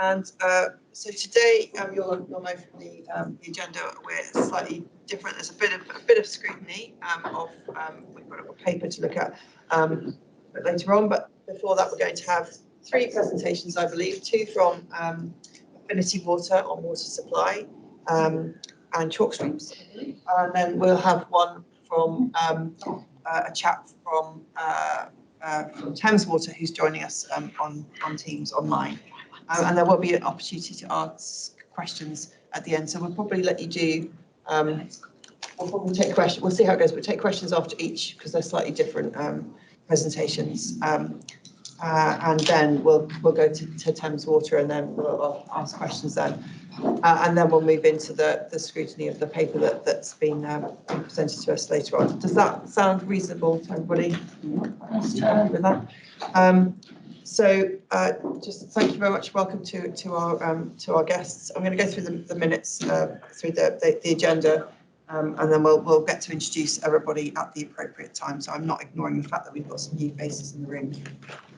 And so today, you'll know from the agenda, we're slightly different. There's a bit of scrutiny we've got a paper to look at a bit later on, but before that, we're going to have 3 presentations, I believe, 2 from Affinity Water on water supply and chalk streams, and then we'll have one from a chap from Thames Water who's joining us on Teams online. And there will be an opportunity to ask questions at the end. So we'll probably let you do, we'll probably take questions, we'll see how it goes, but take questions after each because they're slightly different presentations. And then we'll go to Thames Water and then we'll ask questions then. And then we'll move into the scrutiny of the paper that's been presented to us later on. Does that sound reasonable to everybody? With that? So just thank you very much. Welcome to our guests. I'm going to go through the minutes, through the agenda, and then we'll get to introduce everybody at the appropriate time. So I'm not ignoring the fact that we've got some new faces in the room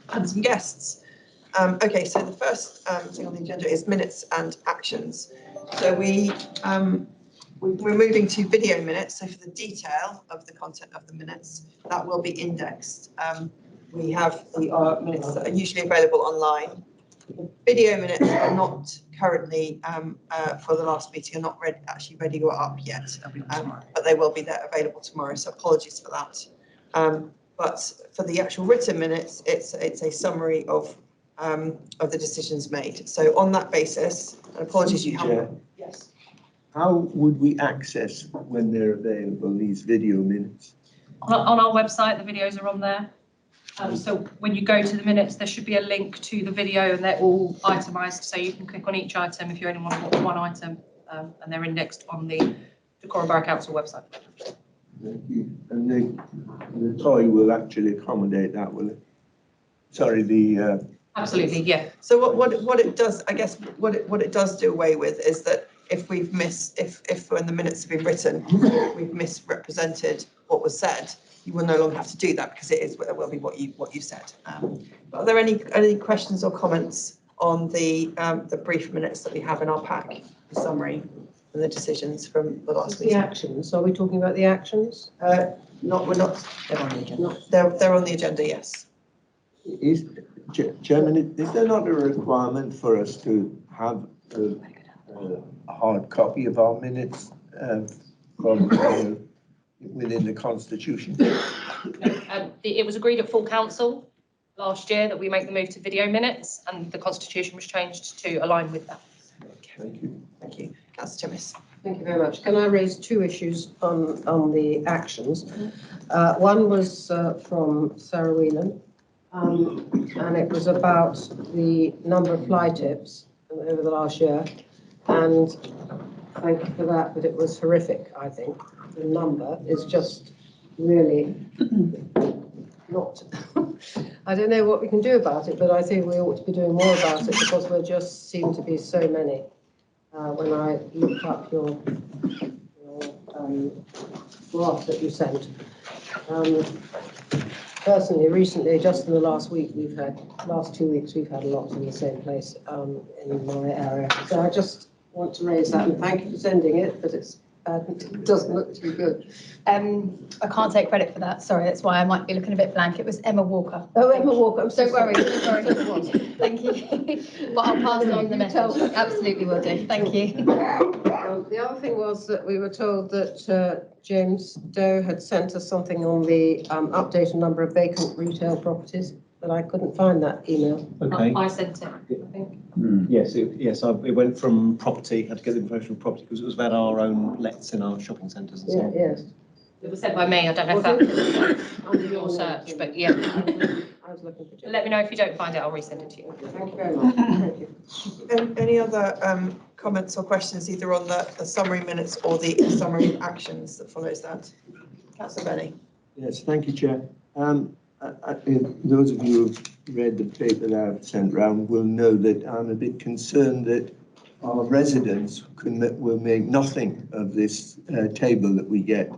and some guests. Okay, so the first thing on the agenda is minutes and actions. So we're moving to video minutes. So for the detail of the content of the minutes, that will be indexed. We have the minutes that are usually available online. The video minutes are not currently, for the last meeting, are not actually ready to go up yet, but they will be there available tomorrow, so apologies for that. But for the actual written minutes, it's a summary of the decisions made. So on that basis, and apologies you haven't. Yes. How would we access when they're available, these video minutes? On our website, the videos are on there. So when you go to the minutes, there should be a link to the video and they're all itemised. So you can click on each item if you only want one item, and they're indexed on the Dacorum Borough Council website. Thank you. And the toy will actually accommodate that, will it? Sorry, the... Absolutely, yeah. So what it does, I guess, what it does do away with is that if we've if when the minutes have been written, we've misrepresented what was said, you will no longer have to do that because it will be what you said. Are there any questions or comments on the brief minutes that we have in our pack, the summary and the decisions from the last meeting? The actions. Are we talking about the actions? We're not. They're on the agenda. They're on the agenda. Yes. Chairman, is there not a requirement for us to have a hard copy of our minutes from within the Constitution? It was agreed at full council last year that we make the move to video minutes, and the Constitution was changed to align with that. Thank you. Thank you. Councillor Thomas. Thank you very much. Can I raise 2 issues on the actions? One was from Sarah Whelan, and it was about the number of fly tips over the last year. And thank you for that, but it was horrific, I think. The number is just really not... I don't know what we can do about it, but I think we ought to be doing more about it because there just seem to be so many. When I looked up your graph that you sent. Personally, recently, just in the last 2 weeks, we've had a lot in the same place in my area. So I just want to raise that and thank you for sending it, but it doesn't look too good. I can't take credit for that. Sorry, that's why I might be looking a bit blank. It was Emma Walker. Oh, Emma Walker. I'm Don't worry. Don't worry. Thank you. But I'll pass on the message. Absolutely will do. Thank you. The other thing was that we were told that James Doe had sent us something on the updated number of vacant retail properties, but I couldn't find that email. Okay. I sent it, I think. Yes, it went from property, had to get the information from property because it was about our own lets in our shopping centres and so on. Yes. It was sent by me. I don't know if that was under your search, but yeah. I was looking for Let me know if you don't find it. I'll resend it to you. Thank you very much. Thank you. Any other comments or questions either on the summary minutes or the summary of actions that follows that? Councillor Benny. Yes, thank you, Chair. Those of you who've read the paper that I've sent round will know that I'm a bit concerned that our residents will make nothing of this table that we get.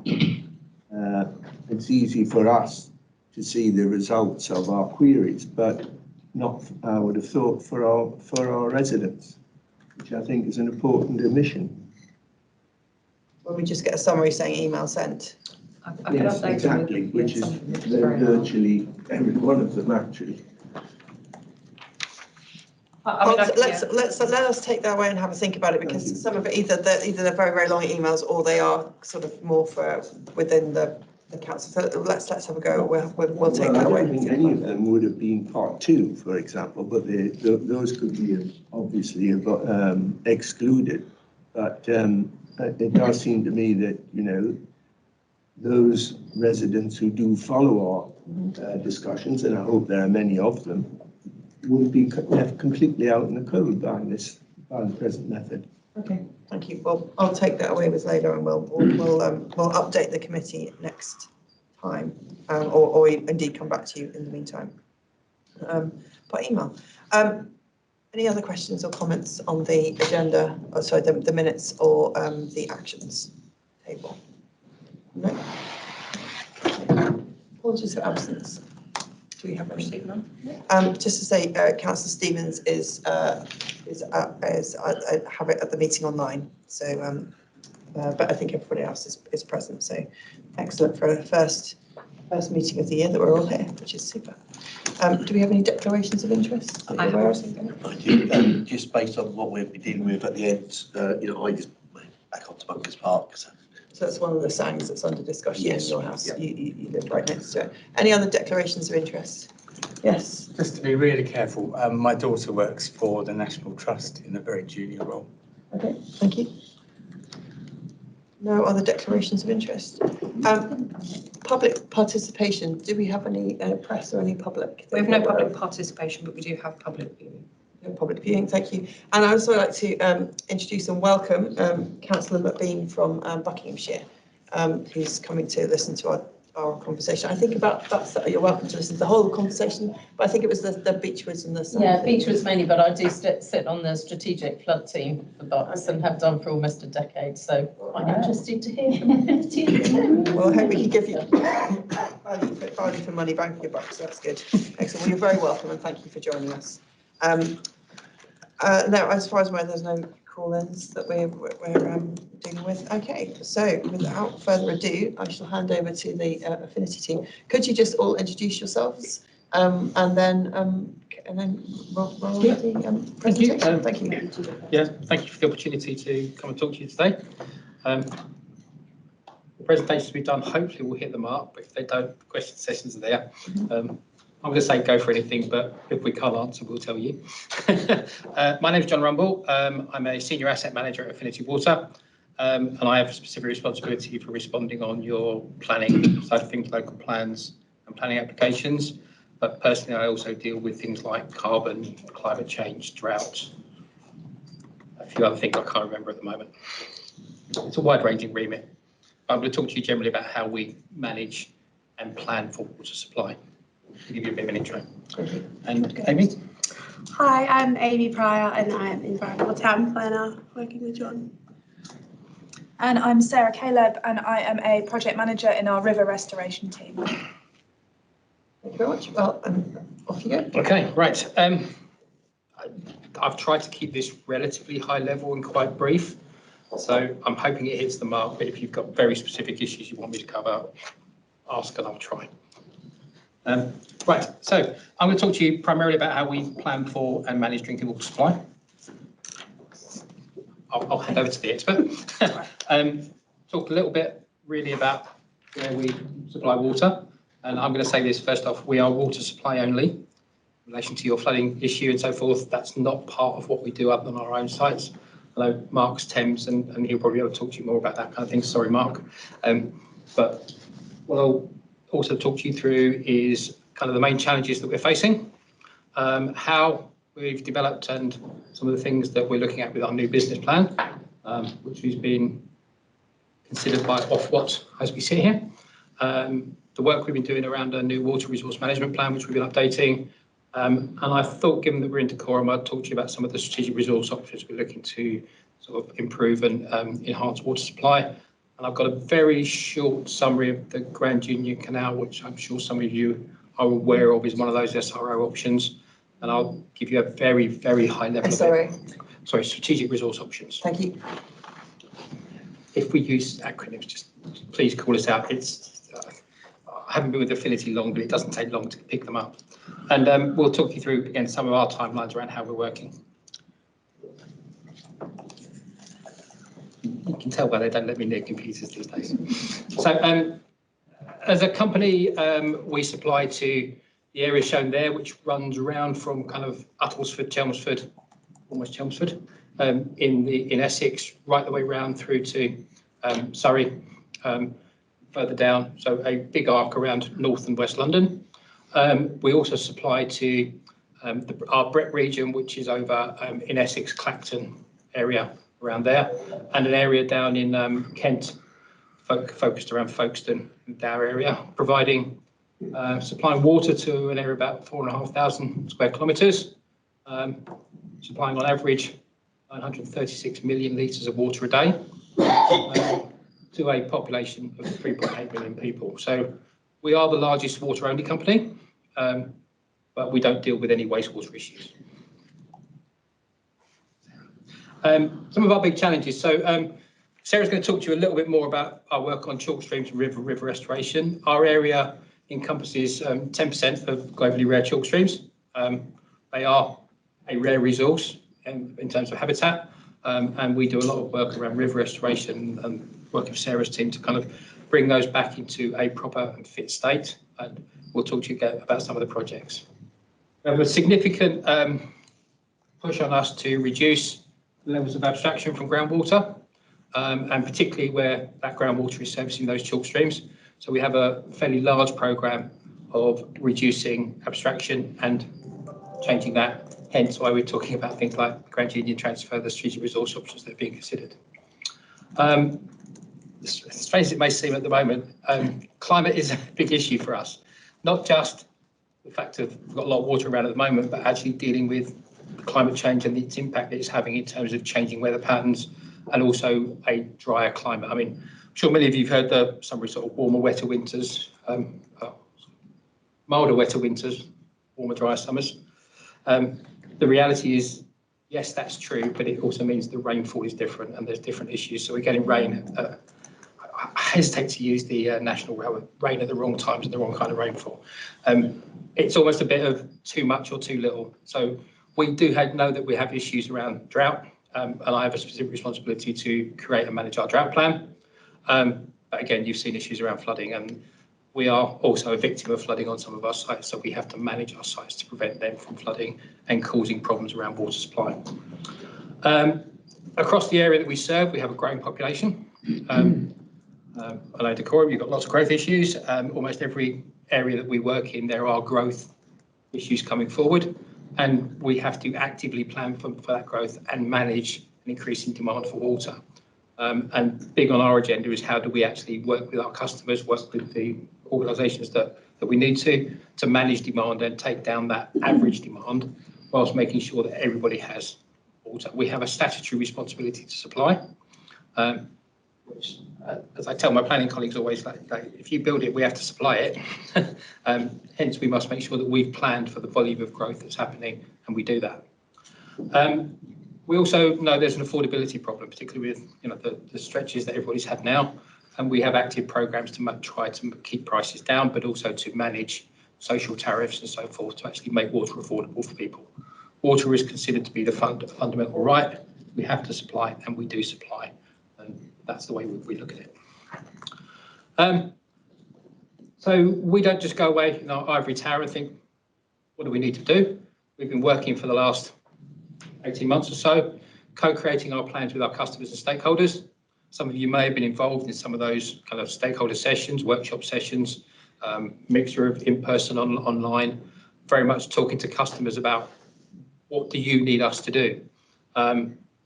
It's easy for us to see the results of our queries, but not, I would have thought, for our residents, which I think is an important omission. When we just get a summary saying email sent. I can Yes, update them exactly, with- which yeah, is something which is very helpful. virtually every one of them actually. I mean, Let us take that away and have a think about it, because Thank you. some of it, either they're very, very long emails, or they are sort of more for within the council. So let's have a go. We'll take that I away. don't think any of them would have been part 2, for example, but those could be obviously excluded. But it does seem to me that, you know, those residents who do follow our discussions, and I hope there are many of them, would be left completely out in the cold by the present method. Okay, thank you. Well, I'll take that away with Layla, and we'll update the committee next time, or indeed come back to you in the meantime by email. Any other questions or comments on the agenda? Oh, sorry, the minutes or the actions table? No. Apologies for absence. Do we have any? Just to say, Councillor Stevens is have it at the meeting online. So, but I think everybody else is present. So, excellent for a first meeting of the year that we're all here, which is super. Do we have any declarations of interest? I have. I do, just based on what we'll be dealing with at the end, you know, I just went back onto Bunkers Park. So that's one of the sands that's under discussion Yes, in your house. yeah. You live right next to it. Any other declarations of interest? Yes. Just to be really careful, my daughter works for the National Trust in a very junior role. Okay, thank you. No other declarations of interest? Public participation, do we have any press or any public? We have no public participation, but we do have public viewing. No public viewing, thank you. And I'd also like to introduce and welcome Councillor McBean from Buckinghamshire, who's coming to listen to our conversation. I think you're welcome to listen to the whole conversation, but I think it was the Beechwoods and the... Yeah, Beechwoods mainly, but I do sit on the strategic flood team for Bucks and have done for almost a decade, so I'm interested to hear from Affinity. Well, I hope we can give you value for money, bang for your buck, so that's good. Excellent, well, you're very welcome, and thank you for joining us. Now, as far as I'm aware, there's no call-ins that we're dealing with. Okay, so without further ado, I shall hand over to the Affinity team. Could you just all introduce yourselves, and then roll the presentation? Thank you. Yeah, thank you for the opportunity to come and talk to you today. The presentations we've done hopefully will hit the mark, but if they don't, question sessions are there. I'm going to say go for anything, but if we can't answer, we'll tell you. My name is John Rumble. I'm a senior asset manager at Affinity Water, and I have specific responsibility for responding on your planning, so things local plans and planning applications. But personally, I also deal with things like carbon, climate change, drought, a few other things I can't remember at the moment. It's a wide-ranging remit. I'm going to talk to you generally about how we manage and plan for water supply. To give you a bit of an intro. And Amy? Hi, I'm Amy Pryor and I'm Environmental Town Planner working with John. And I'm Sarah Caleb and I am a project manager in our river restoration team. Thank you very much. Well, off you go. Okay, right. I've tried to keep this relatively high level and quite brief. So I'm hoping it hits the mark, but if you've got very specific issues you want me to cover, ask and I'll try. Right, so I'm going to talk to you primarily about how we plan for and manage drinking water supply. I'll hand over to the expert. Talk a little bit really about where we supply water. And I'm going to say this first off, we are water supply only. In relation to your flooding issue and so forth, that's not part of what we do other than our own sites. Hello, Mark's Thames, and he'll probably be able to talk to you more about that kind of thing. Sorry, Mark. But what I'll also talk to you through is kind of the main challenges that we're facing, how we've developed and some of the things that we're looking at with our new business plan, which has been considered by Ofwat as we sit here. The work we've been doing around a new water resource management plan, which we've been updating. And I thought, given that we're in decorum, I'd talk to you about some of the strategic resource options we're looking to sort of improve and enhance water supply. And I've got a very short summary of the Grand Union Canal, which I'm sure some of you are aware of is one of those SRO options. And I'll give you a very, very high level of Sorry, Sorry, strategic resource options. thank you. If we use acronyms, just please call us out. It's I haven't been with Affinity long, but it doesn't take long to pick them up. And we'll talk you through, again, some of our timelines around how we're working. You can tell why they don't let me near computers these days. So as a company, we supply to the area shown there, which runs around from kind of Uttlesford, Chelmsford, almost Chelmsford, in Essex, right the way round through to Surrey, further down. So a big arc around North and West London. We also supply to our Brett region, which is over in Essex, Clacton area around there, and an area down in Kent, focused around Folkestone and Dower area, providing supplying water to an area about 4,500 square kilometres, supplying on average 936 million litres of water a day to a population of 3.8 million people. So we are the largest water-only company, but we don't deal with any wastewater issues. Some of our big challenges. So Sarah's going to talk to you a little bit more about our work on chalk streams and river restoration. Our area encompasses 10% of globally rare chalk streams. They are a rare resource in terms of habitat, and we do a lot of work around river restoration and working with Sarah's team to kind of bring those back into a proper and fit state. And we'll talk to you about some of the projects. We have a significant push on us to reduce levels of abstraction from groundwater, and particularly where that groundwater is servicing those chalk streams. So we have a fairly large programme of reducing abstraction and changing that, hence why we're talking about things like Grand Union transfer, the strategic resource options that are being considered. As strange as it may seem at the moment, climate is a big issue for us. Not just the fact of we've got a lot of water around at the moment, but actually dealing with climate change and its impact that it's having in terms of changing weather patterns and also a drier climate. I mean, I'm sure many of you have heard the summary sort of warmer, wetter winters, milder, wetter winters, warmer, drier summers. The reality is, yes, that's true, but it also means the rainfall is different and there's different issues. So we're getting rain. I hesitate to use the national rain at the wrong times and the wrong kind of rainfall. It's almost a bit of too much or too little. So we do know that we have issues around drought, and I have a specific responsibility to create and manage our drought plan. But again, you've seen issues around flooding, and we are also a victim of flooding on some of our sites, so we have to manage our sites to prevent them from flooding and causing problems around water supply. Across the area that we serve, we have a growing population. Hello, Decorum, you've got lots of growth issues. Almost every area that we work in, there are growth issues coming forward, and we have to actively plan for that growth and manage an increasing demand for water. And big on our agenda is how do we actually work with our customers, work with the organisations that we need to manage demand and take down that average demand whilst making sure that everybody has water. We have a statutory responsibility to supply, which, as I tell my planning colleagues always, like if you build it, we have to supply it. Hence, we must make sure that we've planned for the volume of growth that's happening, and we do that. We also know there's an affordability problem, particularly with the stretches that everybody's had now, and we have active programmes to try to keep prices down, but also to manage social tariffs and so forth to actually make water affordable for people. Water is considered to be the fundamental right. We have to supply, and we do supply, and that's the way we look at it. So we don't just go away in our ivory tower and think, what do we need to do? We've been working for the last 18 months or so, co-creating our plans with our customers and stakeholders. Some of you may have been involved in some of those kind of stakeholder sessions, workshop sessions, mixture of in-person, online, very much talking to customers about what do you need us to do.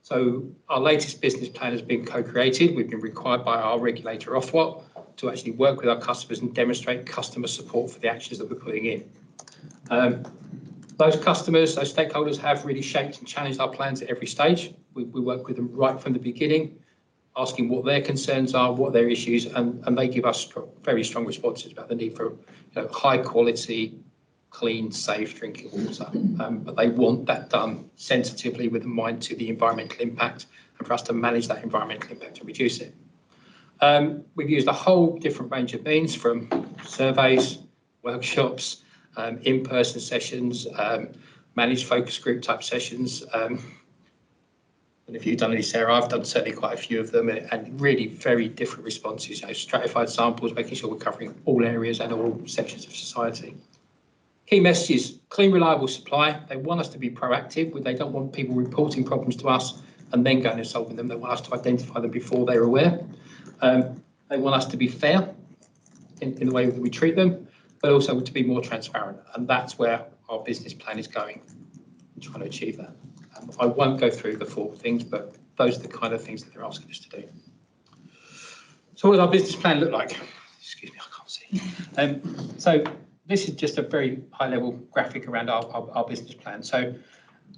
So our latest business plan has been co-created. We've been required by our regulator, Ofwat, to actually work with our customers and demonstrate customer support for the actions that we're putting in. Those customers, those stakeholders have really shaped and challenged our plans at every stage. We work with them right from the beginning, asking what their concerns are, what their issues, and they give us very strong responses about the need for high quality, clean, safe drinking water. But they want that done sensitively with a mind to the environmental impact and for us to manage that environmental impact and reduce it. We've used a whole different range of means, from surveys, workshops, in-person sessions, managed focus group type sessions. And if you've done any, Sarah, I've done certainly quite a few of them, and really very different responses, stratified samples, making sure we're covering all areas and all sections of society. Key messages: clean, reliable supply. They want us to be proactive. They don't want people reporting problems to us and then going and solving them. They want us to identify them before they're aware. They want us to be fair in the way that we treat them, but also to be more transparent. And that's where our business plan is going, trying to achieve that. I won't go through the 4 things, but those are the kind of things that they're asking us to do. So what does our business plan look like? Excuse me, I can't see. So this is just a very high level graphic around our business plan. So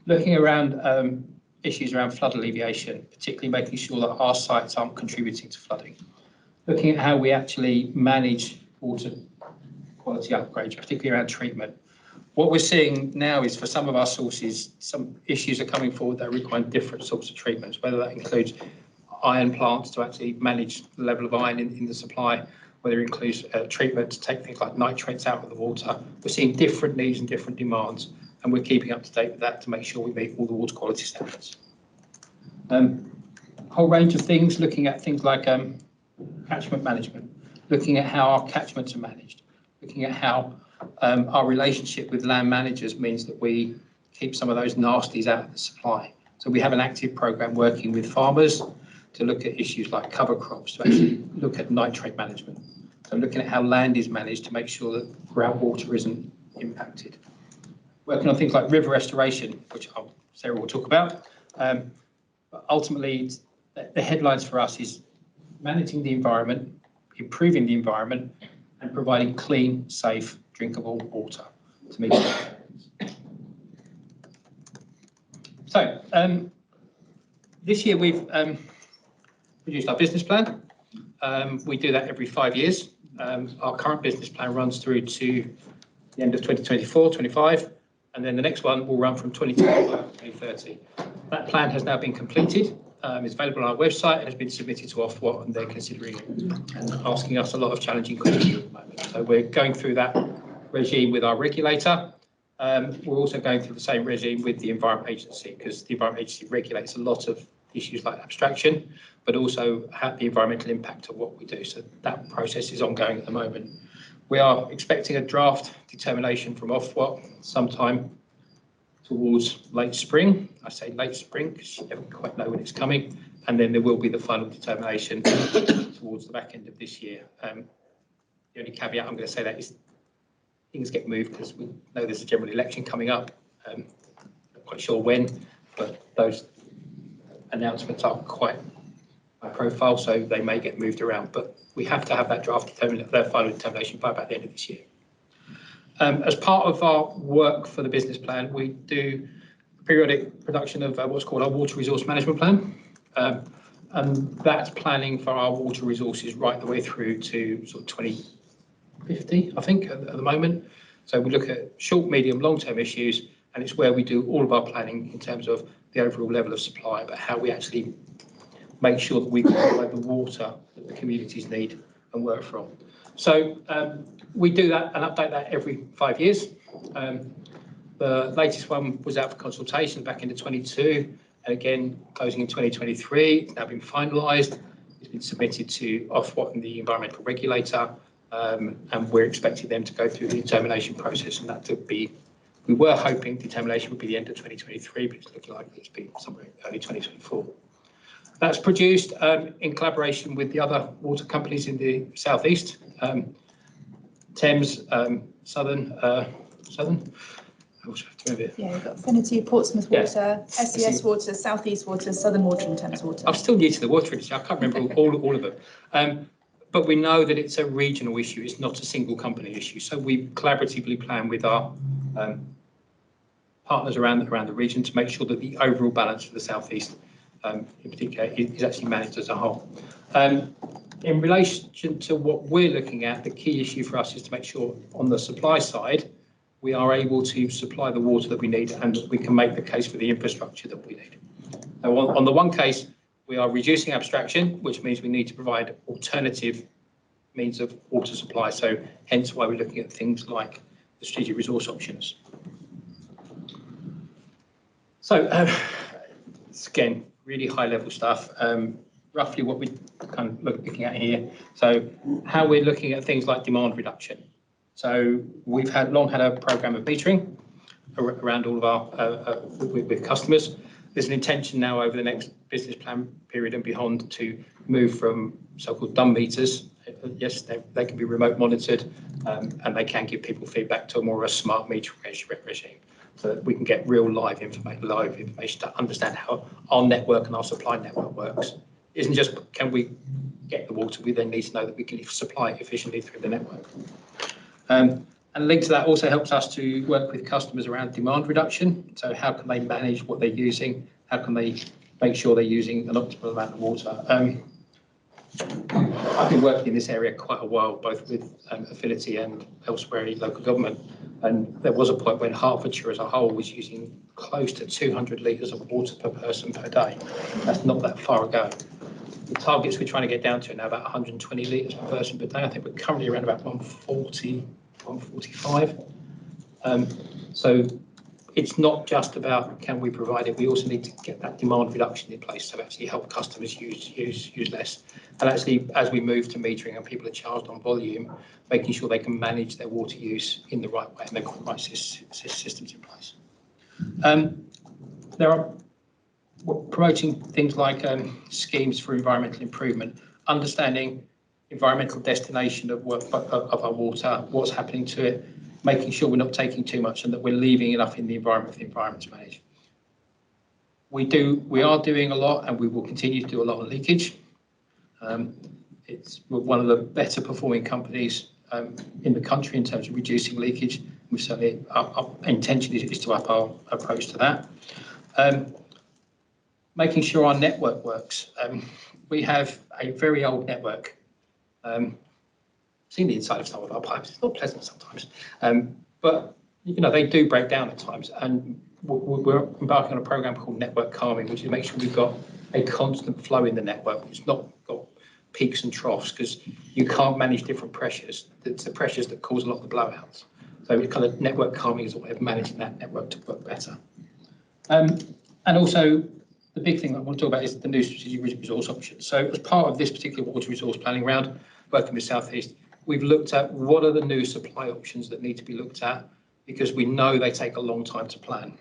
looking around issues around flood alleviation, particularly making sure that our sites aren't contributing to flooding. Looking at how we actually manage water quality upgrades, particularly around treatment. What we're seeing now is, for some of our sources, some issues are coming forward that require different sorts of treatments, whether that includes iron plants to actually manage the level of iron in the supply, whether it includes treatment to take things like nitrates out of the water. We're seeing different needs and different demands, and we're keeping up to date with that to make sure we meet all the water quality standards. A whole range of things, looking at things like catchment management, looking at how our catchments are managed, looking at how our relationship with land managers means that we keep some of those nasties out of the supply. So we have an active programme working with farmers to look at issues like cover crops, to actually look at nitrate management. So looking at how land is managed to make sure that groundwater isn't impacted. Working on things like river restoration, which Sarah will talk about. But ultimately, the headlines for us is managing the environment, improving the environment, and providing clean, safe, drinkable water to meet the So this year we've produced our business plan. We do that every 5 years. Our current business plan runs through to the end of 2024, 25, and then the next one will run from 2025 to 2030. That plan has now been completed. It's available on our website and has been submitted to Ofwat, and they're considering it and asking us a lot of challenging questions at the moment. So we're going through that regime with our regulator. We're also going through the same regime with the Environment Agency, because the Environment Agency regulates a lot of issues like abstraction, but also have the environmental impact of what we do. So that process is ongoing at the moment. We are expecting a draft determination from Ofwat sometime towards late spring. I say late spring because you never quite know when it's coming. And then there will be the final determination towards the back end of this year. The only caveat I'm going to say that is things get moved because we know there's a general election coming up. Not quite sure when, but those announcements are quite high profile, so they may get moved around. But we have to have that draft their final determination by about the end of this year. As part of our work for the business plan, we do periodic production of what's called our water resource management plan. And that's planning for our water resources right the way through to sort of 2050, I think, at the moment. So we look at short, medium, long-term issues, and it's where we do all of our planning in terms of the overall level of supply, but how we actually make sure that we can provide the water that the communities need and work from. So we do that and update that every 5 years. The latest one was out for consultation back into 22, and again closing in 2023. It's now been finalised. It's been submitted to Ofwat and the environmental regulator, and we're expecting them to go through the determination process, and that to be. We were hoping determination would be the end of 2023, but it's looking like it's been somewhere early 2024. That's produced in collaboration with the other water companies in the southeast, Thames, Southern. I also have to remember. Yeah, we've got Affinity, Portsmouth Water, SES Water, South East Water, Southern Water and Thames Water. I'm still new to the water industry. I can't remember all of them. But we know that it's a regional issue. It's not a single company issue. So we collaboratively plan with our partners around the region to make sure that the overall balance for the South East, in particular, is actually managed as a whole. In relation to what we're looking at, the key issue for us is to make sure on the supply side we are able to supply the water that we need, and we can make the case for the infrastructure that we need. Now, on the one case, we are reducing abstraction, which means we need to provide alternative means of water supply. So hence why we're looking at things like the strategic resource options. So it's, again, really high level stuff. Roughly what we're kind of looking at here. So how we're looking at things like demand reduction. So we've long had a program of metering around all of our with customers. There's an intention now over the next business plan period and beyond to move from so-called dumb meters. Yes, they can be remote monitored, and they can give people feedback to a more of a smart meter regime, so that we can get real live information to understand how our network and our supply network works. It isn't just can we get the water, we then need to know that we can supply it efficiently through the network. And linked to that also helps us to work with customers around demand reduction. So how can they manage what they're using? How can they make sure they're using an optimal amount of water? I've been working in this area quite a while, both with Affinity and elsewhere in local government. And there was a point when Hertfordshire as a whole was using close to 200 litres of water per person per day. That's not that far ago. The targets we're trying to get down to are now about 120 litres per person per day. I think we're currently around about 140, 145. So it's not just about can we provide it, we also need to get that demand reduction in place to actually help customers use less. And actually, as we move to metering and people are charged on volume, making sure they can manage their water use in the right way and they've got the right systems in place. We're promoting things like schemes for environmental improvement, understanding environmental destination of our water, what's happening to it, making sure we're not taking too much and that we're leaving enough in the environment for the environment to manage. We are doing a lot, and we will continue to do a lot of leakage. We're one of the better performing companies in the country in terms of reducing leakage. We certainly, our intention is to up our approach to that. Making sure our network works. We have a very old network. Seen the inside of some of our pipes. It's not pleasant sometimes, but you know they do break down at times. And we're embarking on a program called network calming, which is to make sure we've got a constant flow in the network. It's not got peaks and troughs because you can't manage different pressures. It's the pressures that cause a lot of the blowouts. So kind of network calming is a way of managing that network to work better. And also, the big thing I want to talk about is the new strategic resource options. So as part of this particular water resource planning round, working with South East, we've looked at what are the new supply options that need to be looked at because we know they take a long time to plan.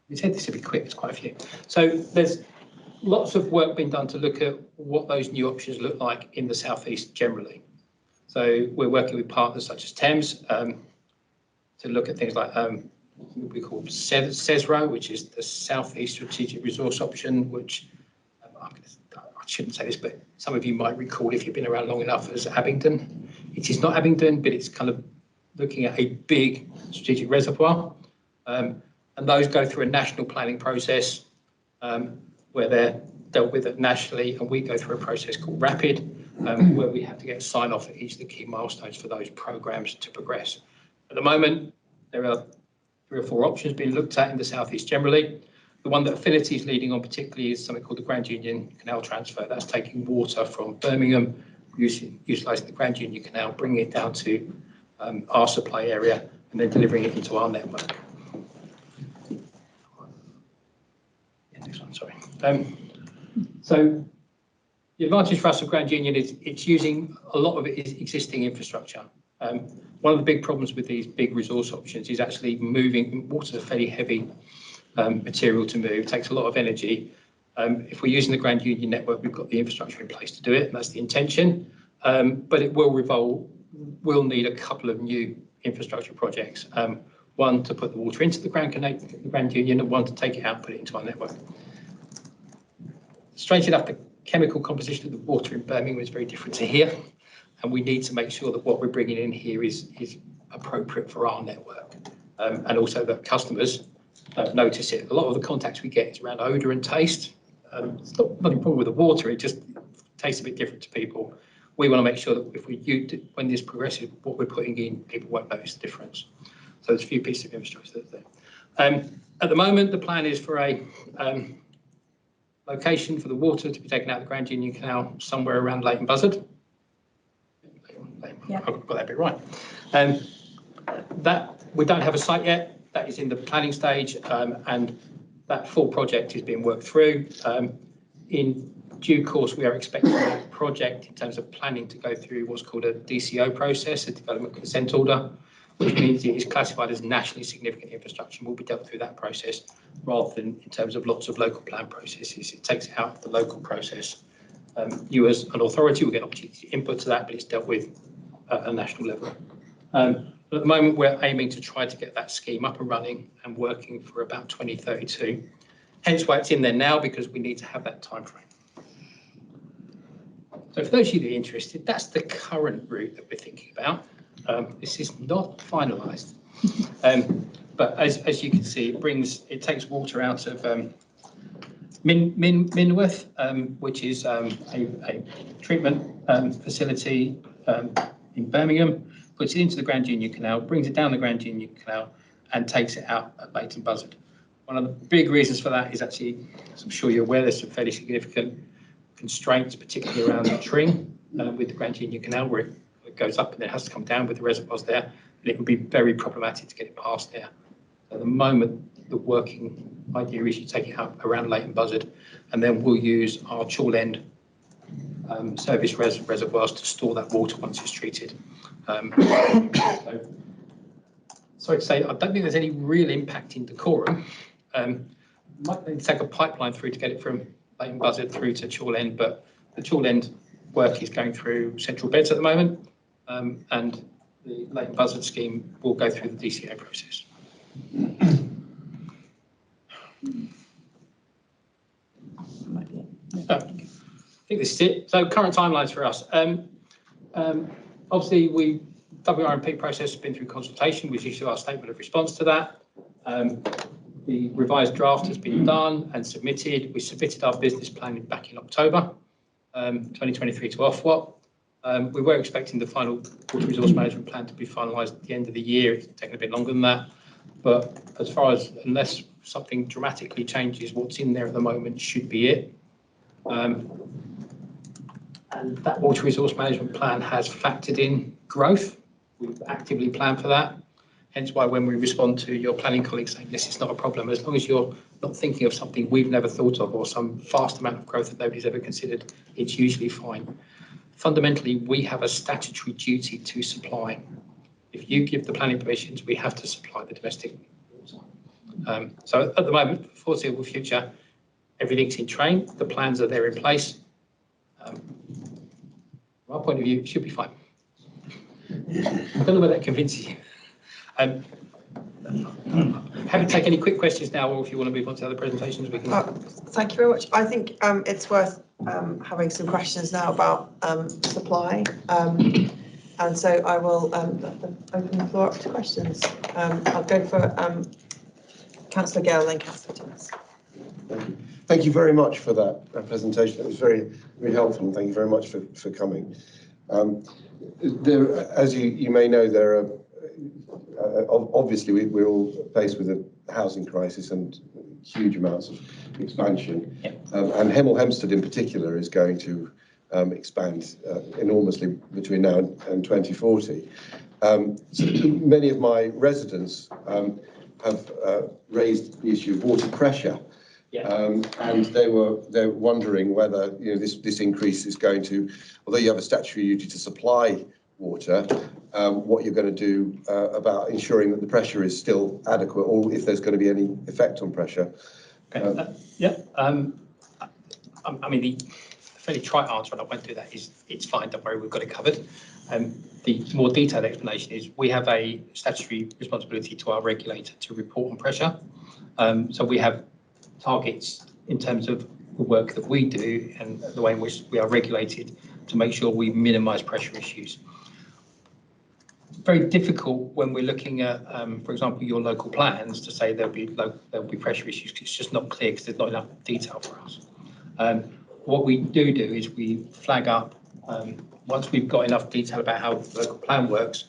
We said this would be quick, it's quite a few. So there's lots of work being done to look at what those new options look like in the South East generally. So we're working with partners such as Thames to look at things like we call CESRO, which is the South East Strategic Resource Option, which I shouldn't say this, but some of you might recall if you've been around long enough as Abingdon. It is not Abingdon, but it's kind of looking at a big strategic reservoir. And those go through a national planning process where they're dealt with nationally, and we go through a process called RAPID, where we have to get sign off at each of the key milestones for those programs to progress. At the moment, there are 3 or 4 options being looked at in the South East generally. The one that Affinity is leading on particularly is something called the Grand Union Canal Transfer. That's taking water from Birmingham, utilising the Grand Union Canal, bringing it down to our supply area, and then delivering it into our network. Yeah, next one, sorry. So the advantage for us of Grand Union is it's using a lot of it is existing infrastructure. One of the big problems with these big resource options is actually moving. Water is a fairly heavy material to move, it takes a lot of energy. If we're using the Grand Union network, we've got the infrastructure in place to do it, and that's the intention. But it will need a couple of new infrastructure projects. One to put the water into the Grand Union, and one to take it out and put it into our network. Strangely enough, the chemical composition of the water in Birmingham is very different to here, and we need to make sure that what we're bringing in here is appropriate for our network, and also that customers notice it. A lot of the contacts we get is around odour and taste. It's not nothing wrong with the water, it just tastes a bit different to people. we want to make sure that if when this progresses, what we're putting in, people won't notice the difference. So there's a few pieces of infrastructure there. At the moment, the plan is for a location for the water to be taken out of the Grand Union Canal somewhere around Leighton Buzzard. Yeah. I've got that bit right. That we don't have a site yet. That is in the planning stage, and that full project is being worked through. In due course, we are expecting that project in terms of planning to go through what's called a DCO process, a development consent order, which means it is classified as nationally significant infrastructure and will be dealt through that process rather than in terms of lots of local plan processes. It takes it out of the local process. You as an authority will get an opportunity to input to that, but it's dealt with at a national level. At the moment, we're aiming to try to get that scheme up and running and working for about 2032. Hence why it's in there now, because we need to have that time frame. So for those of you that are interested, that's the current route that we're thinking about. This is not finalised, but as you can see, it takes water out of Minworth, which is a treatment facility in Birmingham, puts it into the Grand Union Canal, brings it down the Grand Union Canal, and takes it out at Leighton Buzzard. One of the big reasons for that is actually, as I'm sure you're aware, there's some fairly significant constraints, particularly around the Tring with the Grand Union Canal, where it goes up and then has to come down with the reservoirs there, and it would be very problematic to get it past there. At the moment, the working idea is you take it up around Leighton Buzzard, and then we'll use our Chall End service reservoirs to store that water once it's treated. So, sorry to say, I don't think there's any real impact in decorum. Might need to take a pipeline through to get it from Leighton Buzzard through to Chall End, but the Chall End work is going through central beds at the moment, and the Leighton Buzzard scheme will go through the DCO process. I think this is it. So current timelines for us. Obviously, WRMP process has been through consultation. We've issued our statement of response to that. The revised draft has been done and submitted. We submitted our business plan back in October 2023 to Ofwat. We were expecting the final water resource management plan to be finalised at the end of the year. It's taken a bit longer than that. But as far as, unless something dramatically changes, what's in there at the moment should be it. And that water resource management plan has factored in growth. We've actively planned for that. Hence why when we respond to your planning colleagues saying this is not a problem, as long as you're not thinking of something we've never thought of or some vast amount of growth that nobody's ever considered, it's usually fine. Fundamentally, we have a statutory duty to supply. If you give the planning permissions, we have to supply the domestic water. So at the moment, for the foreseeable future, everything's in train, the plans are there in place. From our point of view, it should be fine. I don't know whether that convinces you. Happy to take any quick questions now, or if you want to move on to other presentations, we can. Thank you very much. I think it's worth having some questions now about supply. And so I will open the floor up to questions. I'll go for Councillor Gale, then Councillor Thomas. Thank you very much for that presentation. It was very, very helpful, and thank you very much for coming. As you may know, there are obviously we're all faced with a housing crisis and huge amounts of expansion. Yeah. And Hemel Hempstead in particular is going to expand enormously between now and 2040. So many of my residents have raised the issue of water pressure. Yeah. And they're wondering whether this increase is going to, although you have a statutory duty to supply water, what you're going to do about ensuring that the pressure is still adequate, or if there's going to be any effect on pressure. Okay. I mean, the fairly trite answer, and I won't do that, is it's fine, don't worry, we've got it covered. The more detailed explanation is we have a statutory responsibility to our regulator to report on pressure. So we have targets in terms of the work that we do and the way in which we are regulated to make sure we minimise pressure issues. Very difficult when we're looking at, for example, your local plans to say there'll be pressure issues, because it's just not clear, because there's not enough detail for us. What we do is we flag up Once we've got enough detail about how the local plan works,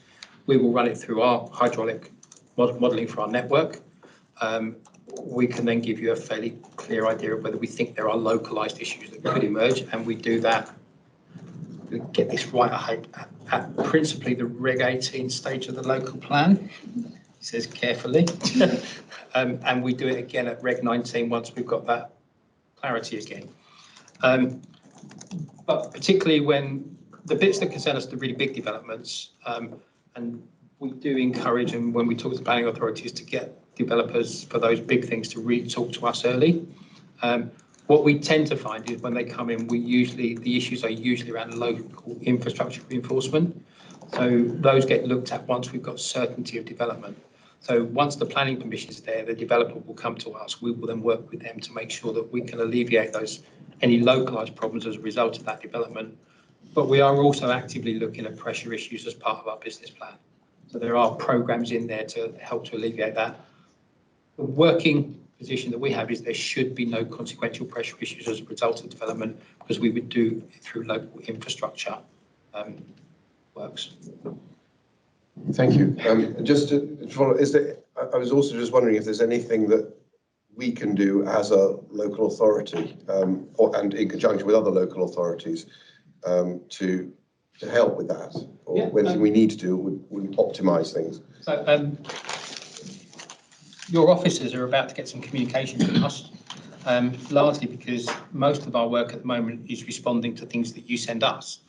we will run it through our hydraulic modelling for our network. We can then give you a fairly clear idea of whether we think there are localised issues that could emerge, and we do that. We get this right at principally the Reg 18 stage of the local plan. It says carefully. And we do it again at Reg 19 once we've got that clarity again. But particularly when the bits that concern us, the really big developments, and we do encourage, and when we talk to planning authorities, to get developers for those big things to really talk to us early. What we tend to find is when they come in, the issues are usually around local infrastructure reinforcement. So those get looked at once we've got certainty of development. So once the planning permission is there, the developer will come to us. We will then work with them to make sure that we can alleviate any localised problems as a result of that development. But we are also actively looking at pressure issues as part of our business plan. So there are programmes in there to help to alleviate that. The working position that we have is there should be no consequential pressure issues as a result of development, because we would do it through local infrastructure works. Thank you. Just to follow, I was also just wondering if there's anything that we can do as a local authority, and in conjunction with other local authorities, to help with that, or anything we need to do would optimise things. So your officers are about to get some communication from us, largely because most of our work at the moment is responding to things that you send us.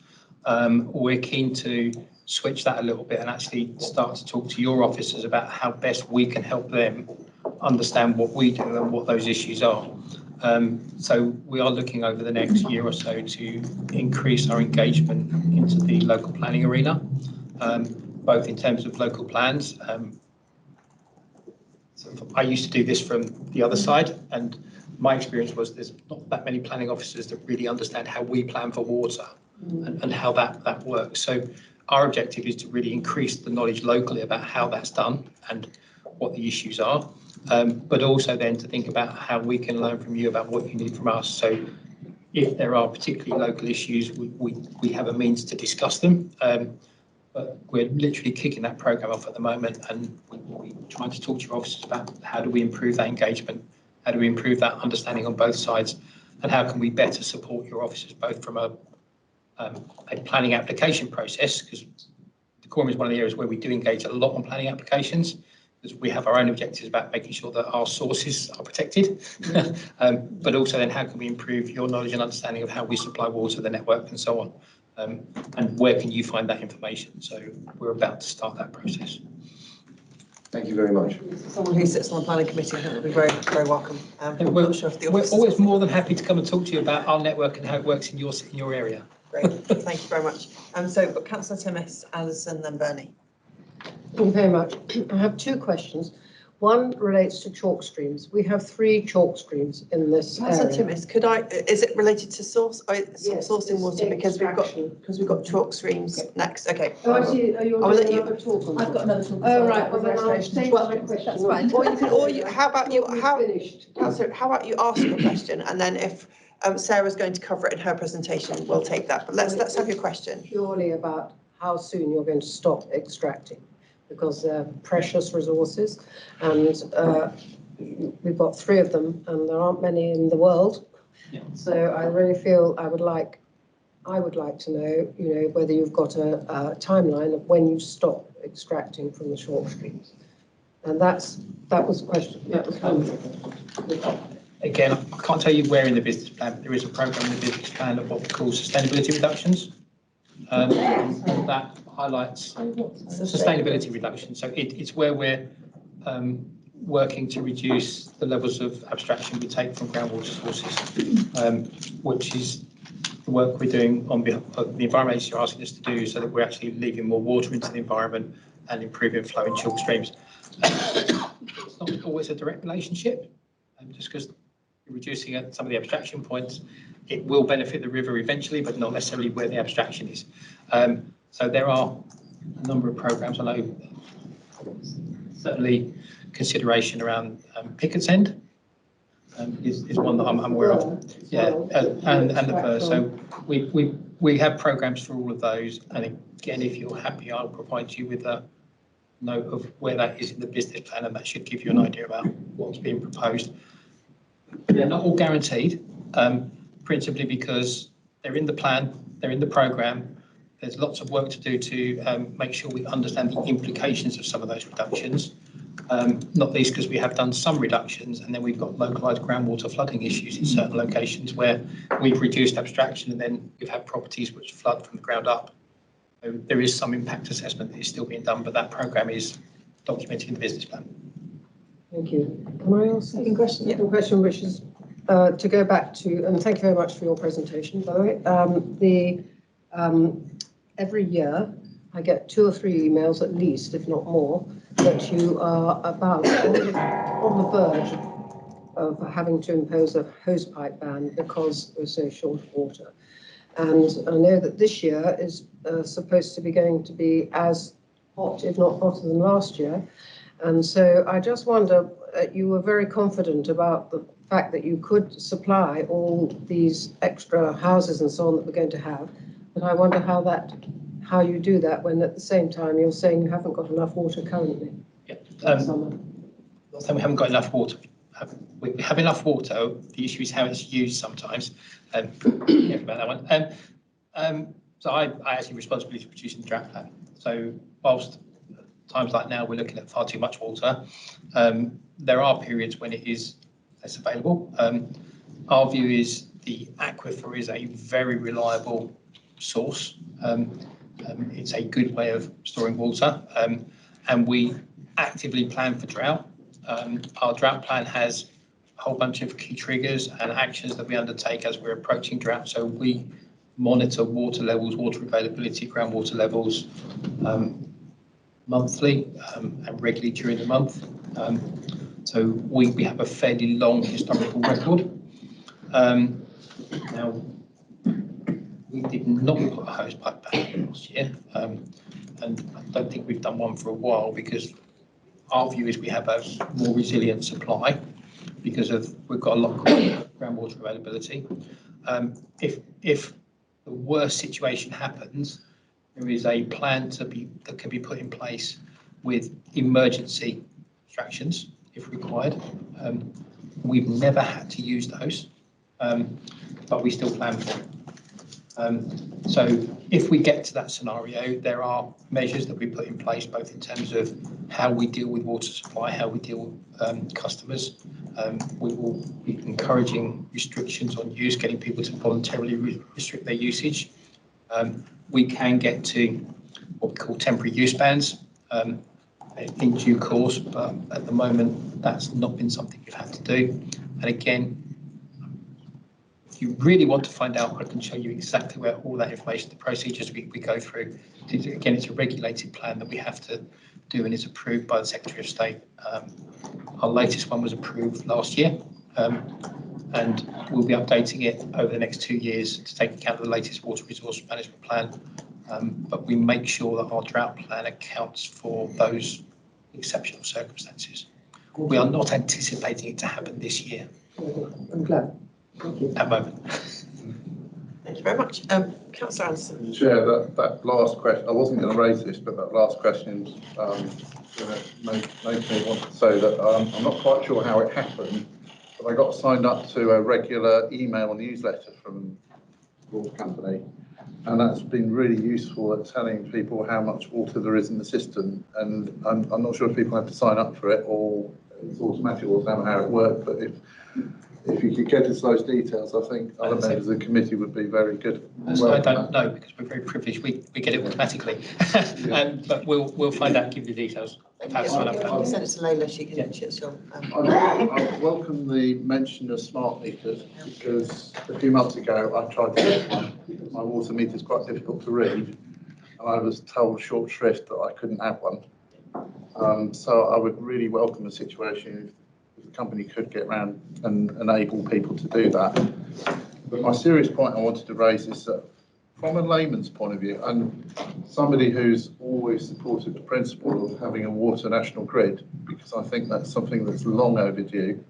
We're keen to switch that a little bit and actually start to talk to your officers about how best we can help them understand what we do and what those issues are. So we are looking over the next year or so to increase our engagement into the local planning arena, both in terms of local plans. I used to do this from the other side, and my experience was there's not that many planning officers that really understand how we plan for water and how that works. So our objective is to really increase the knowledge locally about how that's done and what the issues are, but also then to think about how we can learn from you about what you need from us. So if there are particularly local issues, we have a means to discuss them. But we're literally kicking that programme off at the moment, and we're trying to talk to your officers about how do we improve that engagement, how do we improve that understanding on both sides, and how can we better support your officers both from a planning application process, because the Quorum is one of the areas where we do engage a lot on planning applications, because we have our own objectives about making sure that our sources are protected, but also then how can we improve your knowledge and understanding of how we supply water to the network and so on. And where can you find that information? So we're about to start that process. Thank you very much. Someone who sits on the planning committee, I think will be very, very welcome. We're always more than happy to come and talk to you about our network and how it works in your area. Great, thank you very much. So we've got Councillor Timmis, Alison, then Bernie. Thank you very much. I have two questions. One relates to chalk streams. We have 3 chalk streams in this Councillor area. Timmis, is it related to sourcing water? Because we've got chalk streams next. Okay. Oh, I see. Are you I'll let you. another talk on I've got another talk. Oh, right. Well, then I'll save my question. That's fine. How about you ask your question, and then if Sarah's going to cover it in her presentation, we'll take that. But let's have your question. Purely about how soon you're going to stop extracting, because they're precious resources, and we've got 3 of them, and there aren't many in the world. Yeah. So I really feel I would like to know, whether you've got a timeline of when you stop extracting from the chalk streams. And that was the question. That was Again, I can't tell you where in the business plan, but there is a programme in the business plan of what we call sustainability reductions. And that highlights sustainability reduction. So it's where we're working to reduce the levels of abstraction we take from groundwater sources, which is the work we're doing on behalf of the Environment Agency are asking us to do, so that we're actually leaving more water into the environment and improving flow in chalk streams. It's not always a direct relationship, just because you're reducing some of the abstraction points, it will benefit the river eventually, but not necessarily where the abstraction is. So there are a number of programmes. I know certainly consideration around Pickett's End. is one that I'm aware of. Yeah, and the first. So we have programs for all of those. And again, if you're happy, I'll provide you with a note of where that is in the business plan, and that should give you an idea about what's being proposed. They're not all guaranteed, principally because they're in the plan, they're in the program. There's lots of work to do to make sure we understand the implications of some of those reductions. Not least because we have done some reductions, and then we've got localised groundwater flooding issues in certain locations where we've reduced abstraction, and then we've had properties which flood from the ground up. So there is some impact assessment that is still being done, but that programme is documented in the business plan. Thank you. Can I ask a second question? Second question, which is to go back to, and thank you very much for your presentation, by the way. Every year, I get 2 or 3 emails at least, if not more, that you are about on the verge of having to impose a hosepipe ban because we're so short of water. And I know that this year is supposed to be going to be as hot, if not hotter than last year. And so I just wonder, you were very confident about the fact that you could supply all these extra houses and so on that we're going to have. But I wonder how you do that when at the same time you're saying you haven't got enough water currently. Yeah. Not saying we haven't got enough water. We have enough water. The issue is how it's used sometimes. Yeah, about that one. So I actually responsibility for producing the draft plan. So whilst times like now we're looking at far too much water, there are periods when it is less available. Our view is the aquifer is a very reliable source. It's a good way of storing water, and we actively plan for drought. Our drought plan has a whole bunch of key triggers and actions that we undertake as we're approaching drought. So we monitor water levels, water availability, groundwater levels monthly and regularly during the month. So we have a fairly long historical record. Now, we did not put a hosepipe ban last year, and I don't think we've done one for a while because our view is we have a more resilient supply because we've got a lot of groundwater availability. If the worst situation happens, there is a plan that can be put in place with emergency extractions if required. We've never had to use those, but we still plan for it. So if we get to that scenario, there are measures that we put in place, both in terms of how we deal with water supply, how we deal with customers. We will be encouraging restrictions on use, getting people to voluntarily restrict their usage. We can get to what we call temporary use bans in due course, but at the moment, that's not been something we've had to do. And again, if you really want to find out, I can show you exactly where all that information, the procedures we go through. Again, it's a regulated plan that we have to do, and it's approved by the Secretary of State. Our latest one was approved last year, and we'll be updating it over the next 2 years to take account of the latest water resource management plan. But we make sure that our drought plan accounts for those exceptional circumstances. We are not anticipating it to happen this year. I'm glad. Thank you. At the moment. Thank you very much. Councillor Anderson. Chair, that last question, I wasn't going to raise this, but that last question makes me want to say that I'm not quite sure how it happened, but I got signed up to a regular email newsletter from your company, and that's been really useful at telling people how much water there is in the system. And I'm not sure if people have to sign up for it or it's automatic or how it works, but if you could get us those details, I think other members of the committee would be very good. I don't know because we're very privileged. We get it automatically, but we'll find out and give you the details. Send it to Layla. She can. I welcome the mention of smart meters because a few months ago I tried to get one. My water meter is quite difficult to read, and I was told short shrift that I couldn't have one. So I would really welcome a situation if the company could get around and enable people to do that. But my serious point I wanted to raise is that from a layman's point of view, and somebody who's always supported the principle of having a water national grid, because I think that's something that's long overdue,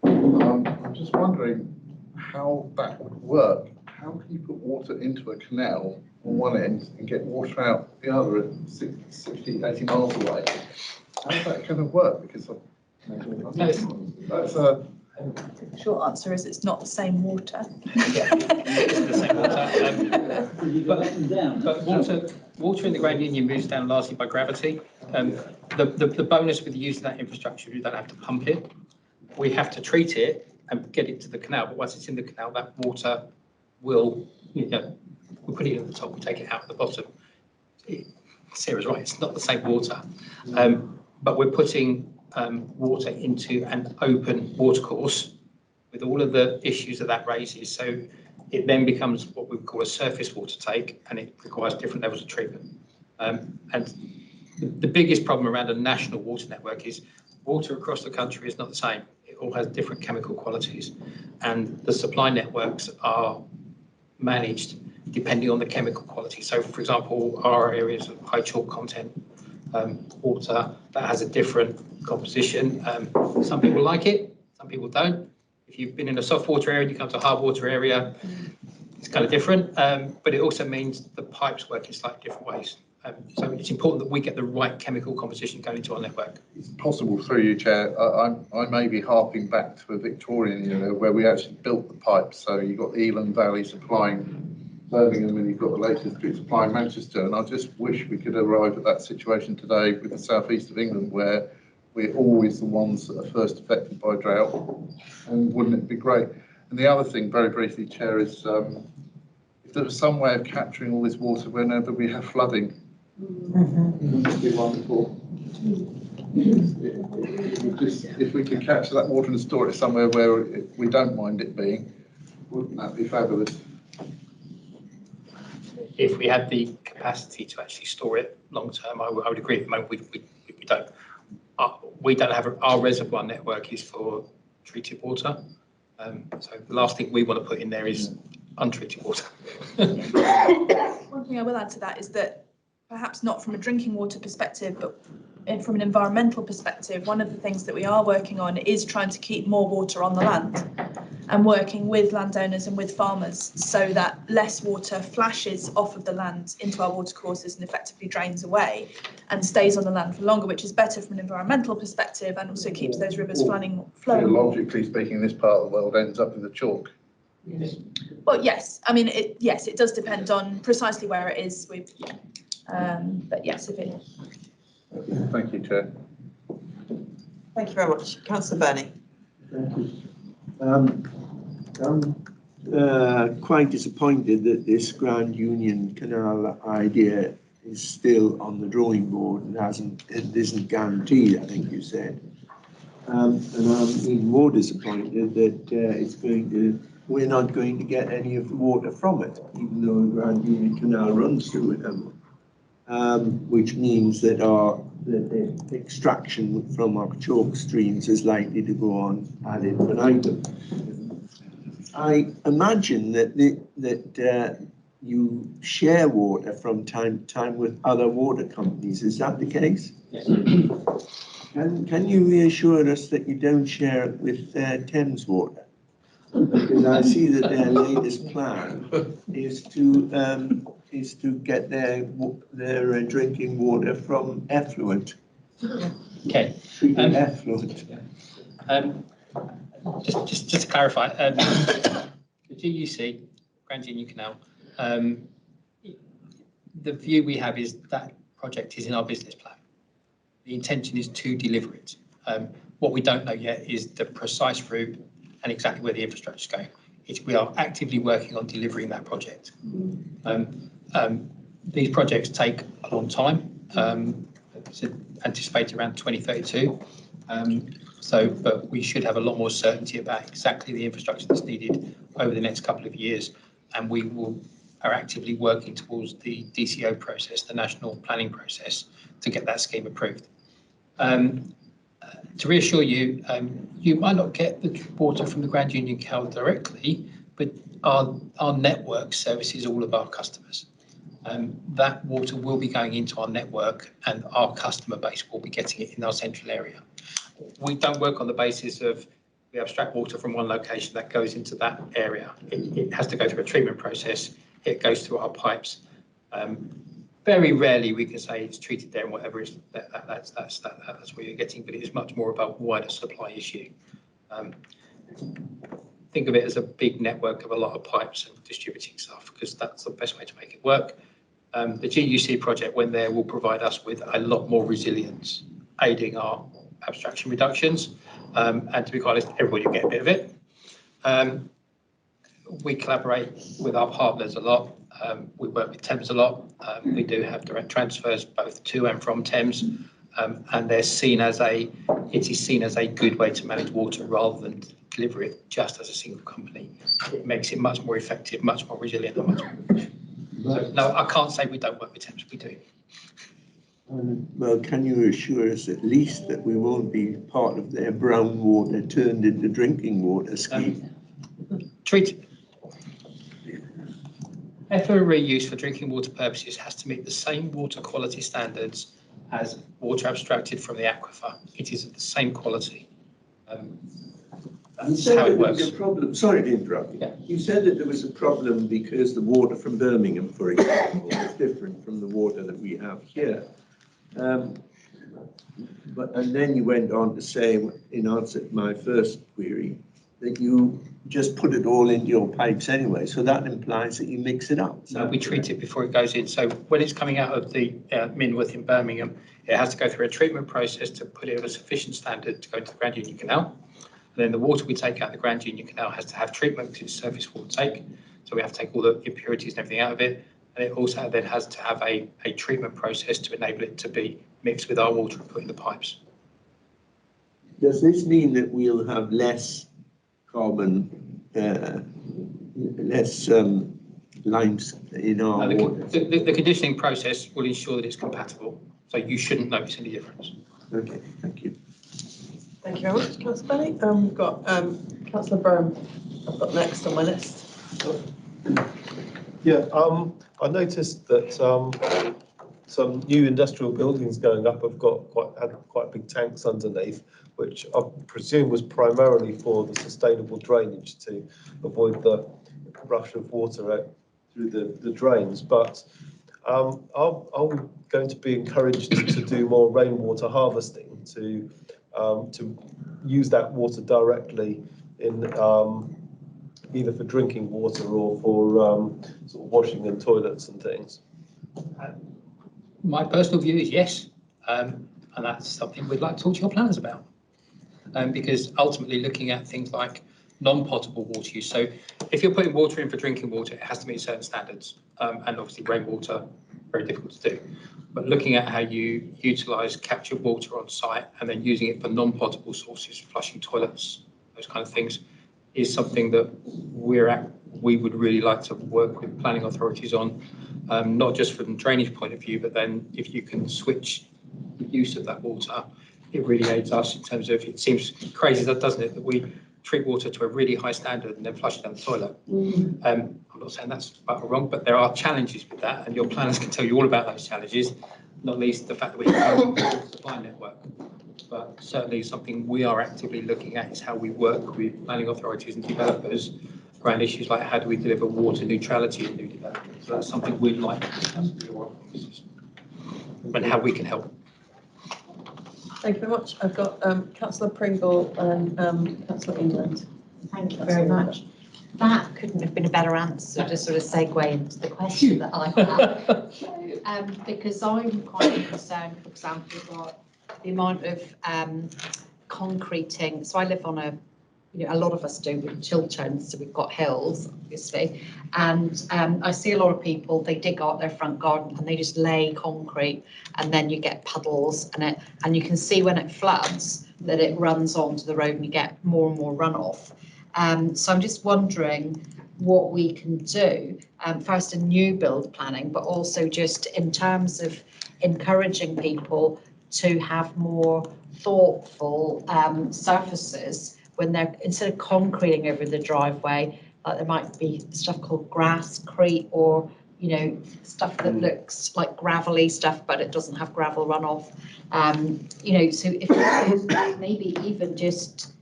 I'm just wondering how that would work. How can you put water into a canal on one end and get water out the other at 60, 80 miles away? How's that going to work? Because that's a... The short answer is it's not the same water. It's the same water. But water in the Grand Union moves down largely by gravity. The bonus with the use of that infrastructure, you don't have to pump it. We have to treat it and get it to the canal. But once it's in the canal, that water will, we'll put it at the top, we take it out at the bottom. Sarah's right, it's not the same water. But we're putting water into an open watercourse with all of the issues that raises. So it then becomes what we call a surface water take, and it requires different levels of treatment. And the biggest problem around a national water network is water across the country is not the same. It all has different chemical qualities, and the supply networks are managed depending on the chemical quality. So, for example, our areas of high chalk content water that has a different composition. Some people like it, some people don't. If you've been in a soft water area and you come to a hard water area, it's kind of different, but it also means the pipes work in slightly different ways. So it's important that we get the right chemical composition going into our network. It's possible through you, Chair. I may be harping back to a Victorian era where we actually built the pipes. So you've got Elan Valley supplying Birmingham and you've got the latest District supplying Manchester. And I just wish we could arrive at that situation today with the southeast of England where we're always the ones that are first affected by drought. And wouldn't it be great? And the other thing, very briefly, Chair, is if there was some way of capturing all this water whenever we have flooding, wouldn't it be wonderful? If we could capture that water and store it somewhere where we don't mind it being, wouldn't that be fabulous? If we had the capacity to actually store it long term, I would agree. At the moment, we don't. We don't have our reservoir network is for treated water. So the last thing we want to put in there is untreated water. One thing I will add to that is that perhaps not from a drinking water perspective, but from an environmental perspective, one of the things that we are working on is trying to keep more water on the land and working with landowners and with farmers so that less water flashes off of the land into our watercourses and effectively drains away and stays on the land for longer, which is better from an environmental perspective and also keeps those rivers flowing. Logically speaking, this part of the world ends up in the chalk. Well, yes. I mean, it does depend on precisely where it is. But yes, if it. Thank you, Chair. Thank you very much. Councillor Burney. Thank you. I'm quite disappointed that this Grand Union Canal idea is still on the drawing board and it isn't guaranteed, I think you said. And I'm even more disappointed that we're not going to get any of the water from it, even though the Grand Union Canal runs through it, which means that the extraction from our chalk streams is likely to go on ad infinitum. I imagine that you share water from time to time with other water companies. Is that the case? Yes. Can you reassure us that you don't share it with Thames Water? Because I see that their latest plan is to get their drinking water from effluent. Okay. Treated effluent. Just to clarify, the GUC, Grand Union Canal, the view we have is that project is in our business plan. The intention is to deliver it. What we don't know yet is the precise route and exactly where the infrastructure is going. We are actively working on delivering that project. These projects take a long time. It's anticipated around 2032. But we should have a lot more certainty about exactly the infrastructure that's needed over the next couple of years. And we are actively working towards the DCO process, the national planning process, to get that scheme approved. To reassure you, you might not get the water from the Grand Union Canal directly, but our network services all of our customers. That water will be going into our network and our customer base will be getting it in our central area. We don't work on the basis of we abstract water from one location that goes into that area. It has to go through a treatment process. It goes through our pipes. Very rarely we can say it's treated there and whatever is that's what you're getting, but it is much more about wider supply issue. Think of it as a big network of a lot of pipes and distributing stuff, because that's the best way to make it work. The GUC project, when there, will provide us with a lot more resilience, aiding our abstraction reductions. And to be quite honest, everybody will get a bit of it. We collaborate with our partners a lot. We work with Thames a lot. We do have direct transfers both to and from Thames, and it is seen as a good way to manage water rather than deliver it just as a single company. It makes it much more effective, much more resilient, and much more efficient. So, no, I can't say we don't work with Thames. We do. Well, can you assure us at least that we won't be part of their brown water turned into drinking water scheme? Treated. Effluent reuse for drinking water purposes has to meet the same water quality standards as water abstracted from the aquifer. It is of the same quality. That's how it works. A problem. Sorry to interrupt you. Yeah. You said that there was a problem because the water from Birmingham, for example, is different from the water that we have here. And then you went on to say, in answer to my first query, that you just put it all into your pipes anyway. So that implies that you mix it up. No, we treat it before it goes in. So when it's coming out of the Minworth in Birmingham, it has to go through a treatment process to put it of a sufficient standard to go into the Grand Union Canal. And then the water we take out of the Grand Union Canal has to have treatment because it's surface water take. So we have to take all the impurities and everything out of it. And it also then has to have a treatment process to enable it to be mixed with our water and put in the pipes. Does this mean that we'll have less carbon, less limes in our water? The conditioning process will ensure that it's compatible. So you shouldn't notice any difference. Okay, thank you. Thank you very much, Councillor Benny. We've got Councillor Byrne. I've got next on my list. Yeah, I noticed that some new industrial buildings going up have had quite big tanks underneath, which I presume was primarily for the sustainable drainage to avoid the rush of water out through the drains. But are we going to be encouraged to do more rainwater harvesting to use that water directly in either for drinking water or for sort of washing and toilets and things? My personal view is yes, and that's something we'd like to talk to your planners about. Because ultimately looking at things like non-potable water use. So if you're putting water in for drinking water, it has to meet certain standards. And obviously rainwater, very difficult to do. But looking at how you utilise captured water on site and then using it for non-potable sources, flushing toilets, those kind of things, is something that we would really like to work with planning authorities on, not just from a drainage point of view, but then if you can switch the use of that water, it really aids us in terms of, it seems crazy, doesn't it, that we treat water to a really high standard and then flush it down the toilet. I'm not saying that's right or wrong, but there are challenges with that, and your planners can tell you all about those challenges, not least the fact that we have a water supply network. But certainly something we are actively looking at is how we work with planning authorities and developers around issues like how do we deliver water neutrality in new development. So that's something we'd like to discuss with your offices and how we can help. Thank you very much. I've got Councillor Pringle and Councillor England. Thank you very much. That couldn't have been a better answer to sort of segue into the question that I have. Because I'm quite concerned, for example, about the amount of concreting. So I live on a lot of us do with Chilterns, so we've got hills, obviously. And I see a lot of people, they dig out their front garden and they just lay concrete, and then you get puddles and you can see when it floods that it runs onto the road and you get more and more runoff. So I'm just wondering what we can do, first in new build planning, but also just in terms of encouraging people to have more thoughtful surfaces when they're, instead of concreting over the driveway, there might be stuff called grasscrete, or stuff that looks like gravelly stuff, but it doesn't have gravel runoff. So if maybe even just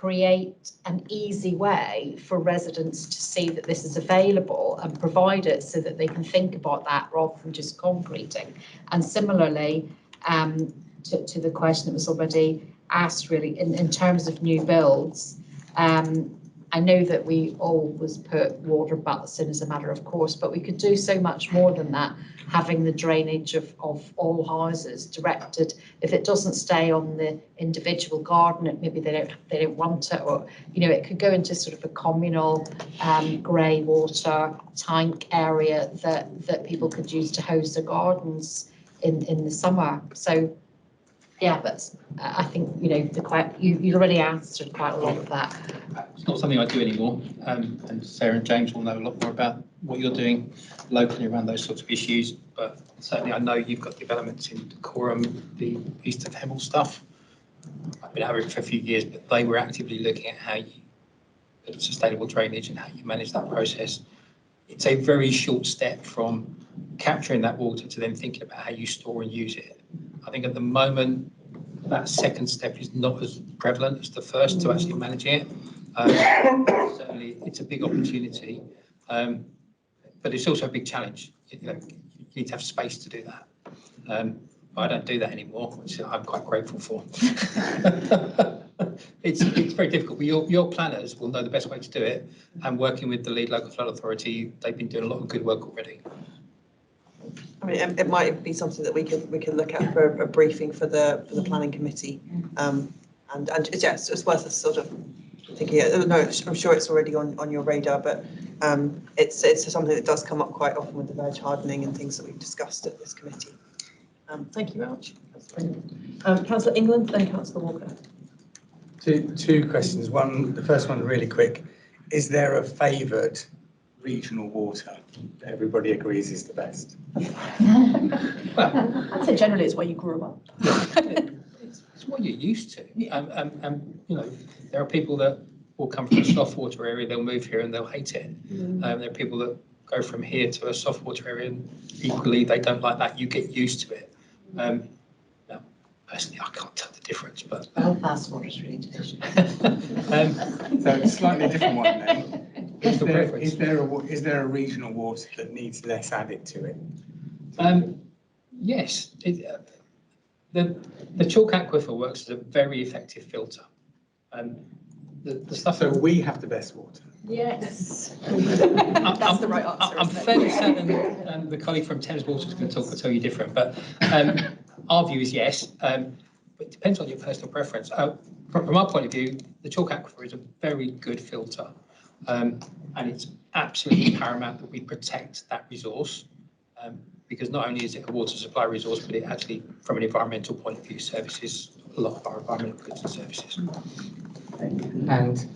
create an easy way for residents to see that this is available and provide it so that they can think about that rather than just concreting. And similarly, to the question that was already asked, really, in terms of new builds, I know that we always put water butts in as a matter of course, but we could do so much more than that, having the drainage of all houses directed. If it doesn't stay on the individual garden, maybe they don't want it, or it could go into sort of a communal grey water tank area that people could use to hose their gardens in the summer. So yeah, but I think you already answered quite a lot of that. It's not something I do anymore, and Sarah and James will know a lot more about what you're doing locally around those sorts of issues. But certainly, I know you've got developments in Decorum, the east of Hemel stuff. I've been over it for a few years, but they were actively looking at how you build sustainable drainage and how you manage that process. It's a very short step from capturing that water to then thinking about how you store and use it. I think at the moment, that second step is not as prevalent as the first to actually managing it. Certainly, it's a big opportunity, but it's also a big challenge. You need to have space to do that. I don't do that anymore, which I'm quite grateful for. It's very difficult, but your planners will know the best way to do it, and working with the lead local flood authority, they've been doing a lot of good work already. I mean, it might be something that we can look at for a briefing for the planning committee, and yes, it's worth us sort of thinking. No, I'm sure it's already on your radar, but it's something that does come up quite often with the veg hardening and things that we've discussed at this committee. Thank you very much. Councillor England, then Councillor Walker. Two questions. The first one really quick. Is there a favoured regional water that everybody agrees is the best? Well, I'd say generally it's where you grew up. It's what you're used to. There are people that will come from a soft water area, they'll move here and they'll hate it. There are people that go from here to a soft water area and equally they don't like that. You get used to it. Now, personally, I can't tell the difference, but Belfast water is really delicious. So it's a slightly different one then. Is there a regional water that needs less added to it? Yes. The chalk aquifer works as a very effective filter. The stuff. So we have the best water. Yes. That's the right answer. I'm fairly certain the colleague from Thames Water is going to tell you different, but our view is yes. But it depends on your personal preference. From our point of view, the chalk aquifer is a very good filter. And it's absolutely paramount that we protect that resource, because not only is it a water supply resource, but it actually, from an environmental point of view, services a lot of our environmental goods and services. And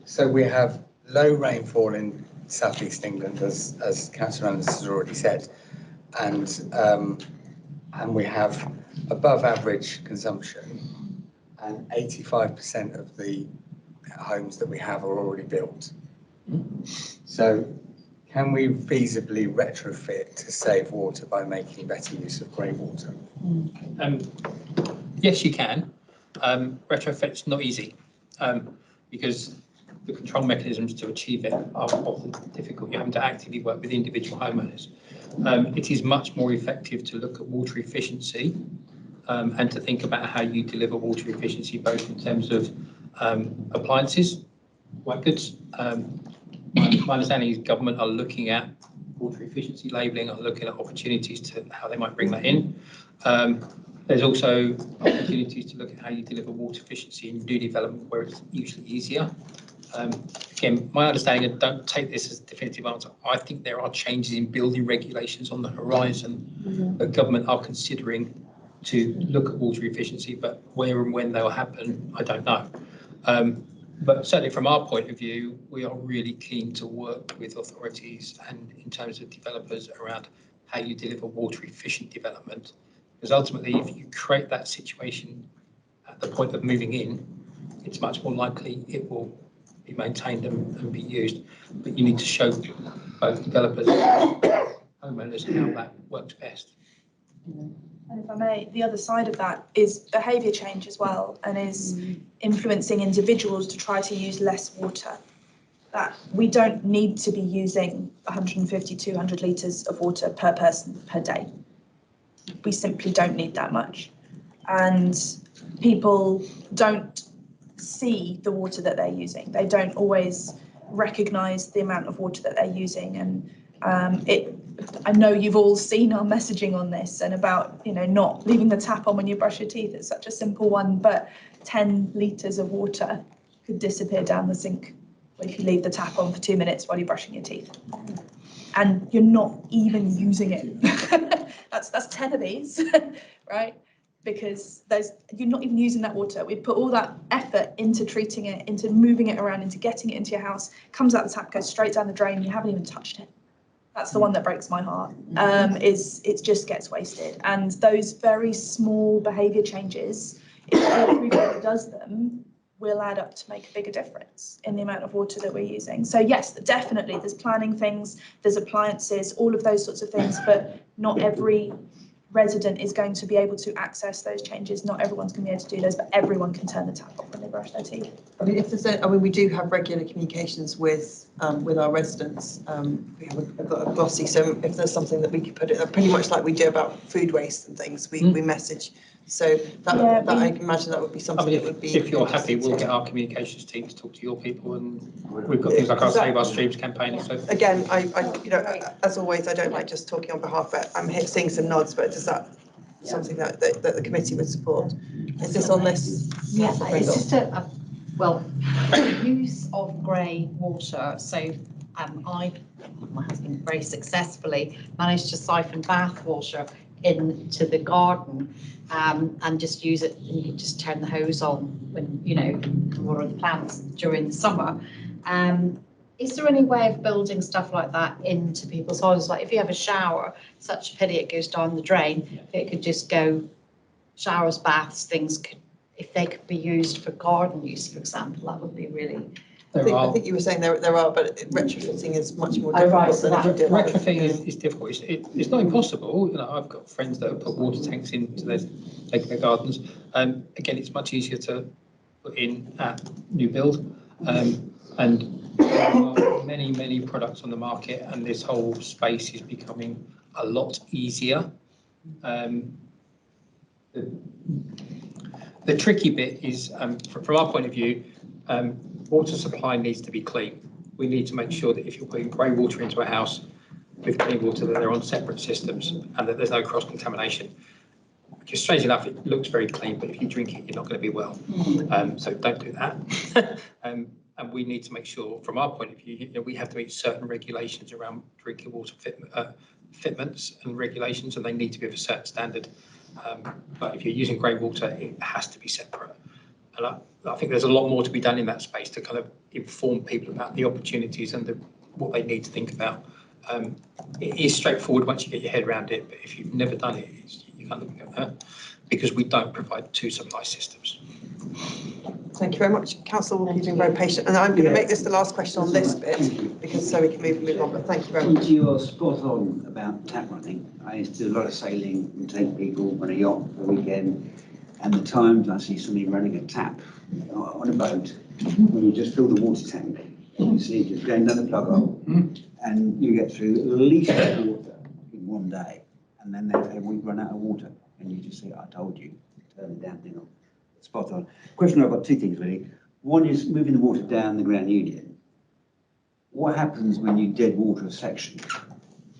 so we have low rainfall in southeast England, as Councillor Anderson has already said, and we have above average consumption, and 85% of the homes that we have are already built. So can we feasibly retrofit to save water by making better use of grey water? Yes, you can. Retrofit's not easy, because the control mechanisms to achieve it are often difficult. You're having to actively work with individual homeowners. It is much more effective to look at water efficiency and to think about how you deliver water efficiency, both in terms of appliances, white goods. My understanding is government are looking at water efficiency labelling, are looking at opportunities to how they might bring that in. There's also opportunities to look at how you deliver water efficiency in new development where it's usually easier. Again, my understanding, and don't take this as a definitive answer, I think there are changes in building regulations on the horizon that government are considering to look at water efficiency, but where and when they'll happen, I don't know. But certainly from our point of view, we are really keen to work with authorities and in terms of developers around how you deliver water efficient development. Because ultimately, if you create that situation at the point of moving in, it's much more likely it will be maintained and be used. But you need to show both developers and homeowners how that works best. And if I may, the other side of that is behaviour change as well, and is influencing individuals to try to use less water. That we don't need to be using 150, 200 litres of water per person per day. We simply don't need that much. And people don't see the water that they're using. They don't always recognise the amount of water that they're using. And I know you've all seen our messaging on this and about, you know, not leaving the tap on when you brush your teeth. It's such a simple one, but 10 litres of water could disappear down the sink if you leave the tap on for 2 minutes while you're brushing your teeth. And you're not even using it. That's 10 of these, right? Because you're not even using that water. We put all that effort into treating it, into moving it around, into getting it into your house, comes out the tap, goes straight down the drain, you haven't even touched it. That's the one that breaks my heart, is it just gets wasted. And those very small behaviour changes, if everybody does them, will add up to make a bigger difference in the amount of water that we're using. So yes, definitely, there's planning things, there's appliances, all of those sorts of things, but not every resident is going to be able to access those changes. Not everyone's going to be able to do those, but everyone can turn the tap off when they brush their teeth. I mean, if there's I mean, we do have regular communications with our residents. We have a glossy, so if there's something that we could put it, pretty much like we do about food waste and things, we message. So that I can imagine that would be something that would be. If you're happy, we'll get our communications team to talk to your people, and we've got things like our Save Our Streams campaign. So again, I you know, as always, I don't like just talking on behalf, but I'm seeing some nods. But is that something that the committee would support? Is this on this? Yeah, it's just well, use of grey water. So my husband very successfully managed to siphon bath water into the garden and just use it, and you just turn the hose on when, you know, water the plants during the summer. Is there any way of building stuff like that into people's houses? Like if you have a shower, such a pity it goes down the drain, it could just go showers, baths, things could, if they could be used for garden use, for example, that would be really. I think you were saying there are, but retrofitting is much more difficult than retrofitting is difficult. It's not impossible. You know, I've got friends that have put water tanks into their gardens. Again, it's much easier to put in at new build. And there are many products on the market, and this whole space is becoming a lot easier. The tricky bit is, from our point of view, water supply needs to be clean. We need to make sure that if you're putting grey water into a house with clean water, that they're on separate systems and that there's no cross-contamination. Because strange enough, it looks very clean, but if you drink it, you're not going to be well. So don't do that. And we need to make sure, from our point of view, you know, we have to meet certain regulations around drinking water fitments and regulations, and they need to be of a certain standard. But if you're using grey water, it has to be separate. And I think there's a lot more to be done in that space to kind of inform people about the opportunities and what they need to think about. It is straightforward once you get your head around it, but if you've never done it, you can't look at that, because we don't provide two supply systems. Thank you very much. Council, you've been very patient, and I'm going to make this the last question on this bit, because so we can move on, but thank you very much. You're spot on about tap running. I used to do a lot of sailing and take people on a yacht for the weekend, and the times I see somebody running a tap on a boat, when you just fill the water tank, you see it just going down the plug hole, and you get through at least water in one day, and then they say, we've run out of water, and you just say, I told you, turn the damn thing on. Spot on. Question, I've got two things really. One is moving the water down the Grand Union. What happens when you dead water a section?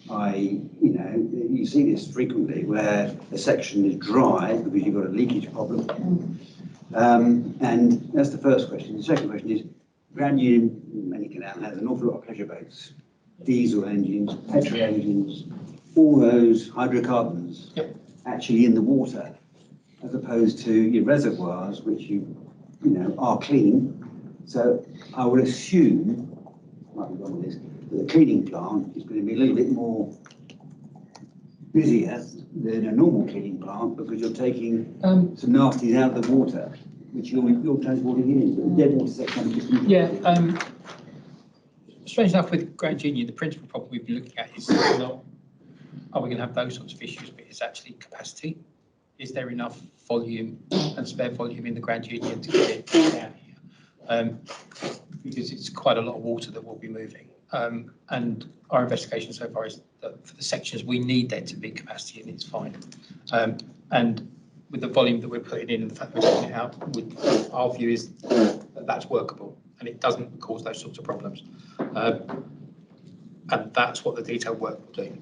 You know, you see this frequently where a section is dry because you've got a leakage problem. And that's the first question. The second question is, Grand Union, many canal, has an awful lot of pleasure boats, diesel engines, petrol engines, all those hydrocarbons actually in the water, as opposed to your reservoirs, which you know are clean. So I would assume, might be wrong with this, that the cleaning plant is going to be a little bit more busier than a normal cleaning plant, because you're taking some nasties out of the water, which you're transporting in. But the dead water section. Yeah. Strange enough, with Grand Union, the principal problem we've been looking at is not, are we going to have those sorts of issues, but it's actually capacity. is there enough volume and spare volume in the Grand Union to get it down here? Because it's quite a lot of water that will be moving. And our investigation so far is that for the sections we need there to be capacity, and it's fine. And with the volume that we're putting in and the fact that we're taking it out, our view is that that's workable and it doesn't cause those sorts of problems. And that's what the detailed work will do.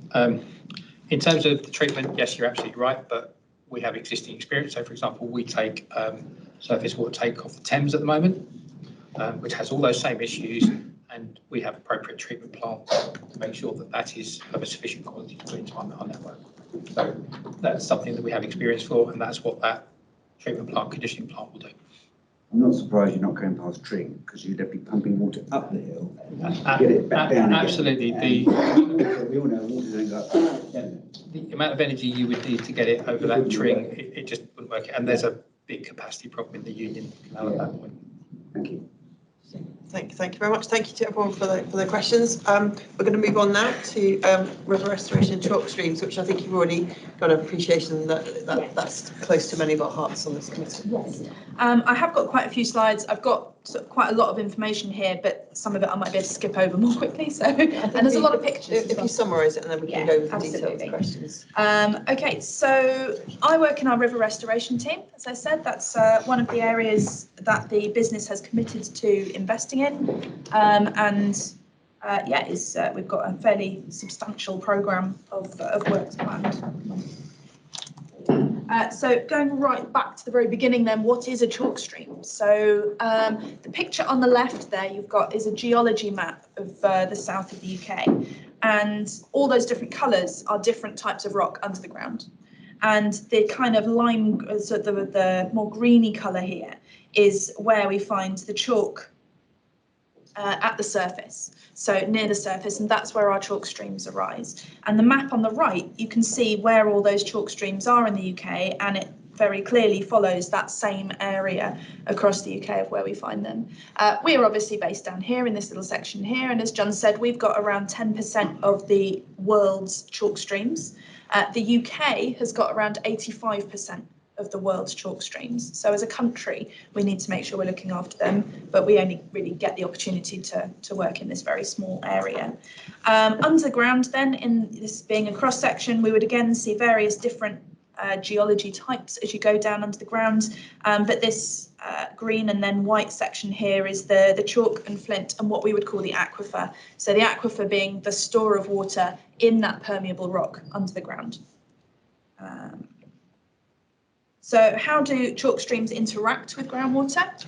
In terms of the treatment, yes, you're absolutely right, but we have existing experience. So, for example, we take surface water take off the Thames at the moment, which has all those same issues, and we have appropriate treatment plants to make sure that that is of a sufficient quality to put into our network. So that's something that we have experience for, and that's what that treatment plant, conditioning plant will do. I'm not surprised you're not going past Tring, because you'd be pumping water up the hill to get it back down again. Absolutely. We all know water don't go up. The amount of energy you would need to get it over that Tring, it just wouldn't work. And there's a big capacity problem in the Union Canal at that point. Thank you. Thank you very much. Thank you to everyone for the questions. We're going to move on now to river restoration and chalk streams, which I think you've already got an appreciation that's close to many of our hearts on this committee. Yes. I have got quite a few slides. I've got quite a lot of information here, but some of it I might be able to skip over more quickly. So, and there's a lot of pictures. If you summarise it, and then we can go with the detailed questions. Okay, so I work in our river restoration team. As I said, that's one of the areas that the business has committed to investing in, we've got a fairly substantial programme of works planned. So going right back to the very beginning then, what is a chalk stream? So the picture on the left there you've got is a geology map of the south of the UK, and all those different colours are different types of rock under the ground. And the kind of lime, so the more greeny colour here is where we find the chalk at the surface, so near the surface, and that's where our chalk streams arise. And the map on the right, you can see where all those chalk streams are in the UK, and it very clearly follows that same area across the UK of where we find them. We are obviously based down here in this little section here, and as John said, we've got around 10% of the world's chalk streams. The UK has got around 85% of the world's chalk streams. So as a country, we need to make sure we're looking after them, but we only really get the opportunity to work in this very small area. Underground then, in this being a cross section, we would again see various different geology types as you go down under the ground, but this green and then white section here is the chalk and flint and what we would call the aquifer. So the aquifer being the store of water in that permeable rock under the ground. So how do chalk streams interact with groundwater?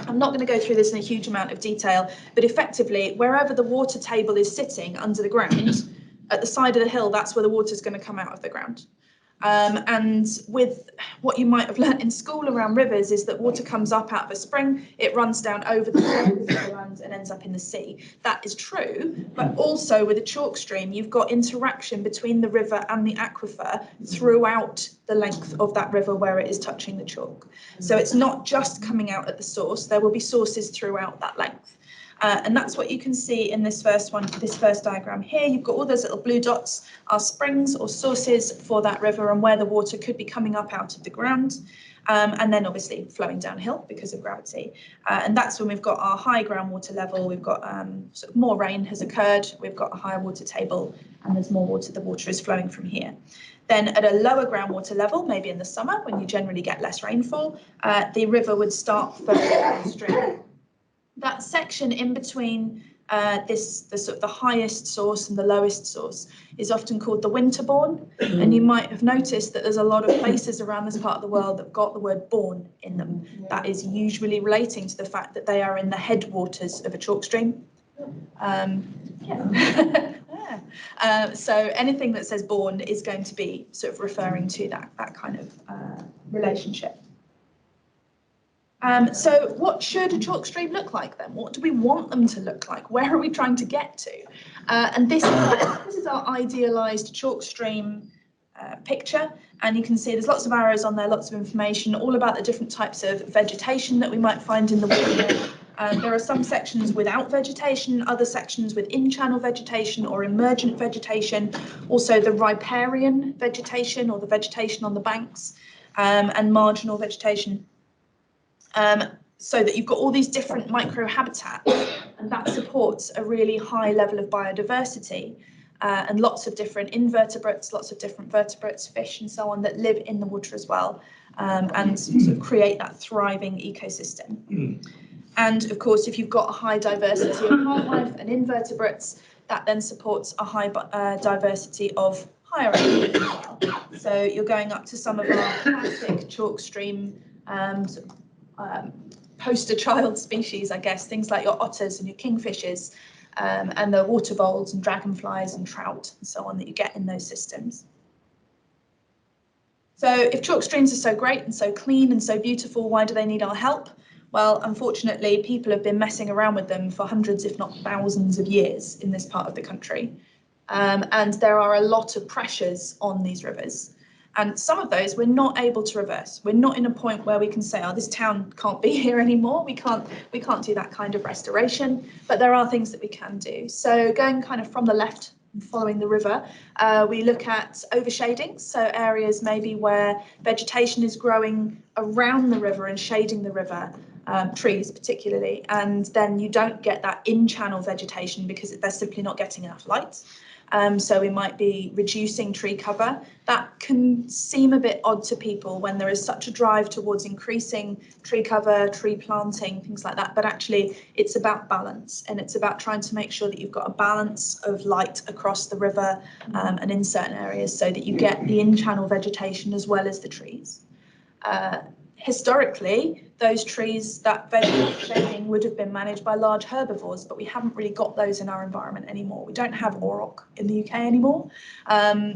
I'm not going to go through this in a huge amount of detail, but effectively, wherever the water table is sitting under the ground, at the side of the hill, that's where the water is going to come out of the ground. And with what you might have learnt in school around rivers is that water comes up out of a spring, it runs down over the surface of the land and ends up in the sea. That is true, but also with a chalk stream, you've got interaction between the river and the aquifer throughout the length of that river where it is touching the chalk. So it's not just coming out at the source, there will be sources throughout that length. And that's what you can see in this first diagram here. You've got all those little blue dots are springs or sources for that river and where the water could be coming up out of the ground. And then obviously flowing downhill because of gravity. And that's when we've got our high groundwater level, we've got sort of more rain has occurred, we've got a higher water table, and there's more water, the water is flowing from here. Then at a lower groundwater level, maybe in the summer when you generally get less rainfall, the river would start further downstream. That section in between the highest source and the lowest source is often called the winterbourne, and you might have noticed that there's a lot of places around this part of the world that have got the word bourne in them. That is usually relating to the fact that they are in the headwaters of a chalk stream. So anything that says bourne is going to be sort of referring to that kind of relationship. So what should a chalk stream look like then? What do we want them to look like? Where are we trying to get to? And this is our idealised chalk stream picture. And you can see there's lots of arrows on there, lots of information, all about the different types of vegetation that we might find in the water. There are some sections without vegetation, other sections with in-channel vegetation or emergent vegetation, also the riparian vegetation or the vegetation on the banks. and marginal vegetation. So that you've got all these different microhabitats, and that supports a really high level of biodiversity, and lots of different invertebrates, lots of different vertebrates, fish and so on that live in the water as well, and sort of create that thriving ecosystem. And of course, if you've got a high diversity of plant life and invertebrates, that then supports a high diversity of higher animals as well. So you're going up to some of our classic chalk stream poster child species, I guess, things like your otters and your kingfishers, and the water voles and dragonflies and trout and so on that you get in those systems. So if chalk streams are so great and so clean and so beautiful, why do they need our help? Well, unfortunately, people have been messing around with them for hundreds, if not thousands of years in this part of the country. And there are a lot of pressures on these rivers. And some of those we're not able to reverse. We're not in a point where we can say, oh, this town can't be here anymore. We can't do that kind of restoration, but there are things that we can do. So going kind of from the left and following the river, we look at overshading. So areas maybe where vegetation is growing around the river and shading the river, trees particularly, and then you don't get that in-channel vegetation because they're simply not getting enough light. So we might be reducing tree cover. That can seem a bit odd to people when there is such a drive towards increasing tree cover, tree planting, things like that. But actually, it's about balance, and it's about trying to make sure that you've got a balance of light across the river and in certain areas so that you get the in-channel vegetation as well as the trees. Historically, those trees, that vegetative shading would have been managed by large herbivores, but we haven't really got those in our environment anymore. We don't have auroch in the UK anymore.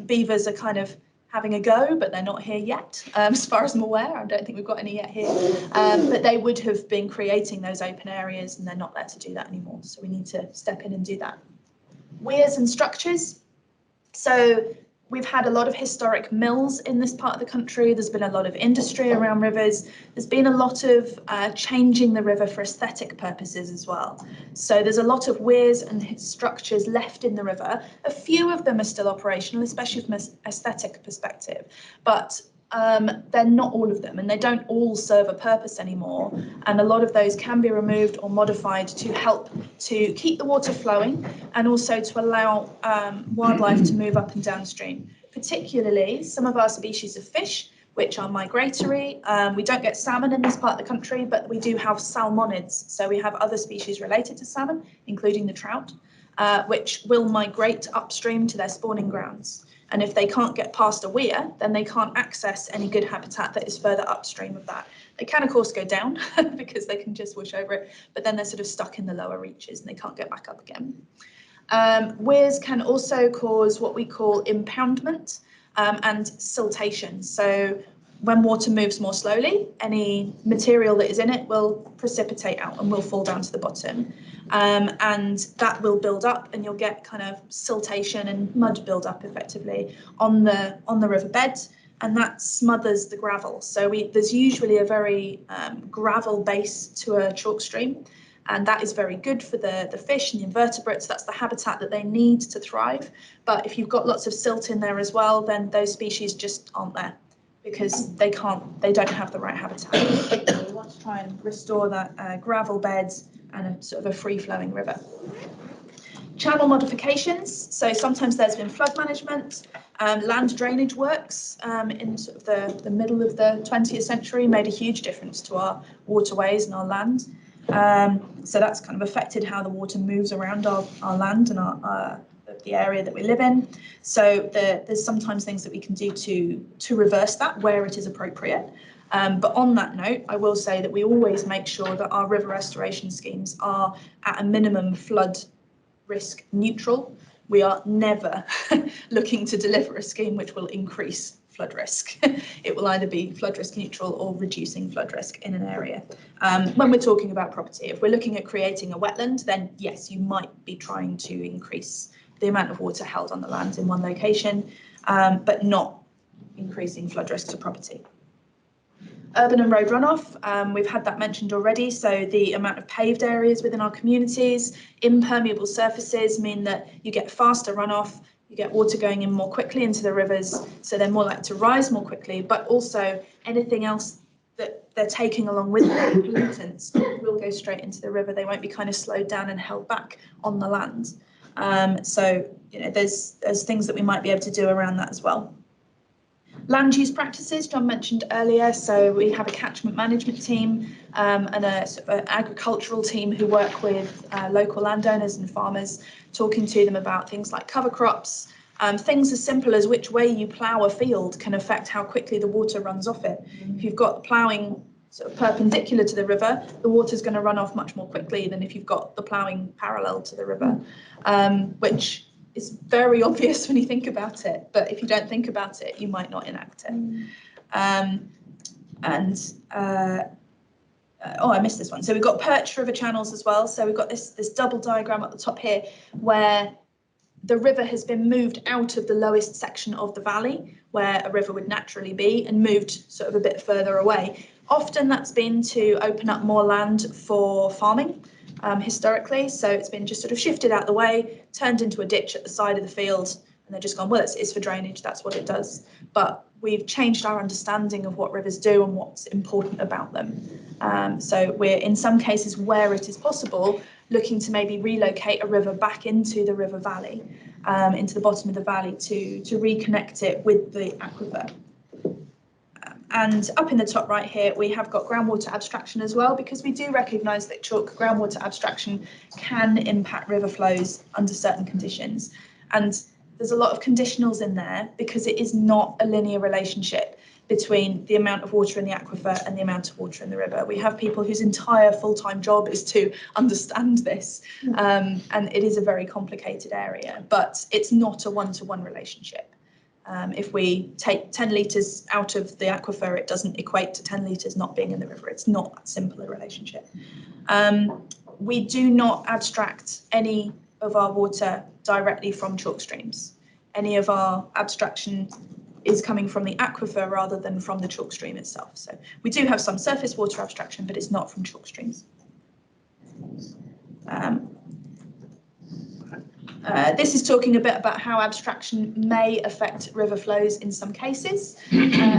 Beavers are kind of having a go, but they're not here yet, as far as I'm aware. I don't think we've got any yet here. But they would have been creating those open areas, and they're not there to do that anymore. So we need to step in and do that. Weirs and structures. So we've had a lot of historic mills in this part of the country. There's been a lot of industry around rivers. There's been a lot of changing the river for aesthetic purposes as well. So there's a lot of weirs and structures left in the river. A few of them are still operational, especially from an aesthetic perspective, but they're not all of them, and they don't all serve a purpose anymore. And a lot of those can be removed or modified to help to keep the water flowing and also to allow wildlife to move up and downstream, particularly some of our species of fish, which are migratory. We don't get salmon in this part of the country, but we do have salmonids. So we have other species related to salmon, including the trout, which will migrate upstream to their spawning grounds. And if they can't get past a weir, then they can't access any good habitat that is further upstream of that. They can, of course, go down because they can just whoosh over it, but then they're sort of stuck in the lower reaches and they can't get back up again. Weirs can also cause what we call impoundment and siltation. So when water moves more slowly, any material that is in it will precipitate out and will fall down to the bottom. And that will build up, and you'll get kind of siltation and mud build up effectively on the riverbed, and that smothers the gravel. So there's usually a very gravel base to a chalk stream, and that is very good for the fish and the invertebrates. That's the habitat that they need to thrive. But if you've got lots of silt in there as well, then those species just aren't there because they don't have the right habitat. So we want to try and restore that gravel beds and a sort of a free-flowing river. Channel modifications. So sometimes there's been flood management, land drainage works in sort of the middle of the 20th century made a huge difference to our waterways and our land. So that's kind of affected how the water moves around our land and the area that we live in. So there's sometimes things that we can do to reverse that where it is appropriate. But on that note, I will say that we always make sure that our river restoration schemes are at a minimum flood risk neutral. We are never looking to deliver a scheme which will increase flood risk. It will either be flood risk neutral or reducing flood risk in an area. When we're talking about property, if we're looking at creating a wetland, then yes, you might be trying to increase the amount of water held on the land in one location, but not increasing flood risk to property. Urban and road runoff, we've had that mentioned already. So the amount of paved areas within our communities, impermeable surfaces mean that you get faster runoff, you get water going in more quickly into the rivers, so they're more likely to rise more quickly, but also anything else that they're taking along with them, pollutants, will go straight into the river. They won't be kind of slowed down and held back on the land. So, you know, there's things that we might be able to do around that as well. Land use practices, John mentioned earlier. So we have a catchment management team and a sort of an agricultural team who work with local landowners and farmers, talking to them about things like cover crops. Things as simple as which way you plough a field can affect how quickly the water runs off it. If you've got the ploughing sort of perpendicular to the river, the water's going to run off much more quickly than if you've got the ploughing parallel to the river, which is very obvious when you think about it, but if you don't think about it, you might not enact it. Oh, I missed this one. So we've got perch river channels as well. So we've got this double diagram at the top here where the river has been moved out of the lowest section of the valley where a river would naturally be and moved sort of a bit further away. Often that's been to open up more land for farming. Historically, so it's been just sort of shifted out the way, turned into a ditch at the side of the field, and they're just gone, well, it's for drainage, that's what it does. But we've changed our understanding of what rivers do and what's important about them. So we're, in some cases where it is possible, looking to maybe relocate a river back into the river valley, into the bottom of the valley to reconnect it with the aquifer. And up in the top right here, we have got groundwater abstraction as well, because we do recognise that chalk groundwater abstraction can impact river flows under certain conditions. And there's a lot of conditionals in there because it is not a linear relationship between the amount of water in the aquifer and the amount of water in the river. We have people whose entire full-time job is to understand this, and it is a very complicated area, but it's not a one-to-one relationship. If we take 10 litres out of the aquifer, it doesn't equate to 10 litres not being in the river. It's not that simple a relationship. We do not abstract any of our water directly from chalk streams. Any of our abstraction is coming from the aquifer rather than from the chalk stream itself. So we do have some surface water abstraction, but it's not from chalk streams. This is talking a bit about how abstraction may affect river flows in some cases.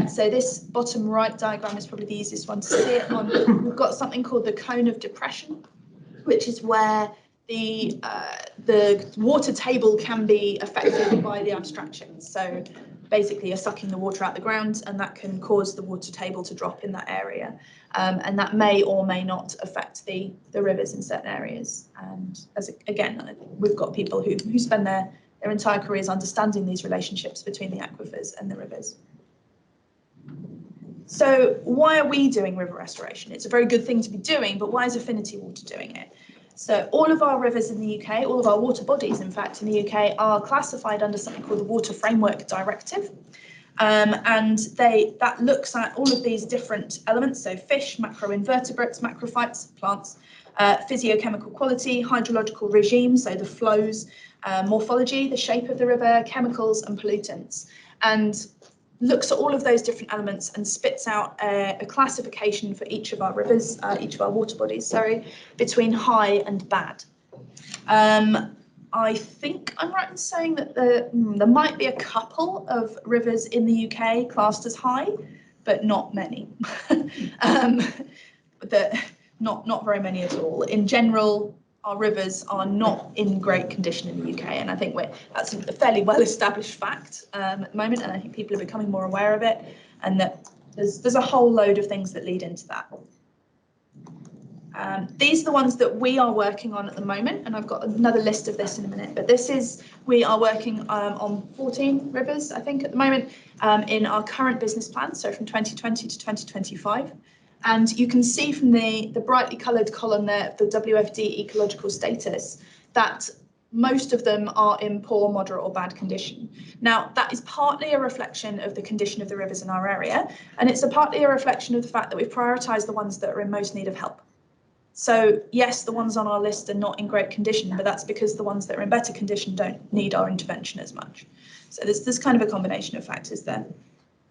So this bottom right diagram is probably the easiest one to see it on. We've got something called the cone of depression, which is where the water table can be affected by the abstraction. So basically you're sucking the water out the ground and that can cause the water table to drop in that area. And that may or may not affect the rivers in certain areas. And again, we've got people who spend their entire careers understanding these relationships between the aquifers and the rivers. So why are we doing river restoration? It's a very good thing to be doing, but why is Affinity Water doing it? So all of our rivers in the UK, all of our water bodies, in fact, in the UK are classified under something called the Water Framework Directive. And that looks at all of these different elements, so fish, macroinvertebrates, macrophytes, plants, physiochemical quality, hydrological regime, so the flows, morphology, the shape of the river, chemicals and pollutants, and looks at all of those different elements and spits out a classification for each of our rivers, each of our water bodies, sorry, between high and bad. I think I'm right in saying that there might be a couple of rivers in the UK classed as high, but not many. Not very many at all. In general, our rivers are not in great condition in the UK, and I think that's a fairly well-established fact at the moment, and I think people are becoming more aware of it, and that there's a whole load of things that lead into that. These are the ones that we are working on at the moment, and I've got another list of this in a minute, but we are working on 14 rivers, I think, at the moment, in our current business plan, so from 2020 to 2025. And you can see from the brightly coloured column there, the WFD ecological status, that most of them are in poor, moderate or bad condition. Now, that is partly a reflection of the condition of the rivers in our area, and it's partly a reflection of the fact that we've prioritised the ones that are in most need of help. So yes, the ones on our list are not in great condition, but that's because the ones that are in better condition don't need our intervention as much. So there's kind of a combination of factors there.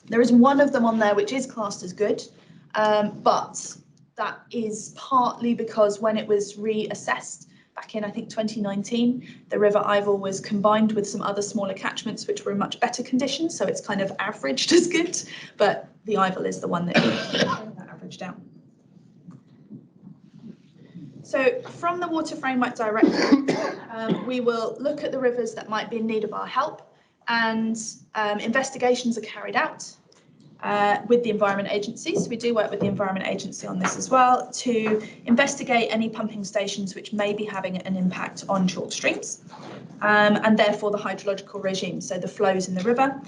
There is one of them on there which is classed as good, but that is partly because when it was reassessed back in, I think, 2019. The River Ivor was combined with some other smaller catchments which were in much better condition, so it's kind of averaged as good, but the Ivor is the one that averaged out. So from the Water Framework Directive, we will look at the rivers that might be in need of our help, and investigations are carried out with the Environment Agency. So we do work with the Environment Agency on this as well, to investigate any pumping stations which may be having an impact on chalk streams, and therefore the hydrological regime, so the flows in the river.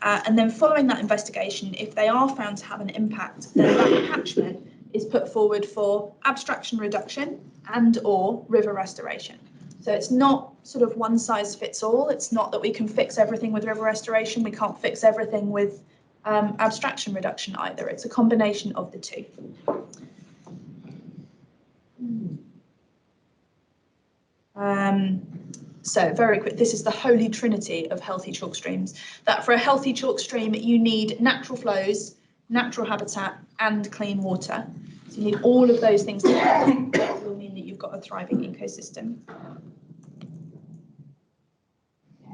And then following that investigation, if they are found to have an impact, then that catchment is put forward for abstraction reduction and or river restoration. So it's not sort of one size fits all. It's not that we can fix everything with river restoration. We can't fix everything with abstraction reduction either. It's a combination of the two. So very quick, this is the holy trinity of healthy chalk streams. That for a healthy chalk stream, you need natural flows, natural habitat, and clean water. So you need all of those things together. That will mean that you've got a thriving ecosystem.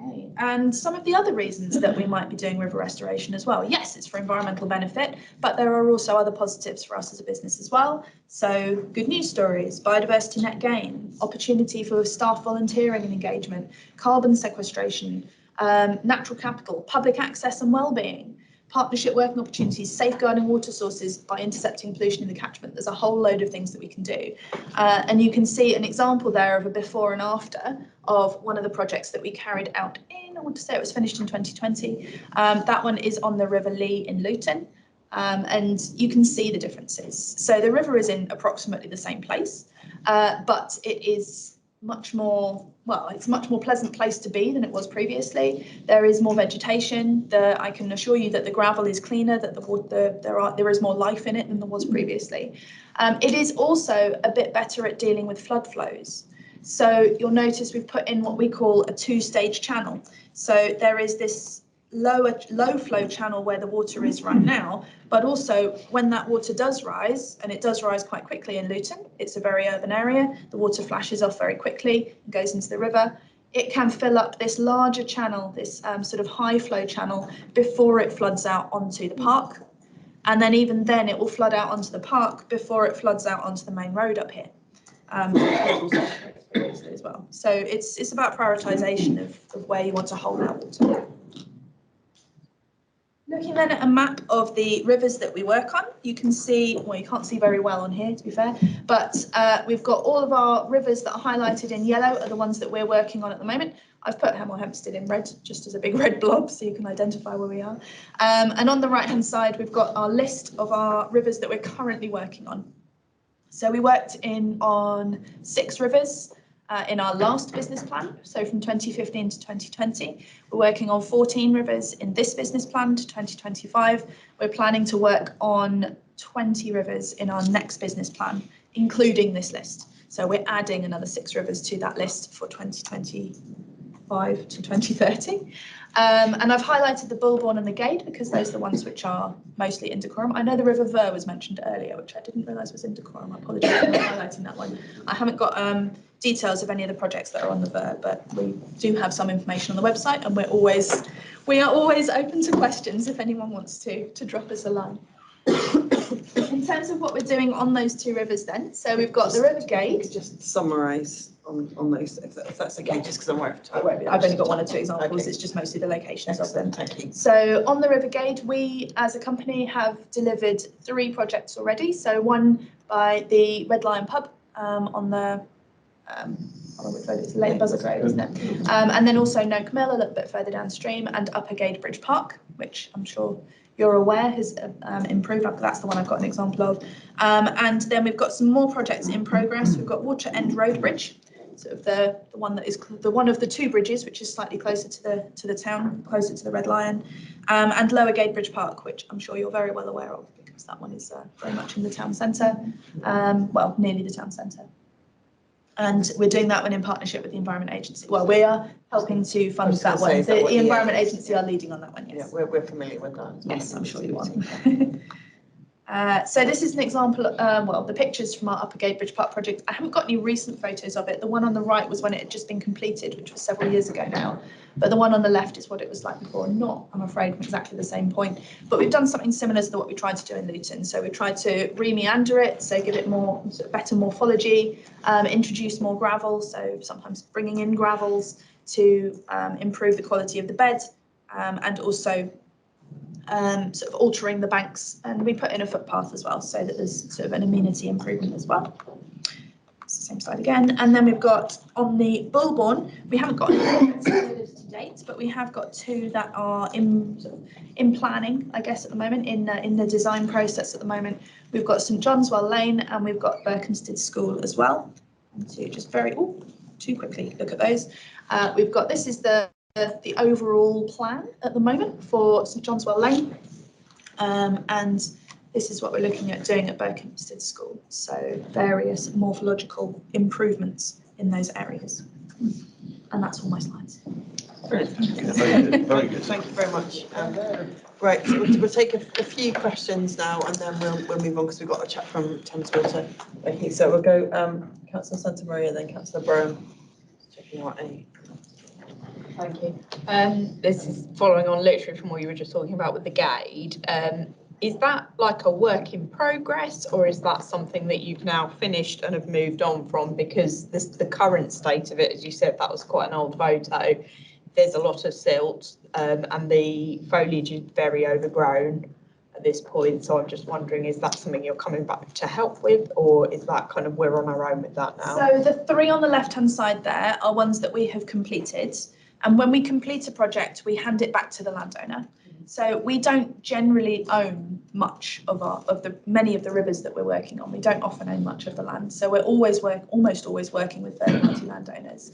Okay. And some of the other reasons that we might be doing river restoration as well. Yes, it's for environmental benefit, but there are also other positives for us as a business as well. So good news stories, biodiversity net gain, opportunity for staff volunteering and engagement, carbon sequestration, natural capital, public access and well-being, partnership working opportunities, safeguarding water sources by intercepting pollution in the catchment. There's a whole load of things that we can do. And you can see an example there of a before and after of one of the projects that we carried out in, I want to say it was finished in 2020. That one is on the River Lee in Luton. And you can see the differences. So the river is in approximately the same place, but it is much more, well, it's a much more pleasant place to be than it was previously. There is more vegetation. I can assure you that the gravel is cleaner, that the water, there is more life in it than there was previously. It is also a bit better at dealing with flood flows. So you'll notice we've put in what we call a two-stage channel. So there is this low flow channel where the water is right now, but also when that water does rise, and it does rise quite quickly in Luton, it's a very urban area, the water flashes off very quickly and goes into the river. It can fill up this larger channel, this sort of high flow channel, before it floods out onto the park. And then even then it will flood out onto the park before it floods out onto the main road up here. As well. So it's about prioritisation of where you want to hold that water. Looking then at a map of the rivers that we work on, you can see, well, you can't see very well on here, to be fair, but we've got all of our rivers that are highlighted in yellow are the ones that we're working on at the moment. I've put Hemel Hempstead in red, just as a big red blob, so you can identify where we are. And on the right-hand side, we've got our list of our rivers that we're currently working on. So we worked on 6 rivers in our last business plan, so from 2015 to 2020. We're working on 14 rivers in this business plan to 2025. We're planning to work on 20 rivers in our next business plan, including this list. So we're adding another 6 rivers to that list for 2025 to 2030. And I've highlighted the Bulbourne and the Gade because those are the ones which are mostly in decorum. I know the River Ver was mentioned earlier, which I didn't realise was in decorum. I apologise for not highlighting that one. I haven't got details of any of the projects that are on the Ver, but we do have some information on the website, and we are always open to questions if anyone wants to drop us a line. In terms of what we're doing on those 2 rivers then, so we've got the River Gade. Just summarise on those, if that's okay, just because I'm aware of time. I've only got 1 or 2 examples, okay. It's just mostly the locations of them. Thank you. So on the River Gade, we as a company have delivered 3 projects already. So one by the Red Lion pub on the it's Lane Buzzard Road, isn't it? And then also Noak Mill a little bit further downstream, and Upper Gade Bridge Park, which I'm sure you're aware has improved. That's the one I've got an example of. And then we've got some more projects in progress. We've got Water End Road Bridge, sort of the one that is the one of the 2 bridges, which is slightly closer to the town, closer to the Red Lion, and Lower Gade Bridge Park, which I'm sure you're very well aware of because that one is very much in the town centre, well, nearly the town centre. And we're doing that one in partnership with the Environment Agency. Well, we are helping to fund that one. The Environment Agency are leading on that one, yes. Yeah, we're familiar with that. Yes, I'm sure you are. So this is an example, well, the pictures from our Upper Gate Bridge Park project. I haven't got any recent photos of it. The one on the right was when it had just been completed, which was several years ago now. But the one on the left is what it was like before. Not, I'm afraid, from exactly the same point. But we've done something similar to what we tried to do in Luton. So we tried to re-meander it, so give it more sort of better morphology, introduce more gravel, so sometimes bringing in gravels to improve the quality of the bed, and also sort of altering the banks, and we put in a footpath as well, so that there's sort of an amenity improvement as well. It's the same slide again, and then we've got on the Bulbourne, we haven't got any to date, but we have got two that are in planning, I guess, at the moment, in the design process at the moment. We've got St Johnswell Lane and we've got Berkhamsted School as well. And to just too quickly look at those. We've got, this is the overall plan at the moment for St Johnswell Lane, and this is what we're looking at doing at Berkhamsted School. So various morphological improvements in those areas, and that's all my slides. Brilliant. Very good, very good. Thank you very much. Right, so we'll take a few questions now, and then we'll move on because we've got a chat from Thames Water. Okay, so we'll go Councillor Santamaria, then Councillor Brown. Checking out any. Thank you. This is following on literally from what you were just talking about with the gate. Is that like a work in progress, or is that something that you've now finished and have moved on from? Because the current state of it, as you said, that was quite an old photo. There's a lot of silt, and the foliage is very overgrown at this point. So I'm just wondering, is that something you're coming back to help with, or is that kind of we're on our own with that now? So the three on the left-hand side there are ones that we have completed. And when we complete a project, we hand it back to the landowner. So we don't generally own much of many of the rivers that we're working on. We don't often own much of the land. So we're almost always working with third-party landowners.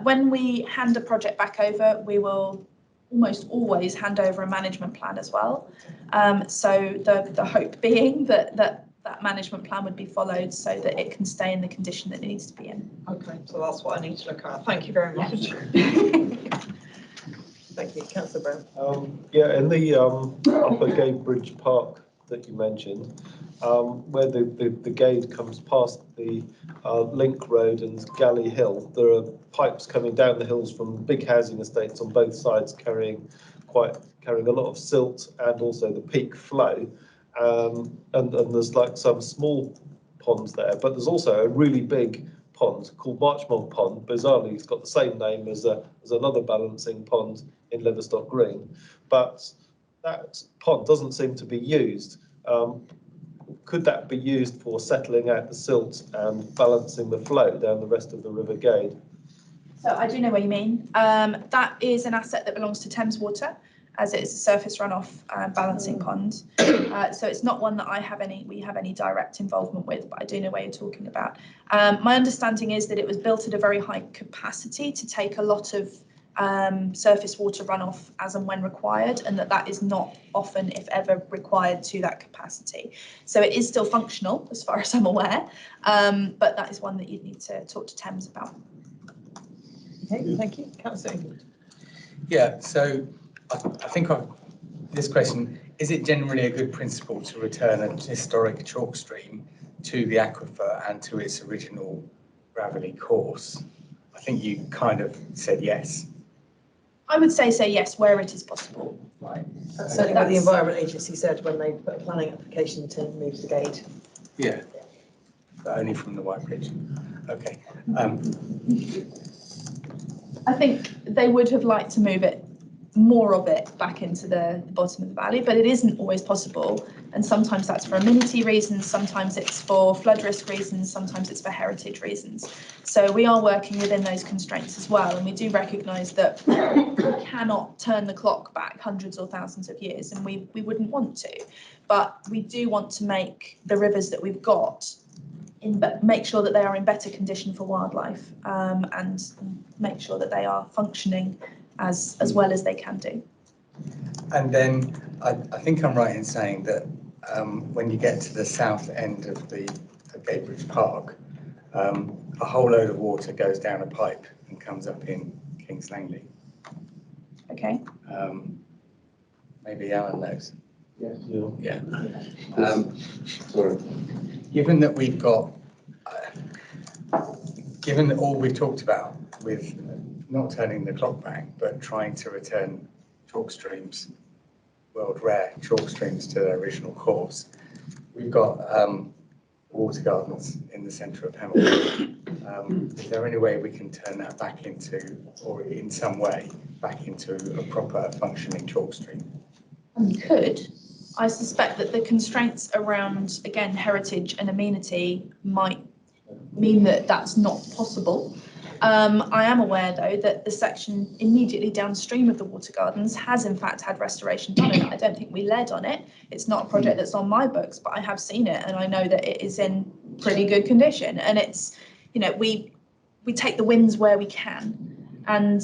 When we hand a project back over, we will almost always hand over a management plan as well. So the hope being that management plan would be followed so that it can stay in the condition that it needs to be in. Okay, so that's what I need to look at. Thank you very much. Thank you, Councillor Brown. Yeah, in the Upper Gate Bridge Park that you mentioned, where the gate comes past the Link Road and Galley Hill, there are pipes coming down the hills from big housing estates on both sides carrying a lot of silt and also the peak flow. And there's like some small ponds there, but there's also a really big pond called Marchmont Pond. Bizarrely, it's got the same name as another balancing pond in Leverstock Green, but that pond doesn't seem to be used. Could that be used for settling out the silt and balancing the flow down the rest of the River Gade? So I do know what you mean. That is an asset that belongs to Thames Water, as it is a surface runoff balancing pond. So it's not one that we have any direct involvement with, but I do know what you're talking about. My understanding is that it was built at a very high capacity to take a lot of surface water runoff as and when required, and that is not often, if ever, required to that capacity. So it is still functional, as far as I'm aware, but that is one that you'd need to talk to Thames about. Okay, thank you. Councillor. Yeah, so I think this question, is it generally a good principle to return a historic chalk stream to the aquifer and to its original gravelly course? I think you kind of said yes. I would say yes, where it is possible. Right. That's certainly what the Environment Agency said when they put a planning application to move the gate. Yeah, but only from the White Bridge. Okay. I think they would have liked to move more of it back into the bottom of the valley, but it isn't always possible. And sometimes that's for amenity reasons, sometimes it's for flood risk reasons, sometimes it's for heritage reasons. So we are working within those constraints as well. And we do recognise that we cannot turn the clock back hundreds or thousands of years, and we wouldn't want to. But we do want to make the rivers that we've got make sure that they are in better condition for wildlife, and make sure that they are functioning as well as they can do. And then I think I'm right in saying that when you get to the south end of the Gatebridge Park, a whole load of water goes down a pipe and comes up in Kings Langley. Okay. Maybe Alan knows. Yeah. Sorry. Given that we've got, given that all we've talked about with not turning the clock back, but trying to return chalk streams, world rare chalk streams to their original course, we've got water gardens in the centre of Hamilton. Is there any way we can turn that back into, or in some way, back into a proper functioning chalk stream? We could. I suspect that the constraints around, again, heritage and amenity might mean that that's not possible. I am aware, though, that the section immediately downstream of the water gardens has in fact had restoration done on it. I don't think we led on it. It's not a project that's on my books, but I have seen it and I know that it is in pretty good condition. And it's, you know, we take the wins where we can, and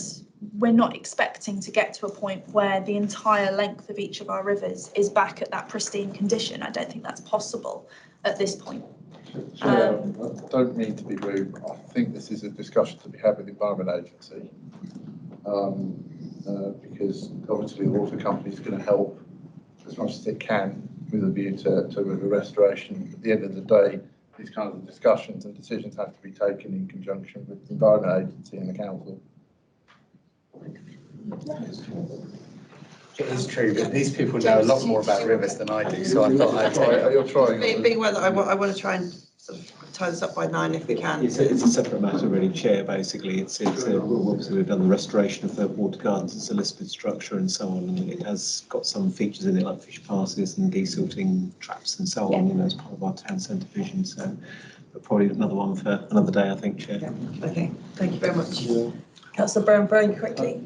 we're not expecting to get to a point where the entire length of each of our rivers is back at that pristine condition. I don't think that's possible at this point. I don't mean to be rude, but I think this is a discussion to be had with the Environment Agency. Because obviously the water company is going to help as much as it can with a view to the restoration. At the end of the day, these kinds of discussions and decisions have to be taken in conjunction with the Environment Agency and the council. It is true, but these people know a lot more about rivers than I do, so I thought I'd take it. You're trying. Being aware that I want to try and sort of tie this up by 9 if we can. It's a separate matter, really, Chair, basically. Obviously we've done the restoration of the water gardens, it's a listed structure and so on, and it has got some features in it like fish passes and desilting traps and so on, you know, as part of our town centre vision. So, but probably another one for another day, I think, Chair. Yeah. Okay, thank you very much. Councillor Brown, very quickly.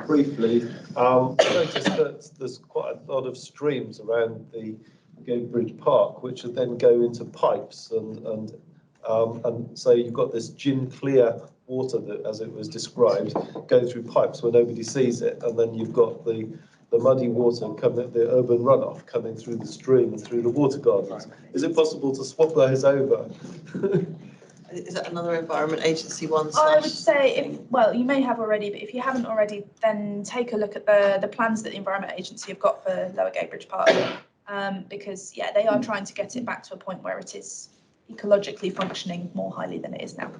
Briefly, I noticed that there's quite a lot of streams around the Gatebridge Park, which then go into pipes, and so you've got this gin clear water that, as it was described, going through pipes where nobody sees it, and then you've got the muddy water coming, the urban runoff coming through the stream and through the water gardens. Is it possible to swap those over? Is that another Environment Agency one? I would say, well, you may have already, but if you haven't already, then take a look at the plans that the Environment Agency have got for Lower Gatebridge Park. Because, yeah, they are trying to get it back to a point where it is ecologically functioning more highly than it is now.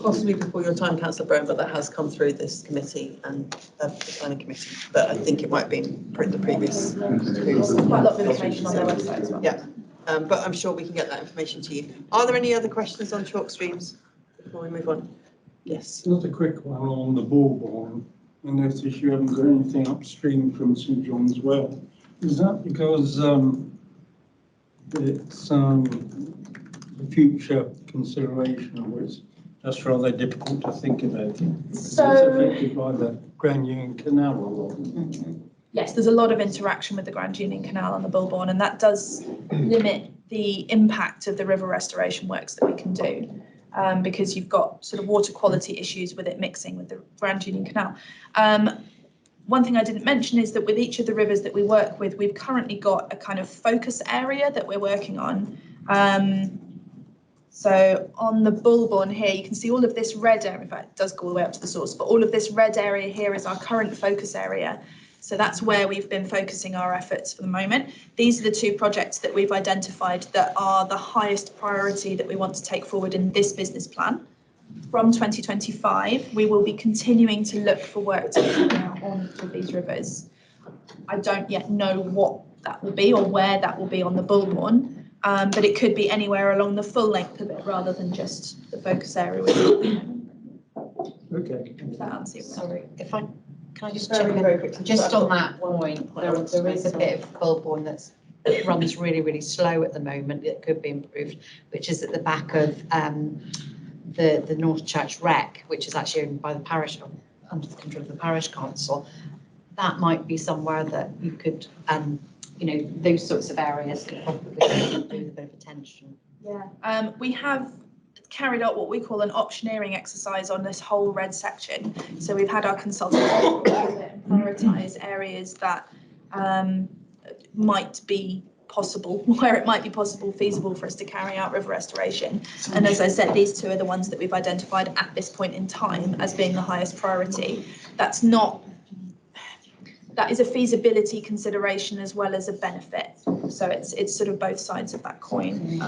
Possibly before your time, Councillor Brown, but that has come through this committee and the planning committee. But I think it might be in the previous. There's quite a lot of information on their website as well. Yeah. But I'm sure we can get that information to you. Are there any other questions on chalk streams before we move on? Yes. Not a quick one on the Bourbon. I notice you haven't got anything upstream from St John's Well. Is that because it's a future consideration, or it's just rather difficult to think about it? So, it's affected by the Grand Union Canal a lot. Yes, there's a lot of interaction with the Grand Union Canal and the Bulbourne, and that does limit the impact of the river restoration works that we can do, because you've got sort of water quality issues with it mixing with the Grand Union Canal. One thing I didn't mention is that with each of the rivers that we work with, we've currently got a kind of focus area that we're working on. So on the Bulbourne here, you can see all of this red area, in fact, it does go all the way up to the source, but all of this red area here is our current focus area. So that's where we've been focusing our efforts for the moment. These are the two projects that we've identified that are the highest priority that we want to take forward in this business plan. From 2025, we will be continuing to look for work to carry out on each of these rivers. I don't yet know what that will be or where that will be on the Bulbourne, but it could be anywhere along the full length of it rather than just the focus area. Okay. Does that answer your question? Sorry, if I can I just Very, check in? very quickly. Just on that point, there is a bit of Bulbourne that runs really, really slow at the moment. It could be improved, which is at the back of the North Church Wreck, which is actually owned by the parish, under the control of the parish council. That might be somewhere that you could, you know, those sorts of areas could probably do with a bit of attention. Yeah, we have carried out what we call an optioneering exercise on this whole red section. So we've had our consultants prioritise areas that might be possible, where it might be possible, feasible for us to carry out river restoration. And as I said, these two are the ones that we've identified at this point in time as being the highest priority. That's not, that is a feasibility consideration as well as a benefit. So it's sort of both sides of that coin.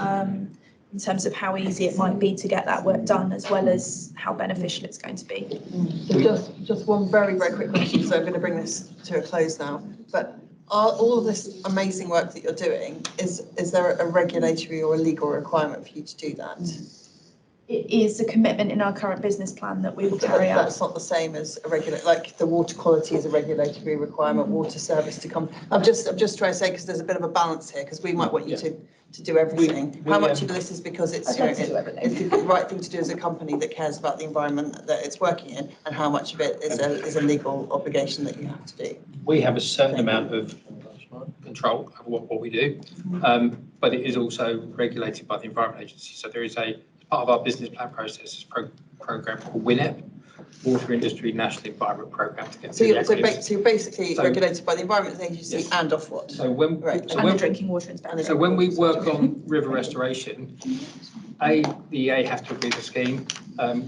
In terms of how easy it might be to get that work done, as well as how beneficial it's going to be. Just one very quick question, so I'm going to bring this to a close now. But are all of this amazing work that you're doing, is there a regulatory or a legal requirement for you to do that? It is a commitment in our current business plan that we will carry out. That's not the same as a like the water quality is a regulatory requirement, water service to come. I'm just trying to say, because there's a bit of a balance here, because we might want you to do everything. How much of this is because it's, it's the right thing to do as a company that cares about the environment that it's working in, and how much of it is a legal obligation that you have to do? We have a certain amount of control over what we do, but it is also regulated by the Environment Agency. So there is part of our business plan process is program called WINEP, Water Industry National Environment Programme. To get so you're basically regulated by the Environment Agency and Ofwat. So when the drinking water inspection. So when we work on river restoration, the EA have to agree the scheme.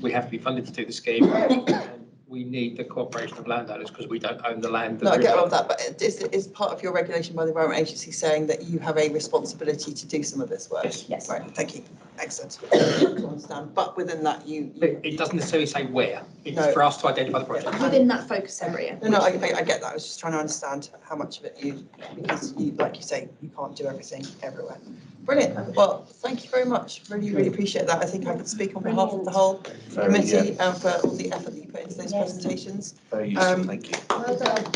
We have to be funded to do the scheme. And we need the cooperation of landowners because we don't own the land. No, I get all of that, but is part of your regulation by the Environment Agency saying that you have a responsibility to do some of this work? Yes. Right, thank you. Excellent. To understand, but within that, it doesn't necessarily say where. It's for us to identify the project. Within that focus area. No, I get that. I was just trying to understand how much of it because like you say, you can't do everything everywhere. Brilliant. Well, thank you very much. Really appreciate that. I think I could speak on behalf of the whole committee for all the effort that you put into those presentations. Very useful, thank you. Well done.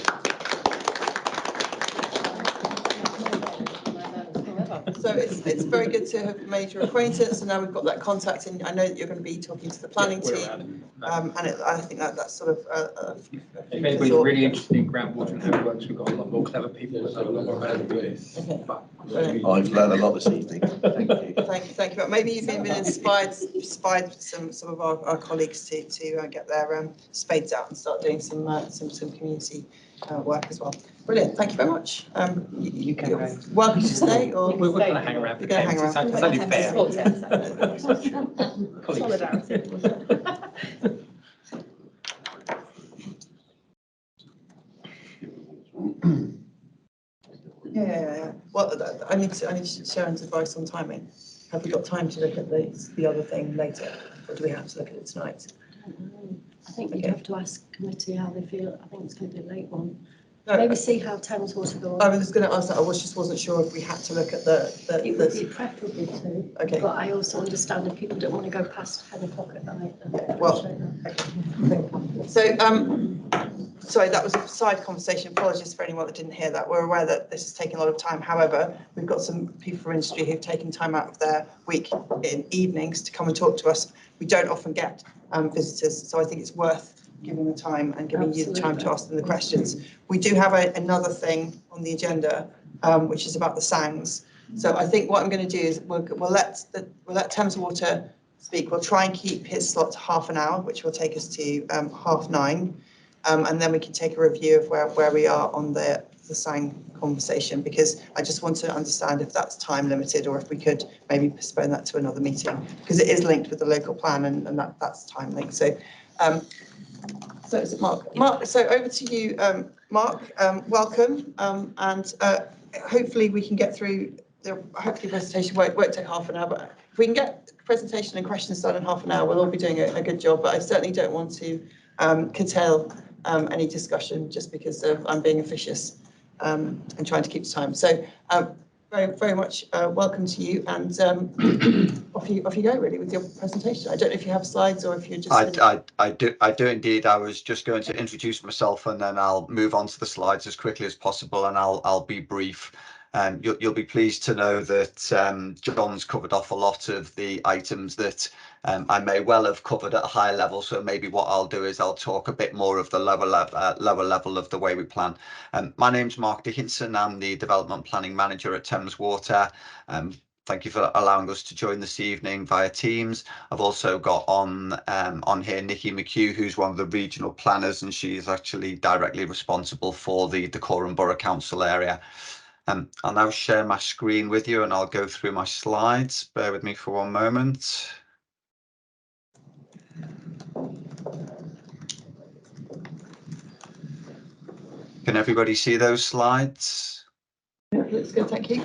So it's very good to have made your acquaintance, and now we've got that contact, and I know that you're going to be talking to the planning team, and I think that's sort of. If anybody's really interested in groundwater and how it works, we've got a lot more clever people that know a lot more about it. I've learned a lot this evening. Thank you. Thank you. Maybe you've been inspired some of our colleagues to get their spades out and start doing some community work as well. Brilliant. Thank you very much. You're welcome to stay, or we're going to hang around. You're going to hang around. It's only fair. Solidarity. Yeah. Well, I need Sharon's advice on timing. Have we got time to look at the other thing later, or do we have to look at it tonight? I think you'd have to ask committee how they feel. I think it's going to be a late one. No, maybe see how Thames Water go on. I was going to ask that. I wasn't sure if we had to look at the. It would be preferable to. Okay. But I also understand if people don't want to go past 10 o'clock at night. Well, so sorry, that was a side conversation. Apologies for anyone that didn't hear that. We're aware that this is taking a lot of time. However, we've got some people from industry who've taken time out of their week in evenings to come and talk to us. We don't often get visitors, so I think it's worth giving the time and giving you the time to ask them the questions. We do have another thing on the agenda, which is about the SANGs. So I think what I'm going to do is we'll let Thames Water speak. We'll try and keep his slot to half an hour, which will take us to 9:30, and then we can take a review of where we are on the SANG conversation, because I just want to understand if that's time limited or if we could maybe postpone that to another meeting, because it is linked with the local plan and that's time linked. So. So is it Mark? Mark, so over to you, Mark. Welcome, and hopefully we can get through. Hopefully the presentation won't take half an hour, but if we can get the presentation and questions done in half an hour, we'll all be doing a good job. But I certainly don't want to curtail any discussion just because I'm being officious and trying to keep time. So very much welcome to you, and off you go really with your presentation. I don't know if you have slides or if you're just. I do indeed. I was just going to introduce myself and then I'll move on to the slides as quickly as possible, and I'll be brief. You'll be pleased to know that John's covered off a lot of the items that I may well have covered at a higher level. So maybe what I'll do is I'll talk a bit more of the lower level of the way we plan. My name's Mark Dickinson. I'm the Development Planning Manager at Thames Water. Thank you for allowing us to join this evening via Teams. I've also got on here Nikki McHugh, who's one of the regional planners, and she's actually directly responsible for the Corran Borough Council area. I'll now share my screen with you and I'll go through my slides. Bear with me for one moment. Can everybody see those slides? Yeah, looks good, thank you.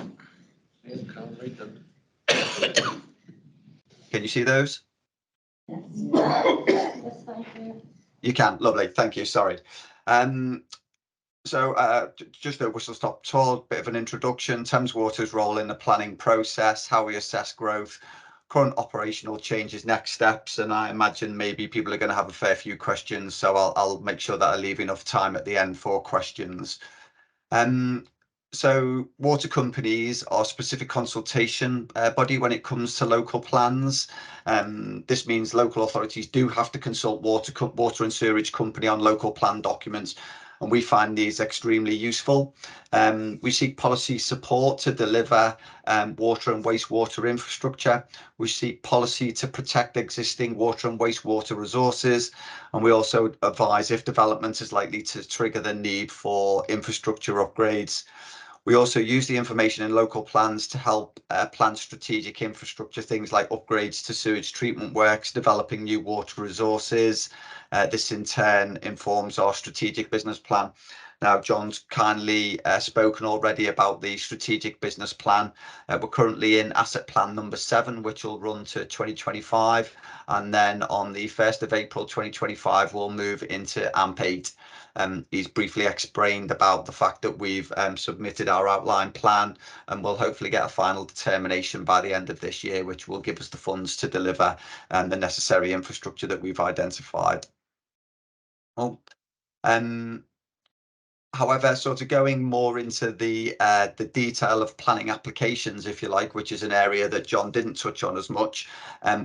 Can't read them. Can you see those? Yes, thank you. You can, lovely, thank you, sorry. Just a whistle-stop tour, bit of an introduction, Thames Water's role in the planning process, how we assess growth, current operational changes, next steps, and I imagine maybe people are going to have a fair few questions, so I'll make sure that I leave enough time at the end for questions. So water companies are a specific consultation body when it comes to local plans. This means local authorities do have to consult water and sewerage company on local plan documents, and we find these extremely useful. We seek policy support to deliver water and wastewater infrastructure. We seek policy to protect existing water and wastewater resources, and we also advise if development is likely to trigger the need for infrastructure upgrades. We also use the information in local plans to help plan strategic infrastructure, things like upgrades to sewage treatment works, developing new water resources. This in turn informs our strategic business plan. Now, John's kindly spoken already about the strategic business plan. We're currently in asset plan number 7, which will run to 2025. And then on the 1st of April 2025, we'll move into AMP8. He's briefly explained about the fact that we've submitted our outline plan, and we'll hopefully get a final determination by the end of this year, which will give us the funds to deliver the necessary infrastructure that we've identified. However, sort of going more into the detail of planning applications, if you like, which is an area that John didn't touch on as much.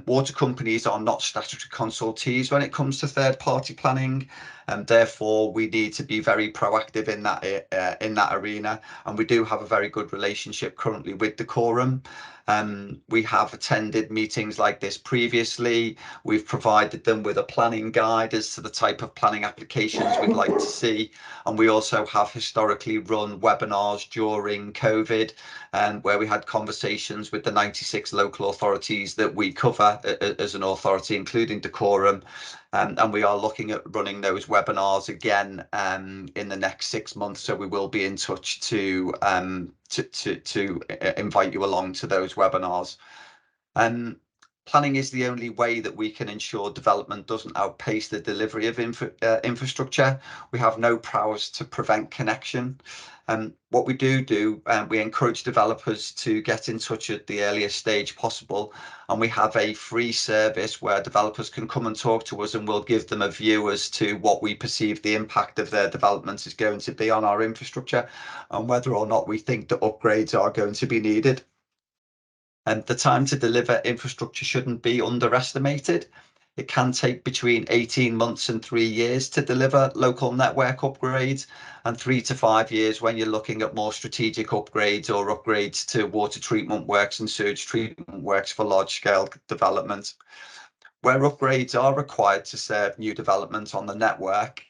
Water companies are not statutory consultees when it comes to third-party planning, and therefore we need to be very proactive in that arena. And we do have a very good relationship currently with the Quorum. We have attended meetings like this previously. We've provided them with a planning guide as to the type of planning applications we'd like to see. And we also have historically run webinars during COVID, where we had conversations with the 96 local authorities that we cover as an authority, including Decorum. And we are looking at running those webinars again in the next 6 months. So we will be in touch to invite you along to those webinars. Planning is the only way that we can ensure development doesn't outpace the delivery of infrastructure. We have no powers to prevent connection. What we do, we encourage developers to get in touch at the earliest stage possible. And we have a free service where developers can come and talk to us, and we'll give them a view as to what we perceive the impact of their development is going to be on our infrastructure, and whether or not we think that upgrades are going to be needed. And the time to deliver infrastructure shouldn't be underestimated. It can take between 18 months and 3 years to deliver local network upgrades, and 3 to 5 years when you're looking at more strategic upgrades or upgrades to water treatment works and sewage treatment works for large-scale development. Where upgrades are required to serve new development on the network,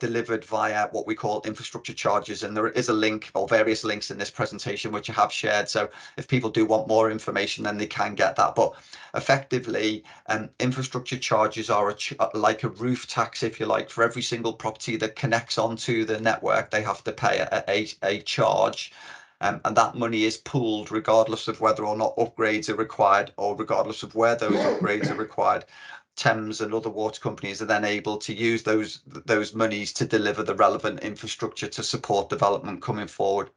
delivered via what we call infrastructure charges, and there is a link or various links in this presentation which I have shared, so if people do want more information then they can get that. But effectively, infrastructure charges are like a roof tax, if you like. For every single property that connects onto the network, they have to pay a charge. And that money is pooled regardless of whether or not upgrades are required, or regardless of where those upgrades are required. Thames and other water companies are then able to use those monies to deliver the relevant infrastructure to support development coming forward.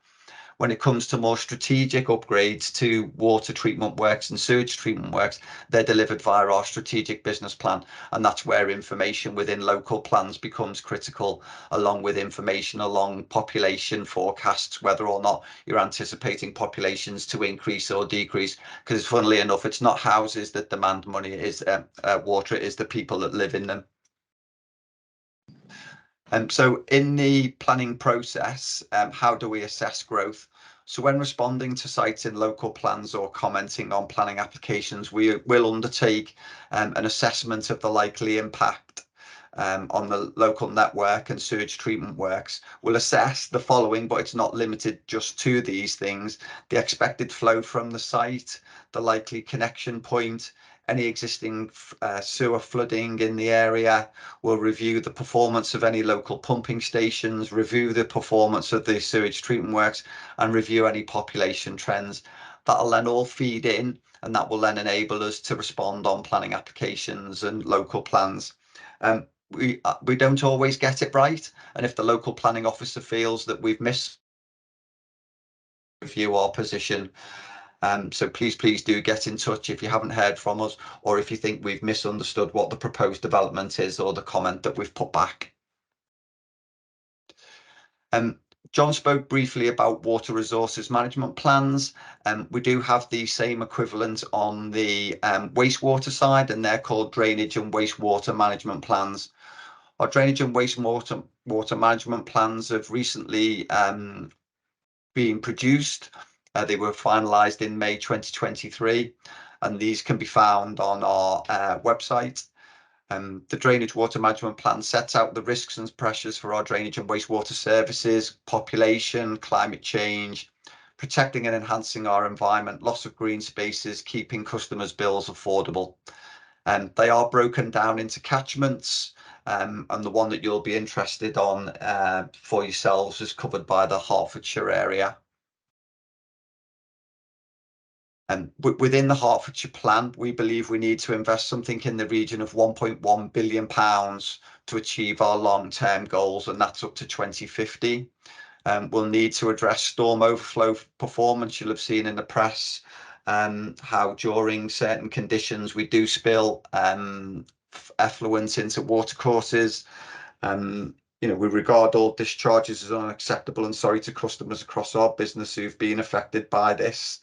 When it comes to more strategic upgrades to water treatment works and sewage treatment works, they're delivered via our strategic business plan, and that's where information within local plans becomes critical, along with information along population forecasts, whether or not you're anticipating populations to increase or decrease, because funnily enough, it's not houses that demand money, it is water, it is the people that live in them. So in the planning process, how do we assess growth? So when responding to sites in local plans or commenting on planning applications, we will undertake an assessment of the likely impact on the local network and sewage treatment works. We'll assess the following, but it's not limited just to these things: the expected flow from the site, the likely connection point, any existing sewer flooding in the area. We'll review the performance of any local pumping stations, review the performance of the sewage treatment works, and review any population trends. That'll then all feed in, and that will then enable us to respond on planning applications and local plans. We don't always get it right, and if the local planning officer feels that we've missed, review our position. So please do get in touch if you haven't heard from us, or if you think we've misunderstood what the proposed development is or the comment that we've put back. John spoke briefly about water resources management plans. We do have the same equivalent on the wastewater side, and they're called drainage and wastewater management plans. Our drainage and wastewater management plans have recently been produced. They were finalised in May 2023, and these can be found on our website. The drainage water management plan sets out the risks and pressures for our drainage and wastewater services, population, climate change, protecting and enhancing our environment, loss of green spaces, keeping customers' bills affordable. They are broken down into catchments, and the one that you'll be interested on for yourselves is covered by the Hertfordshire area. Within the Hertfordshire plan, we believe we need to invest something in the region of £1.1 billion to achieve our long-term goals, and that's up to 2050. We'll need to address storm overflow performance. You'll have seen in the press how during certain conditions we do spill effluent into watercourses. We regard all discharges as unacceptable and sorry to customers across our business who've been affected by this.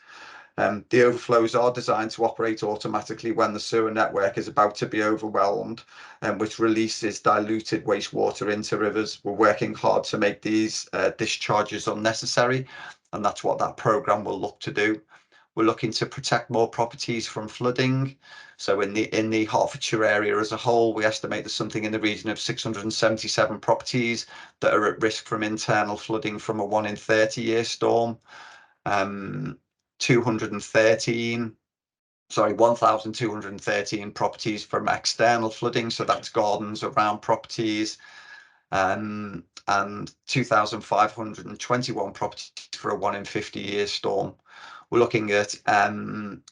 The overflows are designed to operate automatically when the sewer network is about to be overwhelmed, which releases diluted wastewater into rivers. We're working hard to make these discharges unnecessary, and that's what that programme will look to do. We're looking to protect more properties from flooding. So in the Hertfordshire area as a whole, we estimate there's something in the region of 677 properties that are at risk from internal flooding from a 1 in 30-year storm. 1,213 properties from external flooding, so that's gardens around properties, and 2,521 properties for a 1 in 50-year storm. We're looking at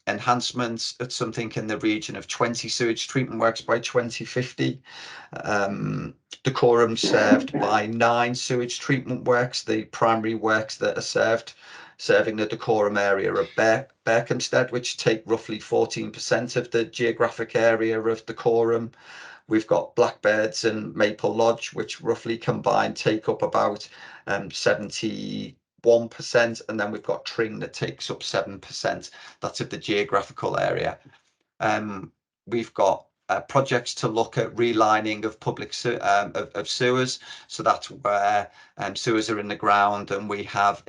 enhancements at something in the region of 20 sewage treatment works by 2050. Decorum served by 9 sewage treatment works. The primary works that are serving the Decorum area of Berkhamsted, which take roughly 14% of the geographic area of Decorum. We've got Blackbirds and Maple Lodge, which roughly combined take up about 71%, and then we've got Tring that takes up 7%. That's of the geographical area. We've got projects to look at relining of public sewers, so that's where sewers are in the ground and we have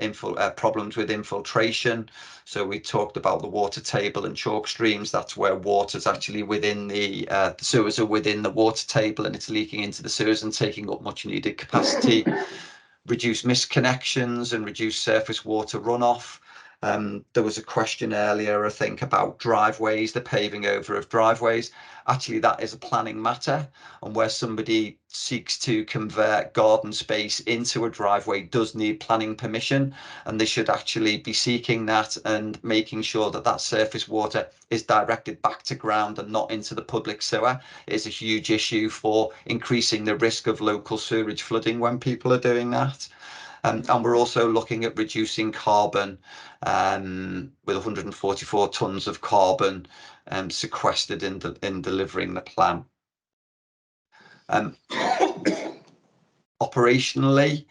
problems with infiltration. So we talked about the water table and chalk streams. That's where water's actually within the sewers are within the water table and it's leaking into the sewers and taking up much needed capacity. Reduce misconnections and reduce surface water runoff. There was a question earlier, I think, about driveways, the paving over of driveways. Actually, that is a planning matter, and where somebody seeks to convert garden space into a driveway does need planning permission, and they should actually be seeking that and making sure that that surface water is directed back to ground and not into the public sewer. It is a huge issue for increasing the risk of local sewerage flooding when people are doing that. And we're also looking at reducing carbon with 144 tonnes of carbon sequestered in delivering the plan. Operationally,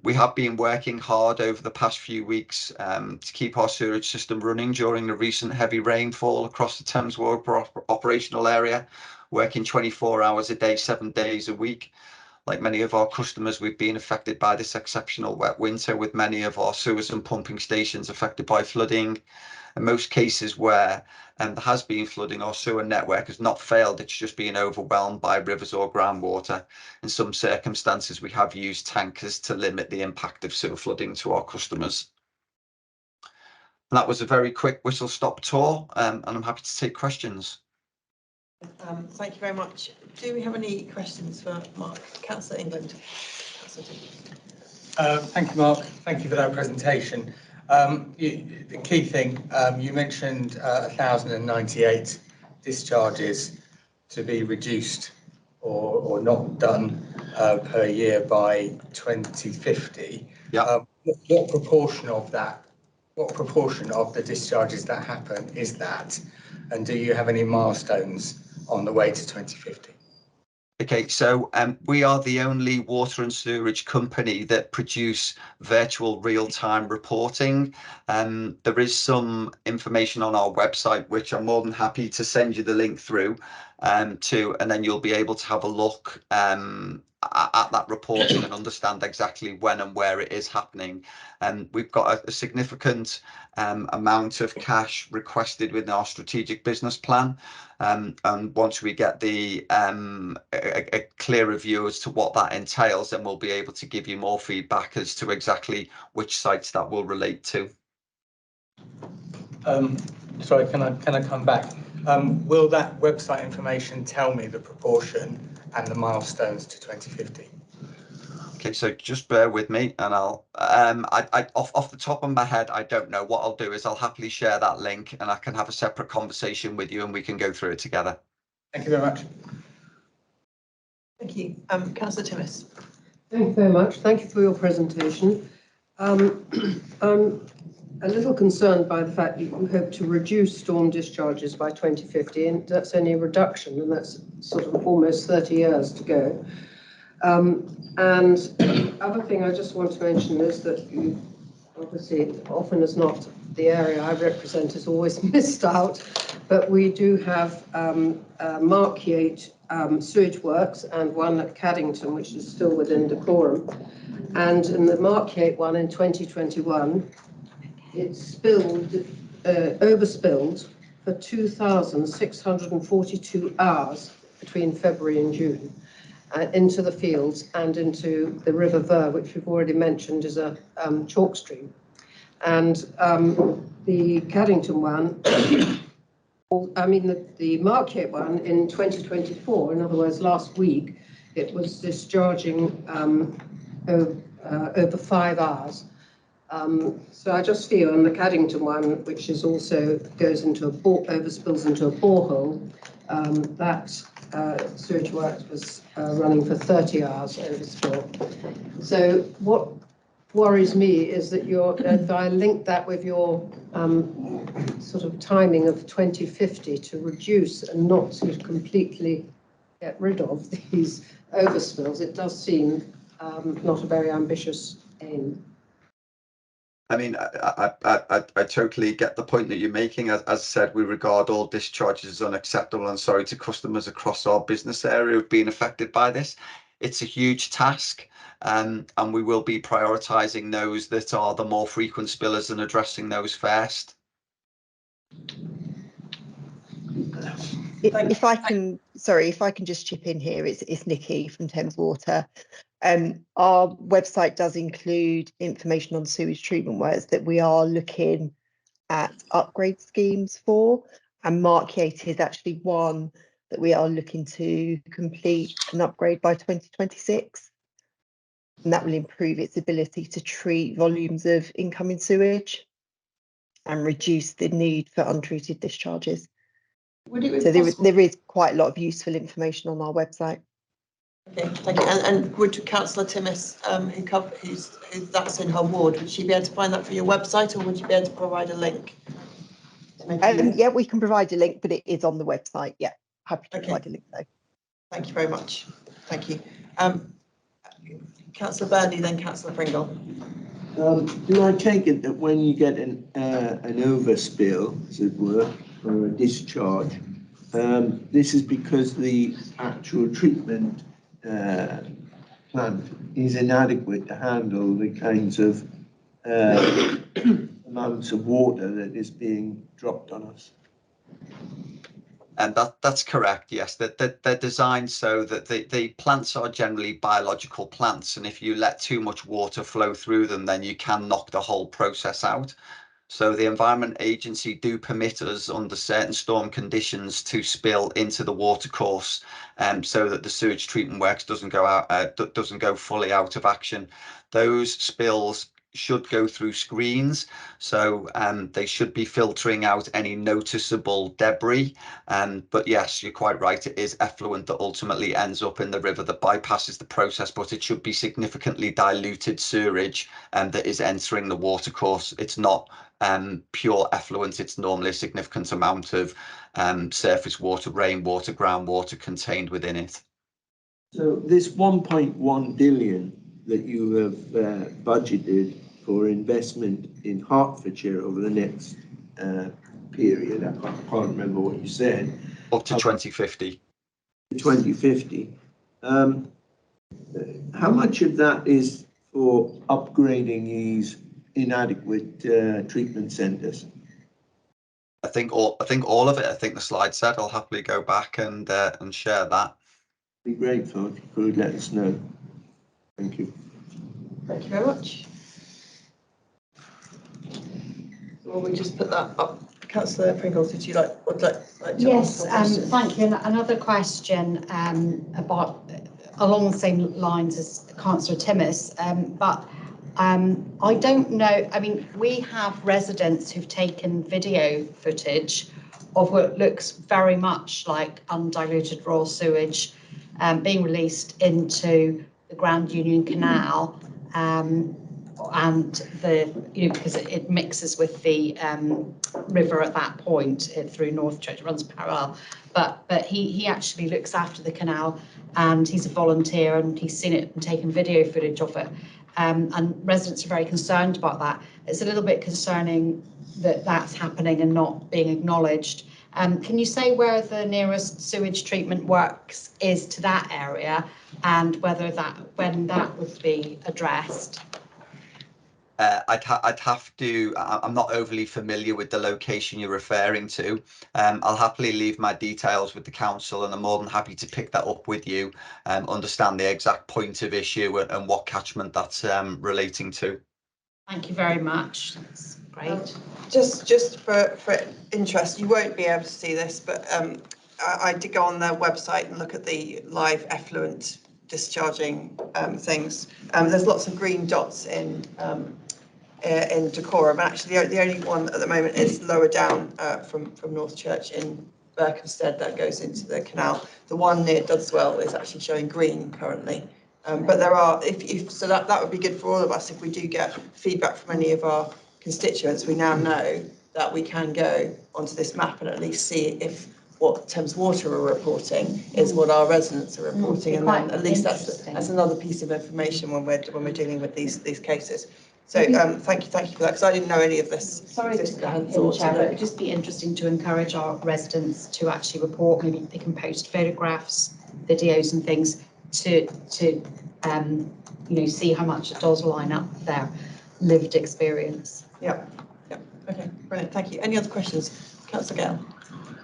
we have been working hard over the past few weeks to keep our sewerage system running during the recent heavy rainfall across the Thames water operational area, working 24 hours a day, 7 days a week. Like many of our customers, we've been affected by this exceptional wet winter, with many of our sewers and pumping stations affected by flooding. In most cases where there has been flooding, our sewer network has not failed, it's just been overwhelmed by rivers or groundwater. In some circumstances, we have used tankers to limit the impact of sewer flooding to our customers. And that was a very quick whistle-stop tour, and I'm happy to take questions. Thank you very much. Do we have any questions for Mark? Councillor England. Councillor Thank you, Mark. Thank you for that presentation. The key thing, you mentioned 1,098 discharges to be reduced or not done per year by 2050. Yeah. What proportion of that, what proportion of the discharges that happen is that? And do you have any milestones on the way to 2050? Okay, so we are the only water and sewerage company that produce virtual real-time reporting. There is some information on our website, which I'm more than happy to send you the link through to, and then you'll be able to have a look at that reporting and understand exactly when and where it is happening. And we've got a significant amount of cash requested within our strategic business plan. And once we get the a clearer view as to what that entails, then we'll be able to give you more feedback as to exactly which sites that will relate to. Sorry, can I come back? Will that website information tell me the proportion and the milestones to 2050? Okay, so just bear with me, and I'll off the top of my head, I don't know. What I'll do is I'll happily share that link, and I can have a separate conversation with you, and we can go through it together. Thank you very much. Thank you. Councillor Timmis. Thank you very much. Thank you for your presentation. I'm a little concerned by the fact that you hope to reduce storm discharges by 2050, and that's only a reduction, and that's sort of almost 30 years to go. And the other thing I just want to mention is that you obviously, often as not, the area I represent is always missed out, but we do have Mark Yates sewage works and one at Caddington, which is still within decorum. And in the Mark Yates one in 2021, it spilled, overspilled for 2,642 hours between February and June. Into the fields and into the River Ver, which we've already mentioned is a chalk stream. And the Caddington one, I mean the Mark Yates one in 2024, in other words, last week, it was discharging over 5 hours. So I just feel on the Caddington one, which is also goes into a overspills into a borehole, that sewage works was running for 30 hours overspill. So what worries me is that if I link that with your sort of timing of 2050 to reduce and not sort of completely get rid of these overspills, it does seem not a very ambitious aim. I mean, I totally get the point that you're making. As I said, we regard all discharges as unacceptable, and sorry to customers across our business area who've been affected by this. It's a huge task, and we will be prioritising those that are the more frequent spillers and addressing those first. If I can, sorry, if I can just chip in here, it's Nikki from Thames Water. Our website does include information on sewage treatment works that we are looking at upgrade schemes for, and Mark Yates is actually one that we are looking to complete an upgrade by 2026, and that will improve its ability to treat volumes of incoming sewage and reduce the need for untreated discharges. So there is quite a lot of useful information on our website. Okay, thank you. And would Councillor Timmis, who's that's in her ward, would she be able to find that for your website, or would you be able to provide a link? Yeah, we can provide a link, but it is on the website. Yeah, happy to provide a link though. Thank you very much. Thank you. Councillor Burnley, then Councillor Pringle. Do I take it that when you get an overspill, as it were, or a discharge, this is because the actual treatment plant is inadequate to handle the kinds of amounts of water that is being dropped on us? And that's correct, yes. They're designed so that the plants are generally biological plants, and if you let too much water flow through them, then you can knock the whole process out. So the Environment Agency do permit us under certain storm conditions to spill into the watercourse, so that the sewage treatment works doesn't go fully out of action. Those spills should go through screens, so they should be filtering out any noticeable debris. But yes, you're quite right, it is effluent that ultimately ends up in the river that bypasses the process, but it should be significantly diluted sewage that is entering the watercourse. It's not pure effluent, it's normally a significant amount of surface water, rainwater, groundwater contained within it. So this 1.1 billion that you have budgeted for investment in Hertfordshire over the next period, I can't remember what you said. Up to 2050. 2050. How much of that is for upgrading these inadequate treatment centres? I think all of it. I think the slide said. I'll happily go back and share that. Be grateful if you could let us know. Thank you. Thank you very much. Will we just put that up? Councillor Pringles, would you would like to Yes, ask a question? thank you. And another question about along the same lines as Councillor Timmis, but I don't know. I mean, we have residents who've taken video footage of what looks very much like undiluted raw sewage being released into the Grand Union Canal, and because it mixes with the river at that point through Northchurch, it runs parallel. But he actually looks after the canal, and he's a volunteer, and he's seen it and taken video footage of it. And residents are very concerned about that. It's a little bit concerning that that's happening and not being acknowledged. Can you say where the nearest sewage treatment works is to that area, and when that would be addressed? I'd have to. I'm not overly familiar with the location you're referring to. I'll happily leave my details with the council, and I'm more than happy to pick that up with you, understand the exact point of issue and what catchment that's relating to. Thank you very much. That's great. Just for interest, you won't be able to see this, but I did go on their website and look at the live effluent discharging things. There's lots of green dots in Decorum. Actually, the only one at the moment is lower down from Northchurch in Berkhamsted that goes into the canal. The one near Dudswell is actually showing green currently. But there are, so that would be good for all of us if we do get feedback from any of our constituents. We now know that we can go onto this map and at least see if what Thames Water are reporting is what our residents are reporting, and then at least that's another piece of information when we're dealing with these cases. So thank you for that, because I didn't know any of this. Sorry to cut in, Chair, but it would just be interesting to encourage our residents to actually report. Maybe they can post photographs, videos, and things to see how much it does line up with their lived experience. Yeah. Okay, brilliant. Thank you. Any other questions, Councillor Gale?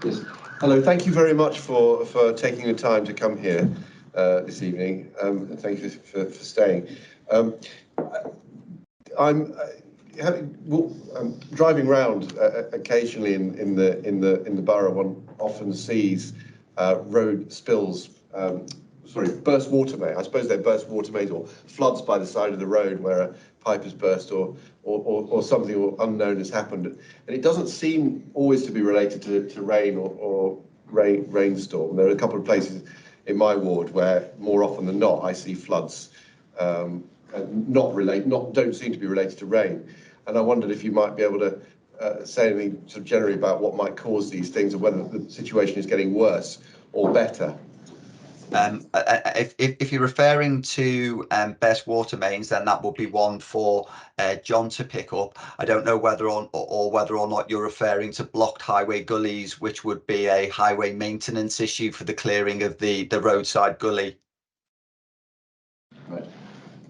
Yes. Hello. Thank you very much for taking the time to come here this evening. Thank you for staying. I'm driving around occasionally in the borough. One often sees road spills. Burst water main. I suppose they're burst water mains or floods by the side of the road where a pipe has burst or something unknown has happened. And it doesn't seem always to be related to rain or rainstorm. There are a couple of places in my ward where more often than not I see floods don't seem to be related to rain. And I wondered if you might be able to say anything sort of generally about what might cause these things, or whether the situation is getting worse or better. If you're referring to best water mains, then that will be one for John to pick up. I don't know whether or not you're referring to blocked highway gullies, which would be a highway maintenance issue for the clearing of the roadside gully. Right.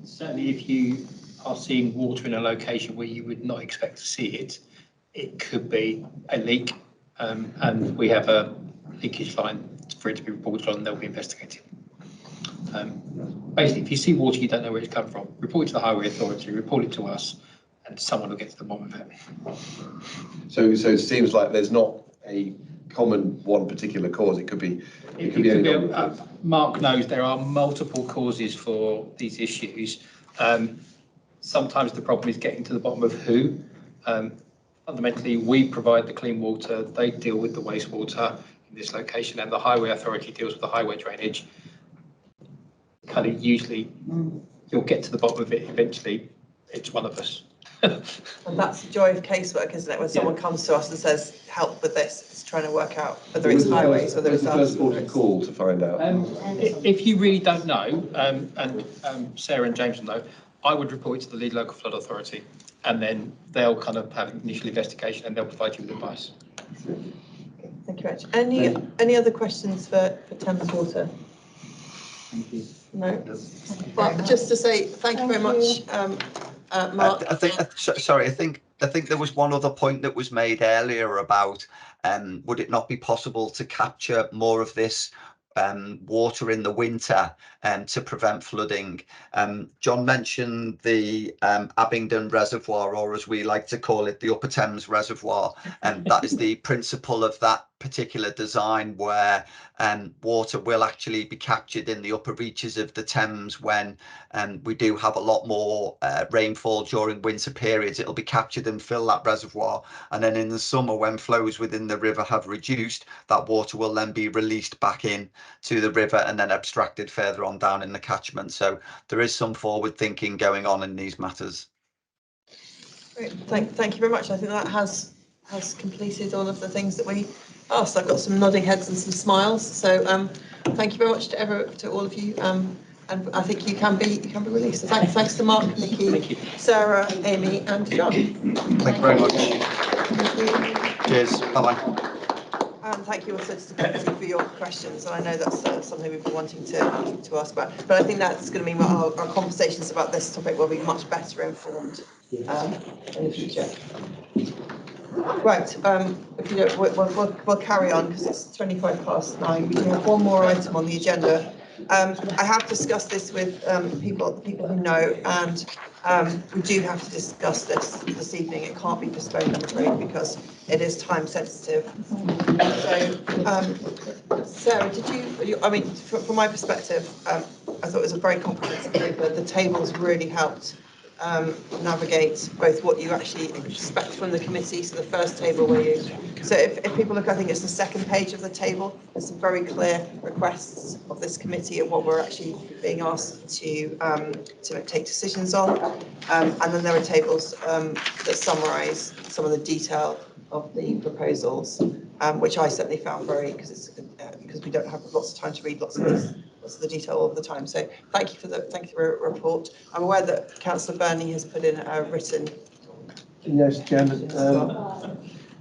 Certainly, if you are seeing water in a location where you would not expect to see it, it could be a leak, and we have a leakage line for it to be reported on, they'll be investigated. Basically, if you see water you don't know where it's come from, report it to the Highway Authority, report it to us, and someone will get to the bottom of it. So it seems like there's not a common one particular cause. It could be Mark knows there are multiple causes for these issues. Sometimes the problem is getting to the bottom of who. Fundamentally, we provide the clean water, they deal with the wastewater in this location, and the highway authority deals with the highway drainage. Kind of usually, you'll get to the bottom of it eventually. It's one of us. And that's the joy of casework, isn't it? When someone comes to us and says, help with this, it's trying to work out whether it's highways, whether it's us. the first call to find out? If you really don't know, and Sarah and James will know, I would report it to the lead local flood authority, and then they'll kind of have an initial investigation and they'll provide you with advice. Thank you very much. Any other questions for Thames Water? Thank you. No? Well, just to say thank you very much, Mark. I think there was one other point that was made earlier about would it not be possible to capture more of this water in the winter to prevent flooding. John mentioned the Abingdon Reservoir, or as we like to call it, the Upper Thames Reservoir, and that is the principle of that particular design, where water will actually be captured in the upper reaches of the Thames when we do have a lot more rainfall during winter periods. It'll be captured and fill that reservoir, and then in the summer, when flows within the river have reduced, that water will then be released back in to the river and then abstracted further on down in the catchment. So there is some forward thinking going on in these matters. Great. Thank you very much. I think that has completed all of the things that we asked. I've got some nodding heads and some smiles. So thank you very much to all of you. And I think you can be released. So thanks to Mark, Nikki, Sarah, Amy, and John. Thank you very much. Thank you. Cheers. Bye-bye. And thank you also to the committee for your questions. And I know that's something we've been wanting to ask about. But I think that's going to mean our conversations about this topic will be much better informed in the future. Right, if you know, we'll carry on because it's 9:25. We do have one more item on the agenda. I have discussed this with people who know, and we do have to discuss this evening. It can't be postponed, I'm afraid, because it is time sensitive. So, Sarah, I mean, from my perspective, I thought it was a very comprehensive paper. The tables really helped navigate both what you actually expect from the committee. So the first table so if people look, I think it's the second page of the table, there's some very clear requests of this committee and what we're actually being asked to take decisions on. And then there are tables that summarise some of the detail of the proposals, which I certainly found because we don't have lots of time to read lots of the detail all the time. So thank you for the report. I'm aware that Councillor Burney has put in a written. Yes, Chairman.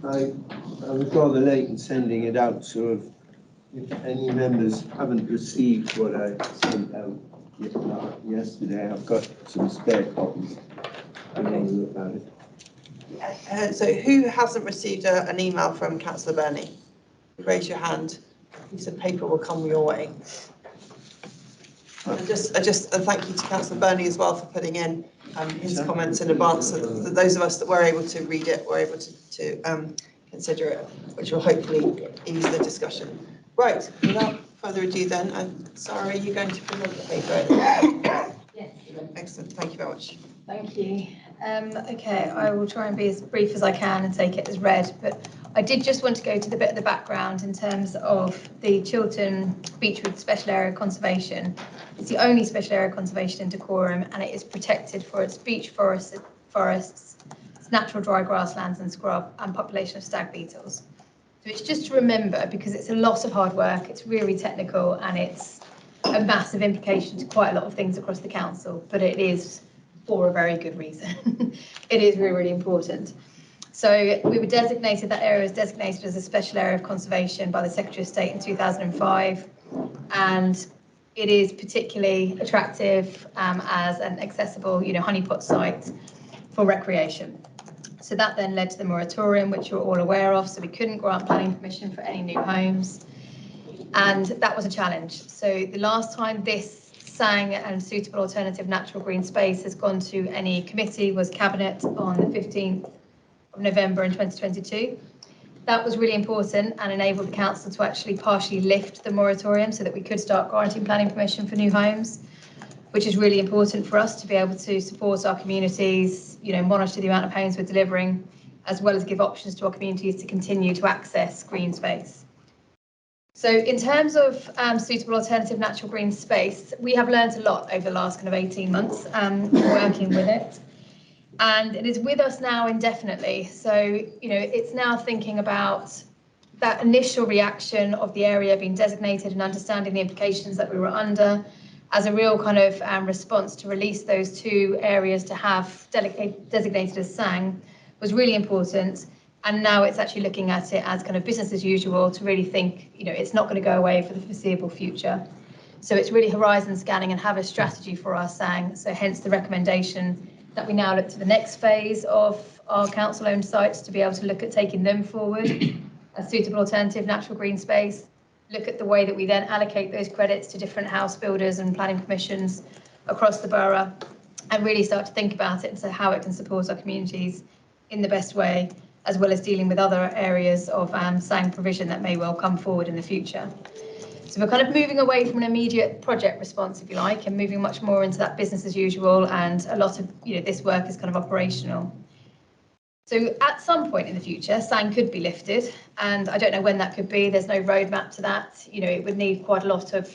I was rather late in sending it out, so if any members haven't received what I sent out yesterday, I've got some spare copies. I want to look at it. So who hasn't received an email from Councillor Burney? Raise your hand. A piece of paper will come your way. And just thank you to Councillor Burney as well for putting in his comments in advance, so that those of us that were able to read it were able to consider it, which will hopefully ease the discussion. Right, without further ado then, Sarah, are you going to present the paper? Yes. Excellent, thank you very much. Thank you. Okay, I will try and be as brief as I can and take it as read, but I did just want to go to the bit of the background in terms of the Chiltern Beechwood Special Area Conservation. It's the only special area conservation in Dacorum, and it is protected for its beech forests, its natural dry grasslands and scrub, and population of stag beetles. So it's just to remember, because it's a lot of hard work, it's really technical, and it's a massive implication to quite a lot of things across the council, but it is for a very good reason. It is really, really important. So we were designated, that area was designated as a special area of conservation by the Secretary of State in 2005. And it is particularly attractive as an accessible, honeypot site for recreation. So that then led to the moratorium, which you're all aware of. So we couldn't grant planning permission for any new homes. And that was a challenge. So the last time this sang and suitable alternative natural green space has gone to any committee, was Cabinet on the 15th of November in 2022. That was really important and enabled the council to actually partially lift the moratorium so that we could start granting planning permission for new homes, which is really important for us to be able to support our communities, monitor the amount of homes we're delivering, as well as give options to our communities to continue to access green space. So in terms of suitable alternative natural green space, we have learned a lot over the last kind of 18 months working with it. And it is with us now indefinitely. So, it's now thinking about that initial reaction of the area being designated and understanding the implications that we were under as a real kind of response to release those two areas to have designated as SANG was really important. And now it's actually looking at it as kind of business as usual to really think, it's not going to go away for the foreseeable future. So it's really horizon scanning and have a strategy for our SANG. So hence the recommendation that we now look to the next phase of our council-owned sites to be able to look at taking them forward as suitable alternative natural green space, look at the way that we then allocate those credits to different house builders and planning permissions across the borough, and really start to think about it and so how it can support our communities in the best way, as well as dealing with other areas of SANG provision that may well come forward in the future. So we're kind of moving away from an immediate project response, if you like, and moving much more into that business as usual, and a lot of this work is kind of operational. So at some point in the future, SANG could be lifted, and I don't know when that could be. There's no roadmap to that. It would need quite a lot of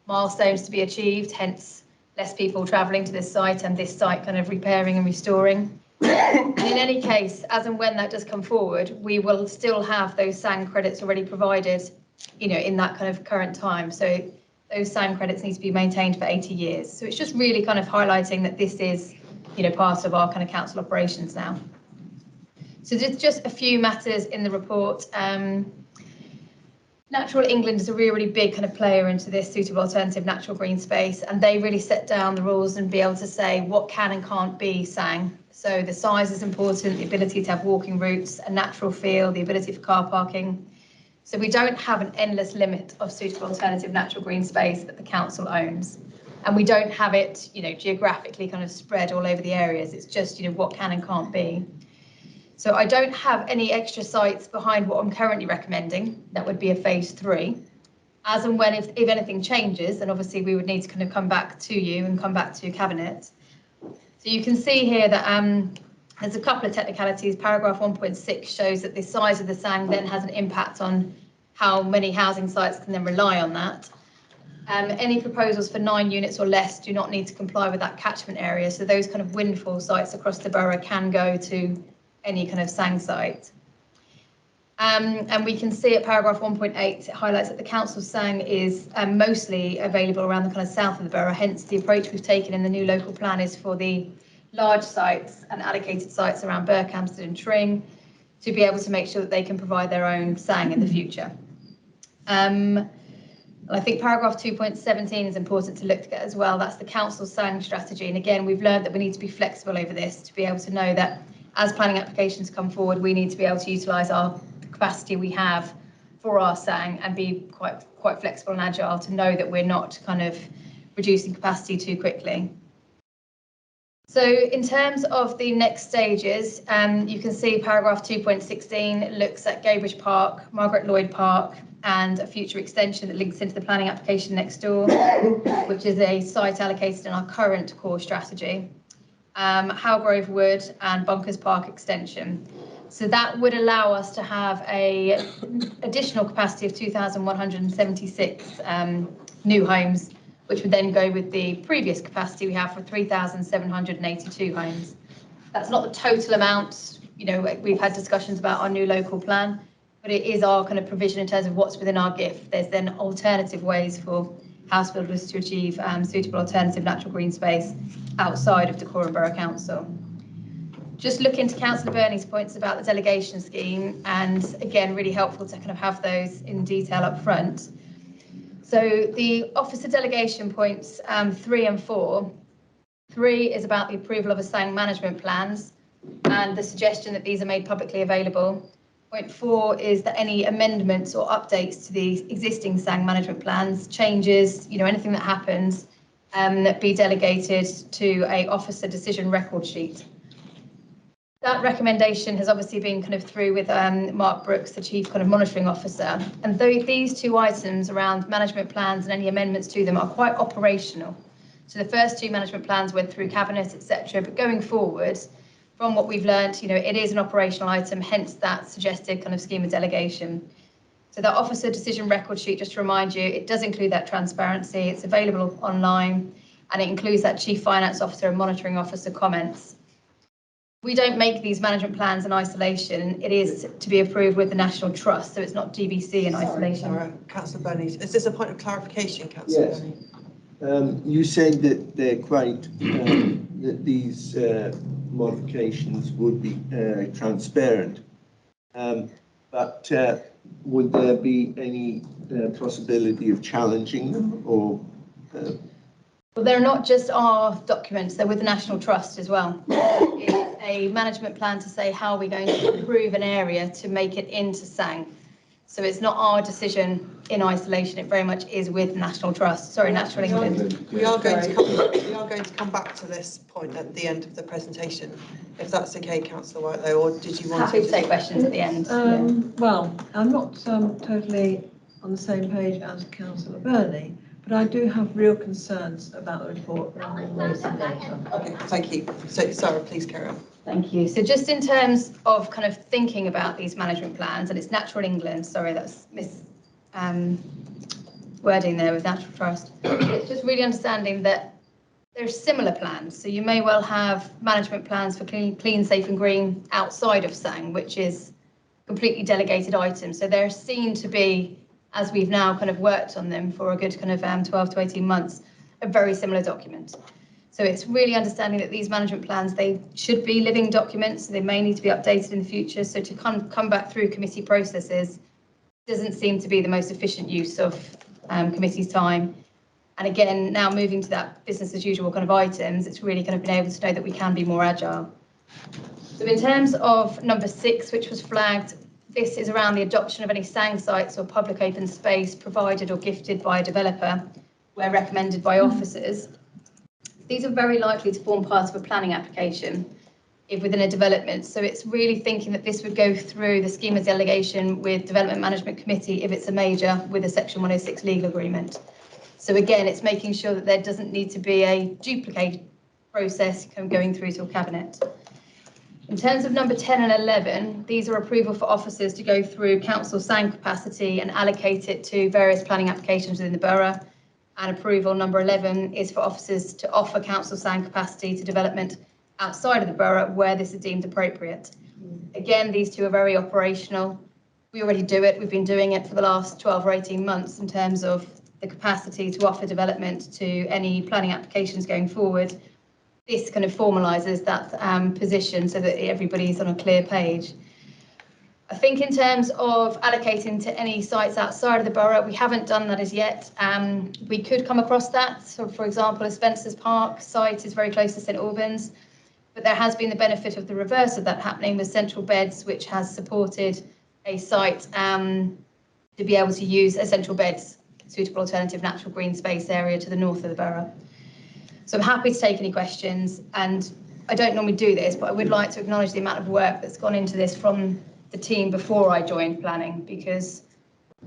milestones to be achieved, hence less people travelling to this site and this site kind of repairing and restoring. And in any case, as and when that does come forward, we will still have those SANG credits already provided, in that kind of current time. So those SANG credits need to be maintained for 80 years. So it's just really kind of highlighting that this is, part of our kind of council operations now. So there's just a few matters in the report. Natural England is a really big kind of player into this suitable alternative natural green space, and they really set down the rules and be able to say what can and can't be SANG. So the size is important, the ability to have walking routes, a natural feel, the ability for car parking. So we don't have an endless limit of suitable alternative natural green space that the council owns. And we don't have it, geographically kind of spread all over the areas. It's just, what can and can't be. So I don't have any extra sites behind what I'm currently recommending. That would be a phase 3. As and when, if anything changes, then obviously we would need to kind of come back to you and come back to Cabinet. So you can see here that there's a couple of technicalities. Paragraph 1.6 shows that the size of the SANG then has an impact on how many housing sites can then rely on that. Any proposals for 9 units or less do not need to comply with that catchment area. So those kind of windfall sites across the borough can go to any kind of SANG site. And we can see at paragraph 1.8, it highlights that the council SANG is mostly available around the kind of south of the borough. Hence, the approach we've taken in the new local plan is for the large sites and allocated sites around Berkhamsted and Tring to be able to make sure that they can provide their own SANG in the future. I think paragraph 2.17 is important to look at as well. That's the council SANG strategy. And again, we've learned that we need to be flexible over this to be able to know that as planning applications come forward, we need to be able to utilise our capacity we have for our SANG and be quite flexible and agile to know that we're not kind of reducing capacity too quickly. So in terms of the next stages, you can see paragraph 2.16 looks at Gaybridge Park, Margaret Lloyd Park, and a future extension that links into the planning application next door, which is a site allocated in our current core strategy. Howgrove Wood and Bunkers Park extension. So that would allow us to have a additional capacity of 2,176 new homes, which would then go with the previous capacity we have for 3,782 homes. That's not the total amount. We've had discussions about our new local plan, but it is our kind of provision in terms of what's within our gift. There's then alternative ways for house builders to achieve suitable alternative natural green space outside of Dacorum Borough Council. Just look into Councillor Burney's points about the delegation scheme, and again, really helpful to kind of have those in detail up front. So the officer delegation points 3 and 4. 3 is about the approval of a SANG management plans and the suggestion that these are made publicly available. Point 4 is that any amendments or updates to the existing SANG management plans, changes, anything that happens, that be delegated to a officer decision record sheet. That recommendation has obviously been kind of through with Mark Brooks, the Chief kind of Monitoring Officer. And though these two items around management plans and any amendments to them are quite operational. So the first two management plans went through Cabinet, etc. But going forward, from what we've learned, it is an operational item, hence that suggested kind of scheme of delegation. So that officer decision record sheet, just to remind you, it does include that transparency. It's available online, and it includes that Chief Finance Officer and Monitoring Officer comments. We don't make these management plans in isolation. It is to be approved with the National Trust, so it's not DBC in isolation. Sorry, Councillor Burney, is this a point of clarification, Councillor Yes. Burney? You said that they're quite, that these modifications would be transparent. But would there be any possibility of challenging them or? Well, they're not just our documents, they're with the National Trust as well. It's a management plan to say how we're going to improve an area to make it into SANG. So it's not our decision in isolation, it very much is with National Trust, sorry, Natural England. We are going to come back to this point at the end of the presentation, if that's okay, Councillor Whitelow, or did you want Happy to take questions at the end. Well, I'm not totally on the same page as Councillor Burney, but I do have real concerns about the report rather than wasting data. Okay, thank you. So, Sarah, please carry on. Thank you. So just in terms of kind of thinking about these management plans, and it's Natural England, sorry, that's wording there with Natural Trust. It's just really understanding that there's similar plans. So you may well have management plans for clean, safe and green outside of SANG, which is completely delegated items. So they're seen to be, as we've now kind of worked on them for a good kind of 12 to 18 months, a very similar document. So it's really understanding that these management plans, they should be living documents, so they may need to be updated in the future. So to come back through committee processes doesn't seem to be the most efficient use of committee's time. And again, now moving to that business as usual kind of items, it's really kind of been able to know that we can be more agile. So in terms of number 6, which was flagged, this is around the adoption of any SANG sites or public open space provided or gifted by a developer, where recommended by officers. These are very likely to form part of a planning application if within a development. So it's really thinking that this would go through the scheme of delegation with Development Management Committee if it's a major with a Section 106 legal agreement. So again, it's making sure that there doesn't need to be a duplicate process going through to a cabinet. In terms of number 10 and 11, these are approval for officers to go through council SANG capacity and allocate it to various planning applications within the borough. And approval number 11 is for officers to offer council SANG capacity to development outside of the borough where this is deemed appropriate. Again, these two are very operational. We already do it. We've been doing it for the last 12 or 18 months in terms of the capacity to offer development to any planning applications going forward. This kind of formalises that position so that everybody's on a clear page. I think in terms of allocating to any sites outside of the borough, we haven't done that as yet. We could come across that. So for example, a Spencer's Park site is very close to St Albans, but there has been the benefit of the reverse of that happening with Central Beds, which has supported a site to be able to use a Central Beds suitable alternative natural green space area to the north of the borough. So I'm happy to take any questions, and I don't normally do this, but I would like to acknowledge the amount of work that's gone into this from the team before I joined planning, because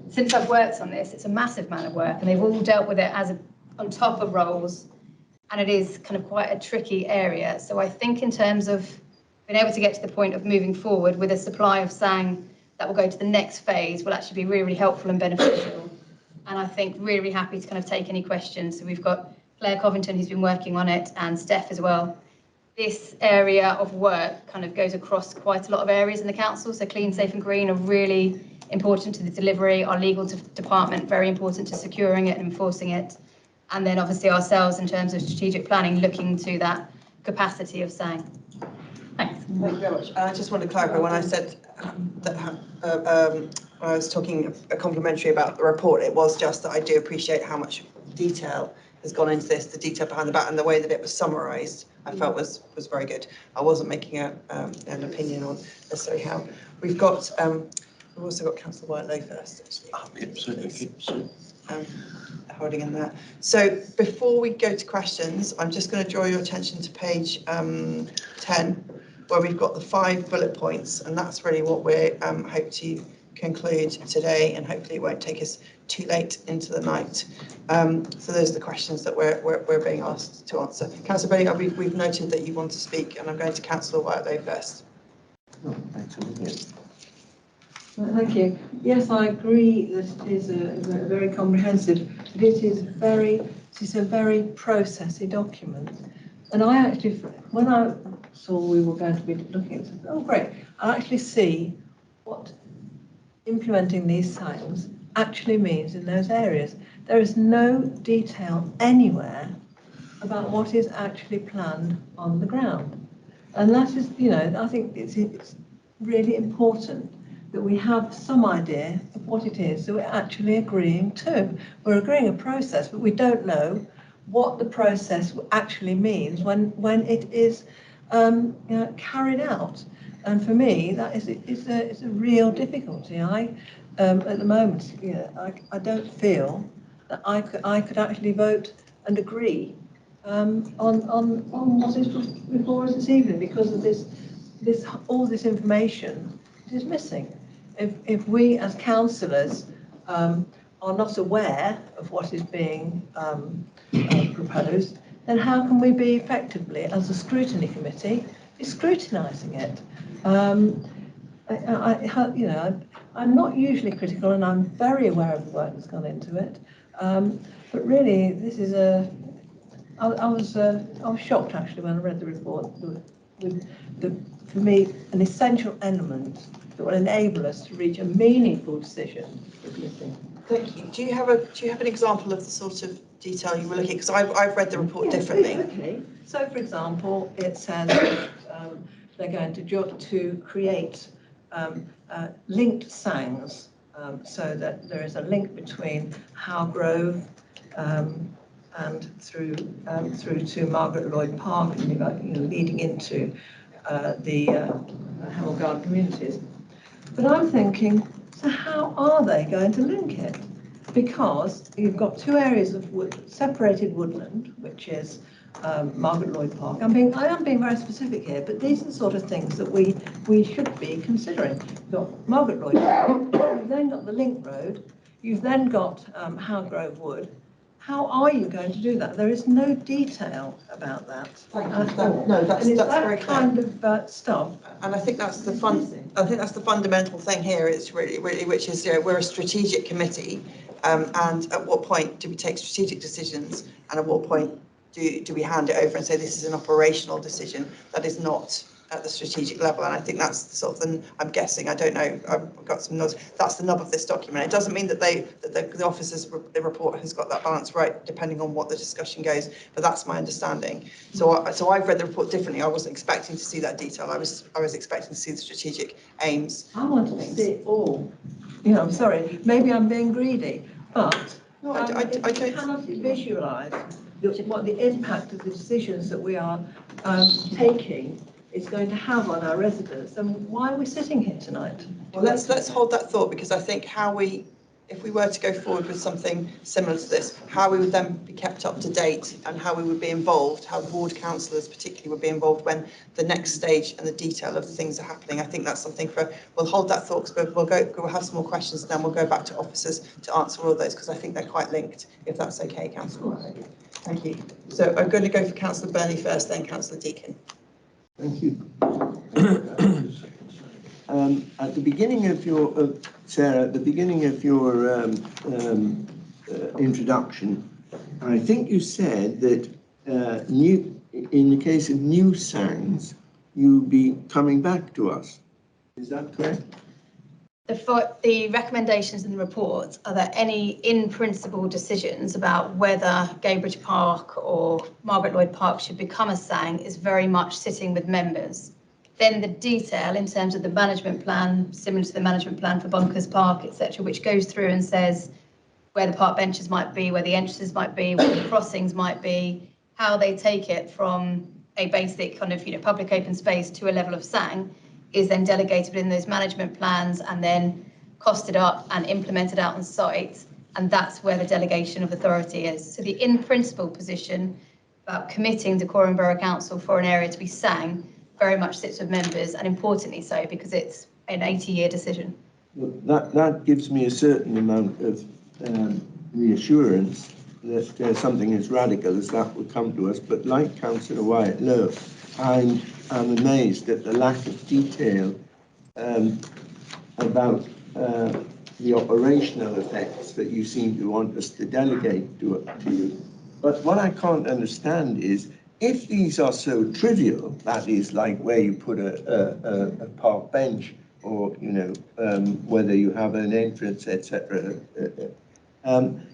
since I've worked on this, it's a massive amount of work, and they've all dealt with it as on top of roles, and it is kind of quite a tricky area. So I think in terms of being able to get to the point of moving forward with a supply of SANG that will go to the next phase will actually be really, really helpful and beneficial. And I think really happy to kind of take any questions. So we've got Claire Covington, who's been working on it, and Steph as well. This area of work kind of goes across quite a lot of areas in the council. So clean, safe and green are really important to the delivery. Our legal department, very important to securing it and enforcing it. And then obviously ourselves in terms of strategic planning, looking to that capacity of SANG. Thanks. Thank you very much. I just want to clarify, when I said that I was talking complimentary about the report, it was just that I do appreciate how much detail has gone into this, the detail behind the back, and the way that it was summarised, I felt was very good. I wasn't making an opinion on necessarily how. We've also got Councillor Whitelow first, actually. Holding in there. So before we go to questions, I'm just going to draw your attention to page 10, where we've got the 5 bullet points, and that's really what we hope to conclude today, and hopefully it won't take us too late into the night. So those are the questions that we're being asked to answer. Councillor Bailey, we've noted that you want to speak, and I'm going to Councillor Whitelow first. Thank you. Yes, I agree that it is a very comprehensive, but it is a very processy document. And I actually, when I saw we were going to be looking at it, oh great, I actually see what implementing these things actually means in those areas. There is no detail anywhere about what is actually planned on the ground. And that is, I think it's really important that we have some idea of what it is that we're actually agreeing to. We're agreeing a process, but we don't know what the process actually means when it is carried out. And for me, that is a real difficulty. At the moment, I don't feel that I could actually vote and agree on what is before us this evening, because of all this information is missing. If we as councillors are not aware of what is being proposed, then how can we be effectively, as a scrutiny committee, be scrutinising it? I'm not usually critical, and I'm very aware of the work that's gone into it. But really, this is I was shocked actually when I read the report. For me, an essential element that will enable us to reach a meaningful decision is missing. Thank you. Do you have an example of the sort of detail you were looking at? Because I've read the report differently. Okay. So, for example, it says they're going to create linked sangs, so that there is a link between Howe Grove and through to Margaret Lloyd Park, and leading into the Hemel Garden communities. But I'm thinking, so how are they going to link it? Because you've got 2 areas of separated woodland, which is Margaret Lloyd Park. I am being very specific here, but these are the sort of things that we should be considering. You've got Margaret Lloyd Park, you've then got the link road, you've then got Howe Grove Wood. How are you going to do that? There is no detail about that. No, that's very clear. Kind of stuff. And I think that's the fundamental thing here. It's really, which is, we're a strategic committee, and at what point do we take strategic decisions, and at what point do we hand it over and say this is an operational decision that is not at the strategic level? And I think that's the sort of thing, I'm guessing, I don't know, I've got some notes, that's the nub of this document. It doesn't mean that the officers, the report has got that balance right, depending on what the discussion goes, but that's my understanding. So I've read the report differently. I wasn't expecting to see that detail. I was expecting to see the strategic aims. I wanted to see it all. I'm sorry, maybe I'm being greedy, but no, I cannot visualise what the impact of the decisions that we are taking is going to have on our residents, and why are we sitting here tonight? Well, let's hold that thought, because I think if we were to go forward with something similar to this, how we would then be kept up to date, and how we would be involved, how the ward councillors particularly would be involved when the next stage and the detail of the things are happening. I think that's something we'll hold that thought, because we'll have some more questions, and then we'll go back to officers to answer all of those, because I think they're quite linked, if that's okay, Councillor. Thank you. So I'm going to go for Councillor Burnley first, then Councillor Deakin. Thank you. At the beginning of your, Sarah, at the beginning of your introduction, I think you said that in the case of new sangs, you'll be coming back to us. Is that correct? The recommendations in the report are there any in-principle decisions about whether Gadebridge Park or Margaret Lloyd Park should become a sang is very much sitting with members. Then the detail in terms of the management plan, similar to the management plan for Bunkers Park, etc., which goes through and says where the park benches might be, where the entrances might be, where the crossings might be, how they take it from a basic kind of, public open space to a level of SANG is then delegated in those management plans and then costed up and implemented out on site. And that's where the delegation of authority is. So the in principle position about committing to Cornwall Borough Council for an area to be SANG very much sits with members, and importantly so, because it's an 80-year decision. That gives me a certain amount of reassurance that something as radical as that would come to us. But like Councillor Wyatt Lowe, I'm amazed at the lack of detail about the operational effects that you seem to want us to delegate to you. But what I can't understand is, if these are so trivial, that is like where you put a park bench, or whether you have an entrance, etc.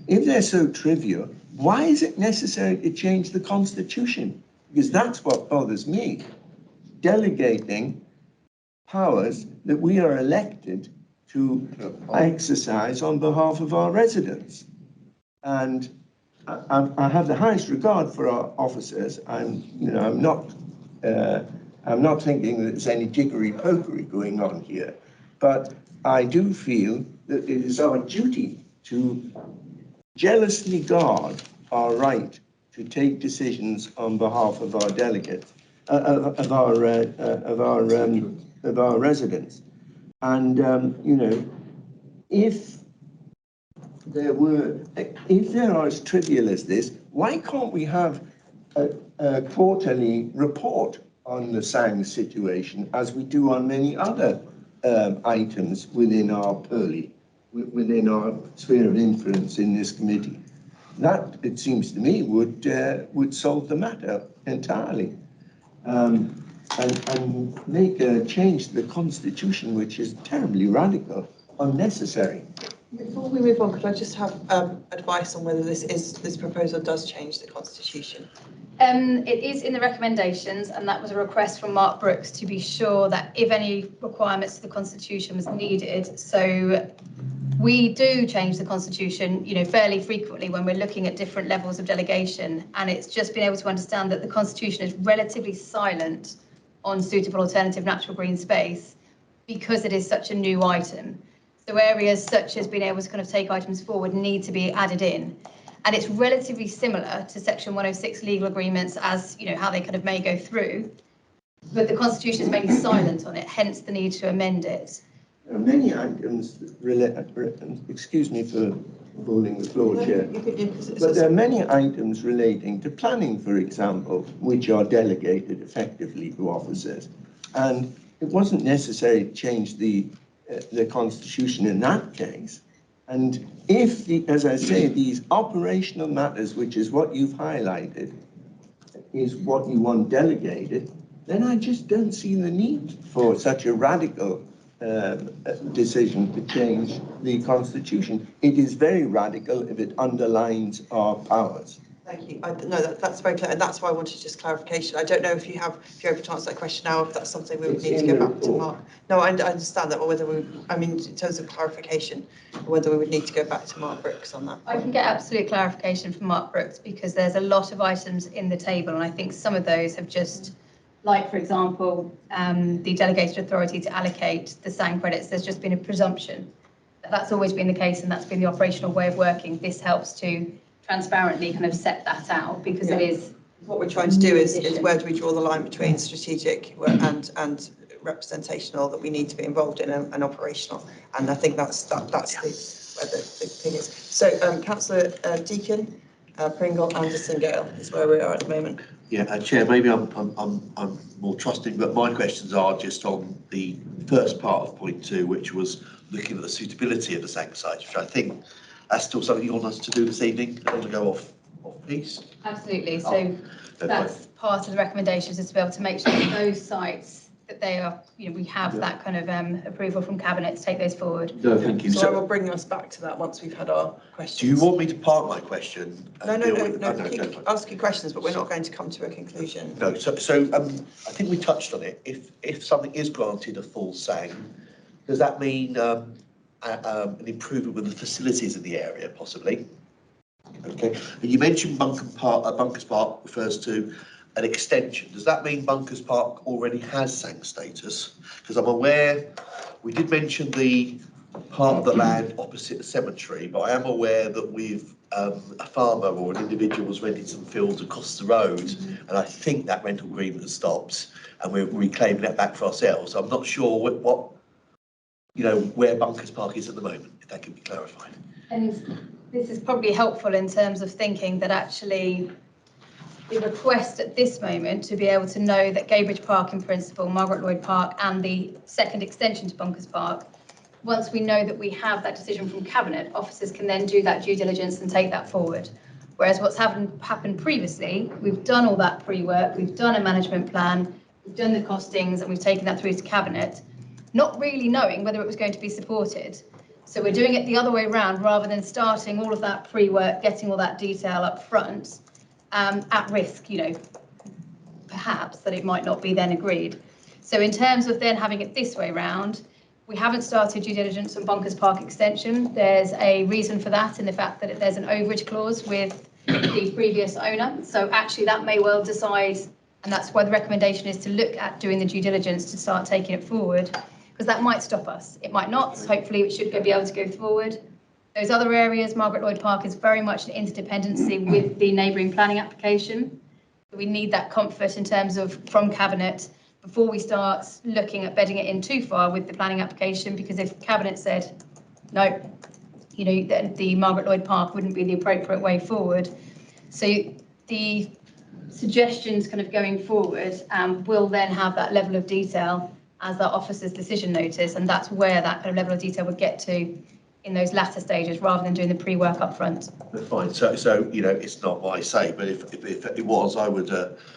If they're so trivial, why is it necessary to change the constitution? Because that's what bothers me. Delegating powers that we are elected to exercise on behalf of our residents. And I have the highest regard for our officers. I'm not thinking that there's any jiggery-pokery going on here, but I do feel that it is our duty to jealously guard our right to take decisions on behalf of our delegates, of our residents. And if there are as trivial as this, why can't we have a quarterly report on the SANG situation, as we do on many other items within our purview, within our sphere of influence in this committee? That, it seems to me, would solve the matter entirely, and make a change to the constitution, which is terribly radical, unnecessary. Before we move on, could I just have advice on whether this proposal does change the constitution? It is in the recommendations, and that was a request from Mark Brooks to be sure that if any requirements to the constitution was needed. So we do change the constitution, fairly frequently when we're looking at different levels of delegation, and it's just been able to understand that the constitution is relatively silent on suitable alternative natural green space because it is such a new item. So areas such as being able to kind of take items forward need to be added in. And it's relatively similar to Section 106 legal agreements as, how they kind of may go through. But the Constitution is mainly silent on it, hence the need to amend it. There are many items excuse me for holding the floor, Chair, but there are many items relating to planning, for example, which are delegated effectively to officers. And it wasn't necessary to change the Constitution in that case. And if, as I say, these operational matters, which is what you've highlighted, is what you want delegated, then I just don't see the need for such a radical decision to change the Constitution. It is very radical if it underlines our powers. Thank you. That's very clear, and that's why I wanted just clarification. I don't know if you're able to answer that question now, if that's something we would need to go back to Mark. No, I understand that, or whether in terms of clarification, whether we would need to go back to Mark Brooks on that. I can get absolute clarification from Mark Brooks, because there's a lot of items in the table, and I think some of those have just, like, for example, the delegated authority to allocate the SANG credits. There's just been a presumption that that's always been the case, and that's been the operational way of working. This helps to transparently kind of set that out, because it is. What we're trying to do is where do we draw the line between strategic and representational that we need to be involved in and operational, and I think that's where the thing is. So Councillor Deacon, Pringle, Anderson, Gale is where we are at the moment. Yeah, Chair, maybe I'm more trusting, but my questions are just on the first part of point 2, which was looking at the suitability of the SANG sites, which I think that's still something you want us to do this evening. I want to go off piece. Absolutely. So that's part of the recommendations, is to be able to make sure that those sites, that they are, we have that kind of approval from Cabinet to take those forward. No, thank you. So I will bring us back to that once we've had our questions. Do you want me to park my question? No. Keep asking questions, but we're not going to come to a conclusion. No. So I think we touched on it. If something is granted a full SANG, does that mean an improvement with the facilities in the area, possibly. Okay, and you mentioned Bunkers Park refers to an extension. Does that mean Bunkers Park already has SANG status? Because I'm aware, we did mention the part of the land opposite the cemetery, but I am aware that we've a farmer or an individual was renting some fields across the road, and I think that rental agreement has stopped, and we're reclaiming that back for ourselves. I'm not sure what you know, where Bunkers Park is at the moment, if that can be clarified. And this is probably helpful in terms of thinking that actually the request at this moment to be able to know that Gaybridge Park in principle, Margaret Lloyd Park and the second extension to Bunkers Park, once we know that we have that decision from Cabinet, officers can then do that due diligence and take that forward. Whereas what's happened previously, we've done all that pre-work, we've done a management plan, we've done the costings and we've taken that through to Cabinet, not really knowing whether it was going to be supported. So we're doing it the other way around, rather than starting all of that pre-work, getting all that detail up front, at risk, you know, perhaps that it might not be then agreed. So in terms of then having it this way round, we haven't started due diligence on Bunkers Park extension. There's a reason for that in the fact that there's an overage clause with the previous owner. So actually that may well decide, and that's why the recommendation is to look at doing the due diligence to start taking it forward, because that might stop us. It might not. Hopefully it should be able to go forward. Those other areas, Margaret Lloyd Park is very much an interdependency with the neighbouring planning application. We need that comfort in terms of from Cabinet before we start looking at bedding it in too far with the planning application, because if Cabinet said, no, you know, the Margaret Lloyd Park wouldn't be the appropriate way forward. So the suggestions kind of going forward will then have that level of detail as that officer's decision notice, and that's where that kind of level of detail would get to in those latter stages, rather than doing the pre-work up front. Fine. So you know, it's not my say, but if it was, I would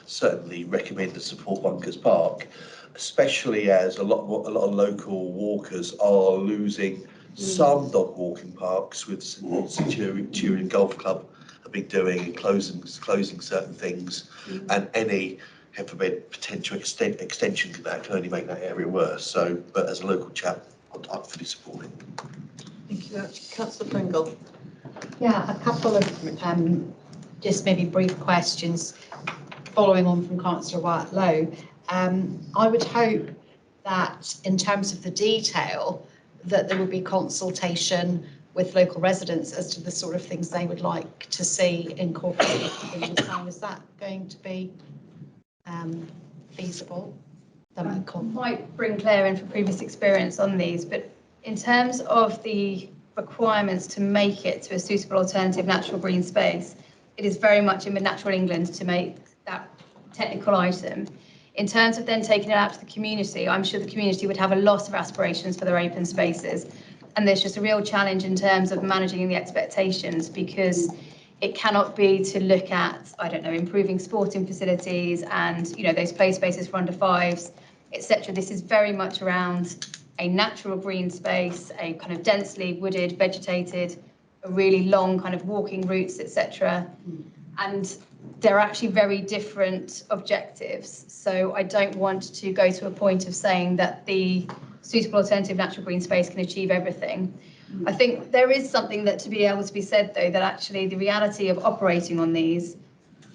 certainly recommend to support Bunkers Park, especially as a lot of local walkers are losing some dog walking parks with Centurion Golf Club have been doing and closing certain things, and any heaven forbid potential extension to that can only make that area worse. So, but as a local chap, I'm fully supporting. Thank you. Councillor Pringle. Yeah, a couple of just maybe brief questions following on from Councillor White-Low. I would hope that in terms of the detail, that there would be consultation with local residents as to the sort of things they would like to see incorporated in the design. Is that going to be feasible? Might bring Claire in for previous experience on these, but in terms of the requirements to make it to a suitable alternative natural green space, it is very much in Natural England to make that technical item. In terms of then taking it out to the community, I'm sure the community would have a lot of aspirations for their open spaces. And there's just a real challenge in terms of managing the expectations, because it cannot be to look at, I don't know, improving sporting facilities and, you know, those play spaces for under fives, etc. This is very much around a natural green space, a kind of densely wooded, vegetated, a really long kind of walking routes, etc. And they're actually very different objectives. So I don't want to go to a point of saying that the suitable alternative natural green space can achieve everything. I think there is something that to be able to be said, though, that actually the reality of operating on these,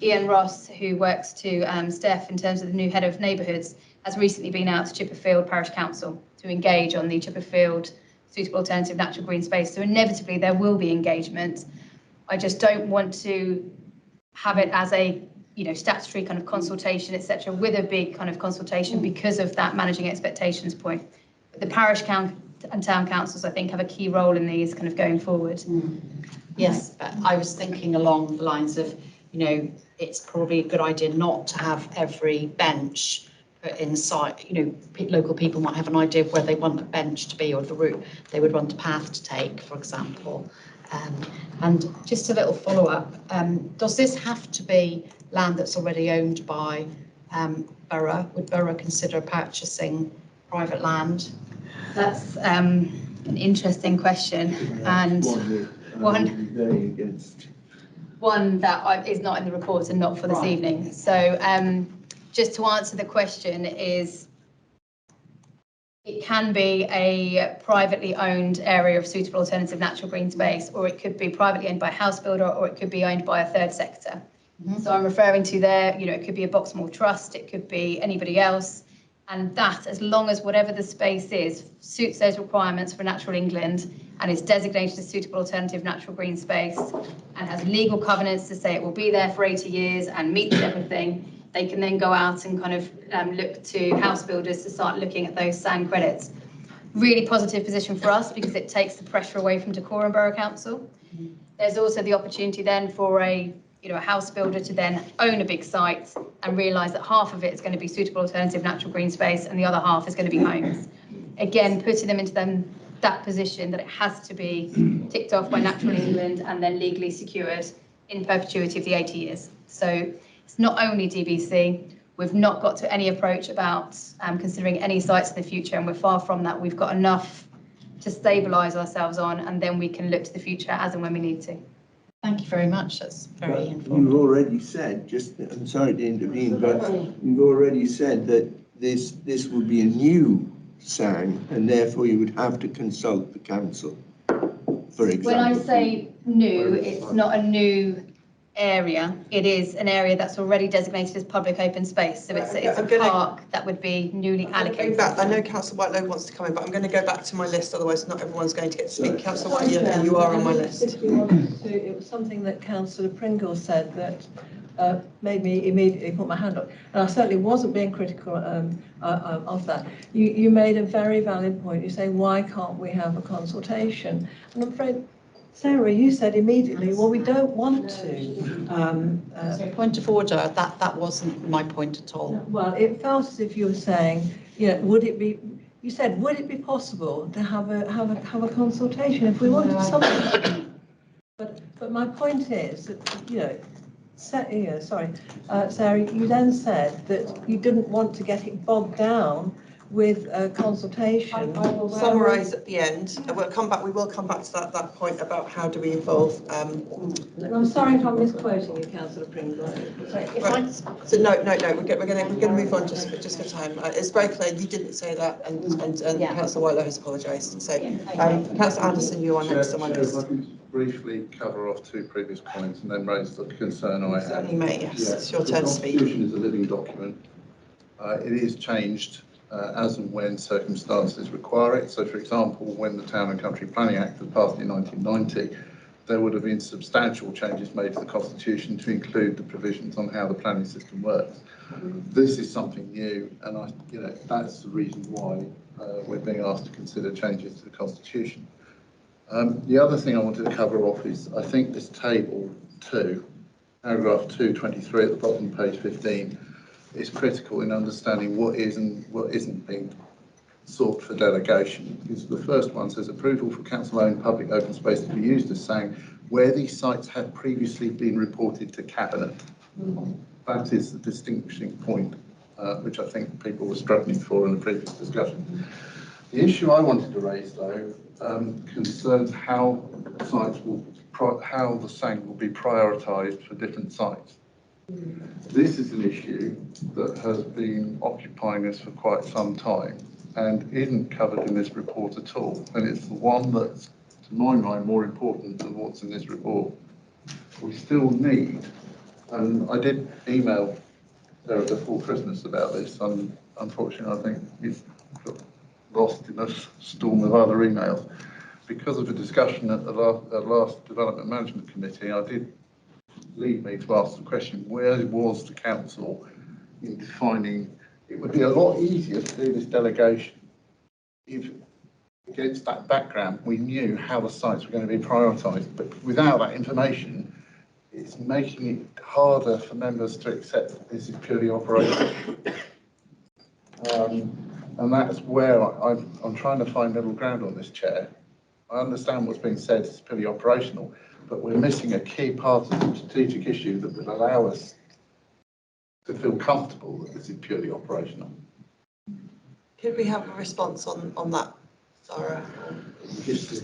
Ian Ross, who works to Steph in terms of the new head of neighbourhoods, has recently been out to Chipperfield Parish Council to engage on the Chipperfield suitable alternative natural green space. So inevitably there will be engagement. I just don't want to have it as a, you know, statutory kind of consultation, etc., with a big kind of consultation because of that managing expectations point. But the parish and town councils, I think, have a key role in these kind of going forward. Yes, but I was thinking along the lines of, you know, it's probably a good idea not to have every bench inside, you know, local people might have an idea of where they want a bench to be or the route they would want a path to take, for example. And just a little follow-up, does this have to be land that's already owned by Borough? Would Borough consider purchasing private land? That's an interesting question, and one that is not in the report and not for this evening. So just to answer the question is, It can be a privately owned area of suitable alternative natural green space, or it could be privately owned by a house builder, or it could be owned by a third sector. So I'm referring to there, you know, it could be a Boxmoor Trust, it could be anybody else. And that, as long as whatever the space is, suits those requirements for Natural England and is designated as suitable alternative natural green space and has legal covenants to say it will be there for 80 years and meets everything, they can then go out and kind of look to house builders to start looking at those SAN credits. Really positive position for us because it takes the pressure away from Dacorum Borough Council. There's also the opportunity then for a house builder to then own a big site and realise that half of it is going to be suitable alternative natural green space and the other half is going to be homes. Again, putting them into that position that it has to be ticked off by Natural England and then legally secured in perpetuity of the 80 years. So it's not only DBC, we've not got to any approach about considering any sites in the future, and we're far from that. We've got enough to stabilise ourselves on, and then we can look to the future as and when we need to. Thank you very much. That's very You've informative. already said, I'm sorry to intervene, but you've already said that this will be a new SAN, and therefore you would have to consult the council, for example. When I say new, it's not a new area. It is an area that's already designated as public open space. So it's a park that would be newly allocated. I know Councillor Whitelow wants to come in, but I'm going to go back to my list, otherwise not everyone's going to get to speak. Councillor Whitelow, you are on my list. It was something that Councillor Pringle said that made me immediately put my hand up. And I certainly wasn't being critical of that. You made a very valid point. You say, why can't we have a consultation? And I'm afraid, Sarah, you said immediately, well, we don't want to. So point of order, that wasn't my point at all. Well, it felt as if you were saying, would it be, you said, would it be possible to have a consultation if we wanted something? But my point is that, Sarah, you then said that you didn't want to get it bogged down with a consultation. I will summarise at the end. We will come back to that point about how do we involve. I'm sorry if I'm misquoting you, Councillor Pringle. So no, we're going to move on just for time. It's very clear you didn't say that, and Councillor Whitelow has apologised. So Councillor Anderson, you are next on my list. If I can briefly cover off two previous points and then raise the concern I had. Certainly may, yes. It's your turn to speak. The Constitution is a living document. It is changed as and when circumstances require it. So, for example, when the Town and Country Planning Act was passed in 1990, there would have been substantial changes made to the Constitution to include the provisions on how the planning system works. This is something new, and that's the reason why we're being asked to consider changes to the Constitution. The other thing I wanted to cover off is, I think this table 2, paragraph 223 at the bottom of page 15, is critical in understanding what is and what isn't being sought for delegation. Because the first one says approval for council-owned public open space to be used as saying where these sites have previously been reported to Cabinet. That is the distinguishing point, which I think people were struggling for in the previous discussion. The issue I wanted to raise, though, concerns how the SAN will be prioritised for different sites. This is an issue that has been occupying us for quite some time and isn't covered in this report at all. And it's the one that's, to my mind, more important than what's in this report. We still need, and I did email Sarah before Christmas about this, and unfortunately I think it's got lost in a storm of other emails. Because of the discussion at the last Development Management Committee, I did lead me to ask the question, where was the council in defining? It would be a lot easier to do this delegation if, against that background, we knew how the sites were going to be prioritised. But without that information, it's making it harder for members to accept that this is purely operational. And that's where I'm trying to find middle ground on this, Chair. I understand what's being said is purely operational, but we're missing a key part of the strategic issue that would allow us to feel comfortable that this is purely operational. Could we have a response on that, Sarah?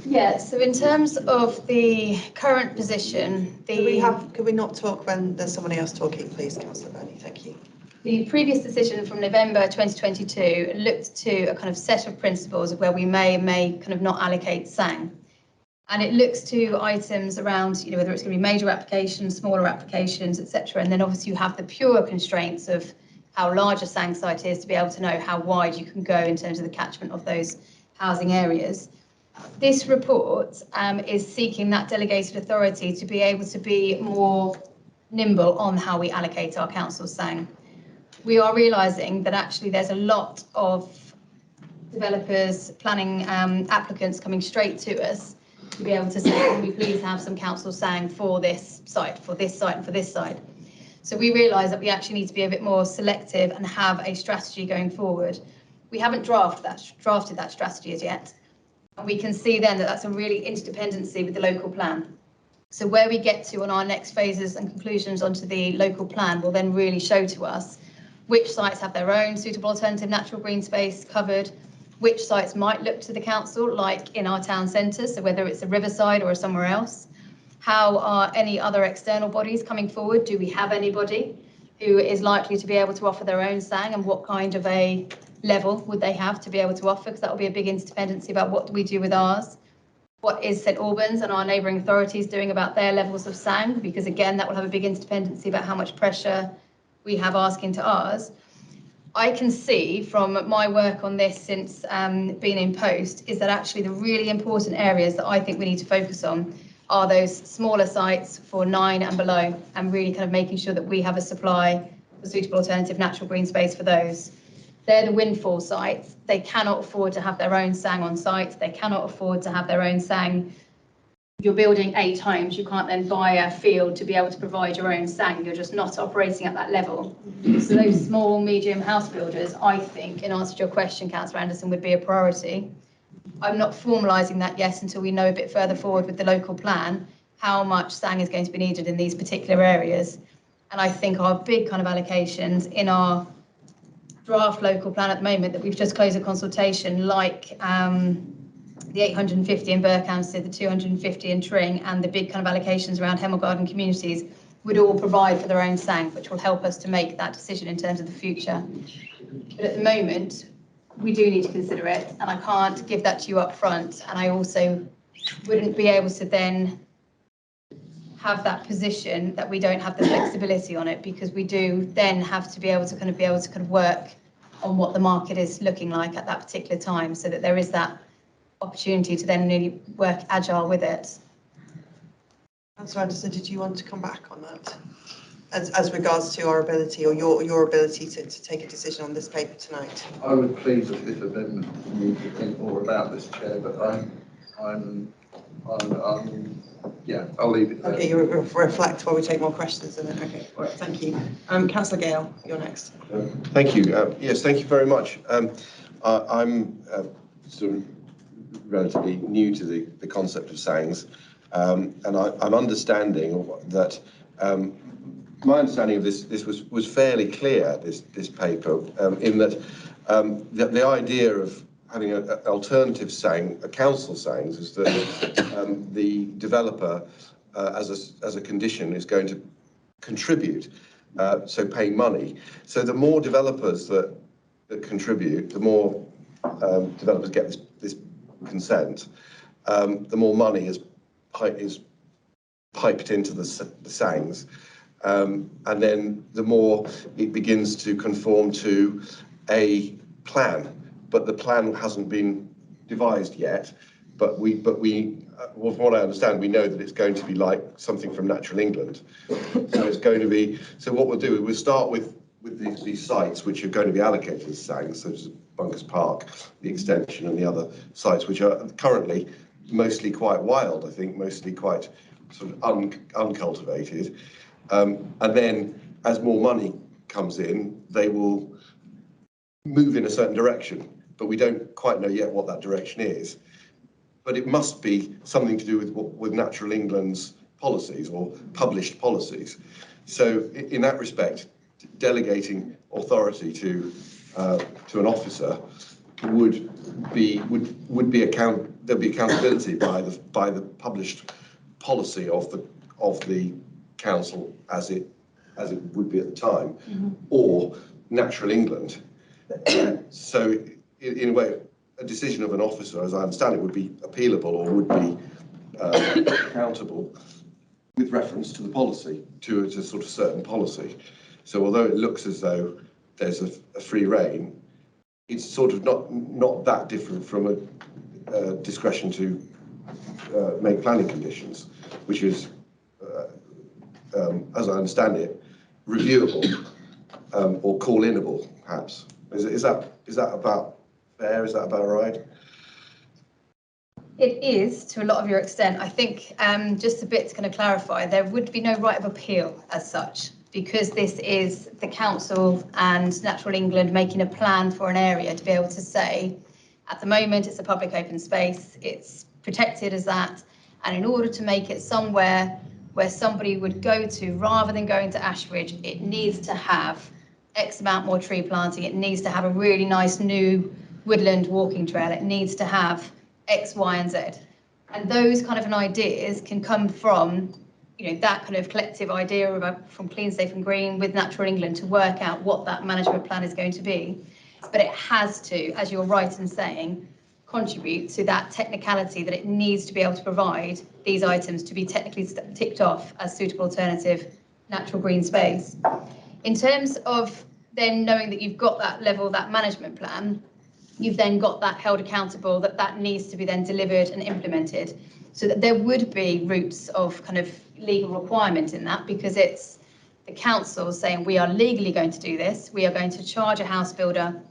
Yeah, so in terms of the current position, Could we not talk when there's somebody else talking, please, Councillor Burney? Thank you. The previous decision from November 2022 looked to a kind of set of principles of where we may kind of not allocate SANG. And it looks to items around, whether it's going to be major applications, smaller applications, etc. And then obviously you have the pure constraints of how large a SANG site is to be able to know how wide you can go in terms of the catchment of those housing areas. This report is seeking that delegated authority to be able to be more nimble on how we allocate our council SANG. We are realising that actually there's a lot of developers, planning applicants coming straight to us to be able to say, can we please have some council SANG for this site, for this site and for this site. So we realise that we actually need to be a bit more selective and have a strategy going forward. We haven't drafted that strategy as yet. And we can see then that that's a really interdependency with the local plan. So where we get to on our next phases and conclusions onto the local plan will then really show to us which sites have their own suitable alternative natural green space covered, which sites might look to the council, like in our town centre, so whether it's a riverside or somewhere else. How are any other external bodies coming forward? Do we have anybody who is likely to be able to offer their own SANG, and what kind of a level would they have to be able to offer? Because that will be a big interdependency about what do we do with ours. What is St Albans and our neighbouring authorities doing about their levels of SANG? Because again, that will have a big interdependency about how much pressure we have asking to ours. I can see from my work on this since being in post is that actually the really important areas that I think we need to focus on are those smaller sites for 9 and below, and really kind of making sure that we have a supply of suitable alternative natural green space for those. They're the windfall sites. They cannot afford to have their own SANG on site. They cannot afford to have their own SANG. You're building 8 homes, you can't then buy a field to be able to provide your own SANG. You're just not operating at that level. So those small, medium house builders, I think, in answer to your question, Councillor Anderson, would be a priority. I'm not formalising that yet until we know a bit further forward with the local plan how much SANG is going to be needed in these particular areas. And I think our big kind of allocations in our draft local plan at the moment that we've just closed a consultation, like the 850 in Berkhamsted, the 250 in Tring, and the big kind of allocations around Hemel Garden communities would all provide for their own SANG, which will help us to make that decision in terms of the future. But at the moment, we do need to consider it, and I can't give that to you up front, and I also wouldn't be able to then have that position that we don't have the flexibility on it, because we do then have to be able to work on what the market is looking like at that particular time, so that there is that opportunity to then really work agile with it. Councillor Anderson, did you want to come back on that? As regards to our ability, or your ability to take a decision on this paper tonight? I would please with this amendment need to think more about this, Chair, but yeah, I'll leave it there. Okay, you reflect while we take more questions, and then okay, all right, thank you. Councillor Gale, you're next. Thank you. Yes, thank you very much. I'm sort of relatively new to the concept of SANGs, and I'm understanding that my understanding of this was fairly clear, this paper, in that the idea of having an alternative SANG, a council SANGs, is that the developer, as a condition, is going to contribute, so paying money. So the more developers that contribute, the more developers get this consent, the more money is piped into the SANGs, and then the more it begins to conform to a plan. But the plan hasn't been devised yet. But we, from what I understand, we know that it's going to be like something from Natural England. So it's going to be. So what we'll do, we'll start with these sites which are going to be allocated as SANGs, such as Bunkers Park, the extension, and the other sites which are currently mostly quite wild. I think mostly quite sort of uncultivated. And then as more money comes in, they will move in a certain direction, but we don't quite know yet what that direction is. But it must be something to do with Natural England's policies or published policies. So in that respect, delegating authority to an officer would be accountability by the published policy of the council as it would be at the time, or Natural England. So in a way, a decision of an officer, as I understand it, would be appealable or would be accountable with reference to the policy, to a sort of certain policy. So although it looks as though there's a free rein, it's sort of not that different from a discretion to make planning conditions, which is, as I understand it, reviewable or call-inable, perhaps. Is that about fair? Is that about right? It is, to a lot of your extent. I think just a bit to kind of clarify, there would be no right of appeal as such, because this is the council and Natural England making a plan for an area to be able to say, at the moment it's a public open space, it's protected as that, and in order to make it somewhere where somebody would go to rather than going to Ashridge, it needs to have X amount more tree planting, it needs to have a really nice new woodland walking trail, it needs to have X, Y, and Z. And those kind of ideas can come from, you know, that kind of collective idea about from Clean, Safe and Green with Natural England to work out what that management plan is going to be. But it has to, as you're right in saying, contribute to that technicality that it needs to be able to provide these items to be technically ticked off as suitable alternative natural green space. In terms of then knowing that you've got that level, that management plan, you've then got that held accountable, that needs to be then delivered and implemented. So that there would be routes of kind of legal requirement in that, because it's the council saying we are legally going to do this. We are going to charge a house builder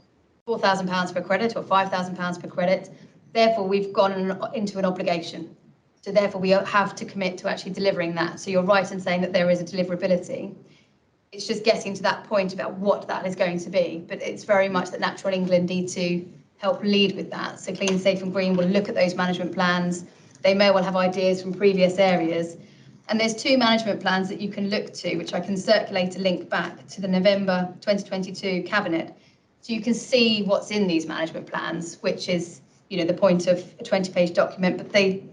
£4,000 per credit or £5,000 per credit. Therefore, we've gone into an obligation. So therefore, we have to commit to actually delivering that. So you're right in saying that there is a deliverability. It's just getting to that point about what that is going to be. But it's very much that Natural England need to help lead with that. So Clean, Safe and Green will look at those management plans. They may well have ideas from previous areas. And there's two management plans that you can look to, which I can circulate a link back to the November 2022 Cabinet. So you can see what's in these management plans, which is, you know, the point of a 20-page document. But they,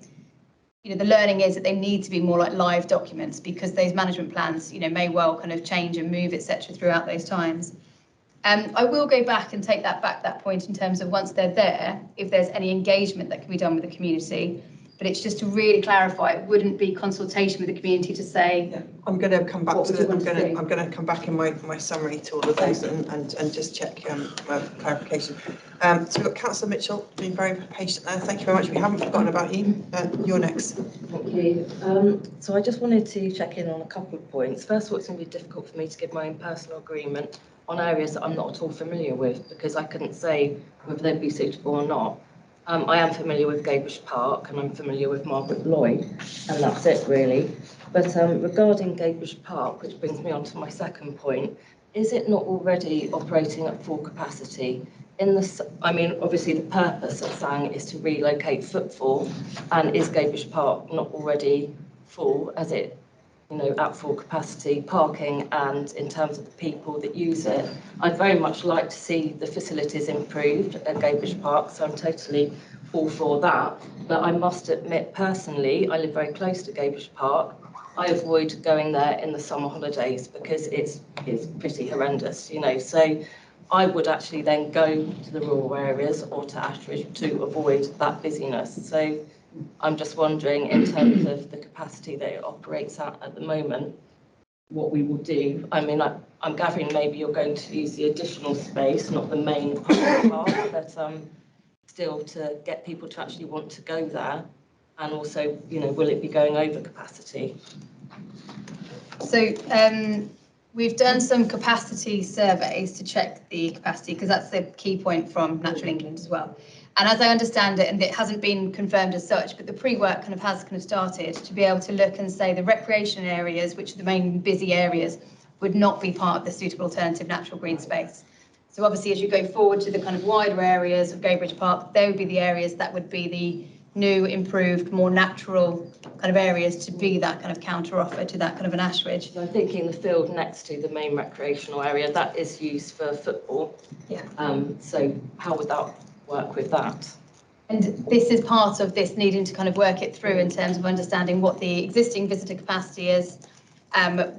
you know, the learning is that they need to be more like live documents, because those management plans, you know, may well kind of change and move, etc., throughout those times. I will go back and take that point in terms of once they're there, if there's any engagement that can be done with the community. But it's just to really clarify, it wouldn't be consultation with the community to say. Yeah, I'm going to come back to I'm going to come back in my summary to all of those and just check clarification. So we've got Councillor Mitchell being very patient there. Thank you very much. We haven't forgotten about you. You're next. Thank you. So I just wanted to check in on a couple of points. First of all, it's going to be difficult for me to give my own personal agreement on areas that I'm not at all familiar with, because I couldn't say whether they'd be suitable or not. I am familiar with Gabrish Park and I'm familiar with Margaret Lloyd, and that's it really. But regarding Gabrish Park, which brings me on to my second point, is it not already operating at full capacity? I mean, obviously the purpose of saying is to relocate footfall, and is Gabrish Park not already full, as it, you know, at full capacity parking, and in terms of the people that use it? I'd very much like to see the facilities improved at Gabrish Park, so I'm totally all for that. But I must admit, personally, I live very close to Gabrish Park. I avoid going there in the summer holidays because it's pretty horrendous, you know. So I would actually then go to the rural areas or to Ashridge to avoid that busyness. So I'm just wondering, in terms of the capacity that it operates at the moment, what we will do. I mean, I'm gathering maybe you're going to use the additional space, not the main park, but still to get people to actually want to go there. And also, you know, will it be going over capacity? So we've done some capacity surveys to check the capacity, because that's the key point from Natural England as well. And as I understand it, and it hasn't been confirmed as such, but the pre-work has started to be able to look and say the recreation areas, which are the main busy areas, would not be part of the suitable alternative natural green space. So obviously, as you go forward to the kind of wider areas of Gabrish Park, they would be the areas that would be the new, improved, more natural kind of areas to be that kind of counter offer to that kind of an Ashridge. I'm thinking the field next to the main recreational area, that is used for football. Yeah. So how would that work with that? And this is part of this needing to kind of work it through in terms of understanding what the existing visitor capacity is,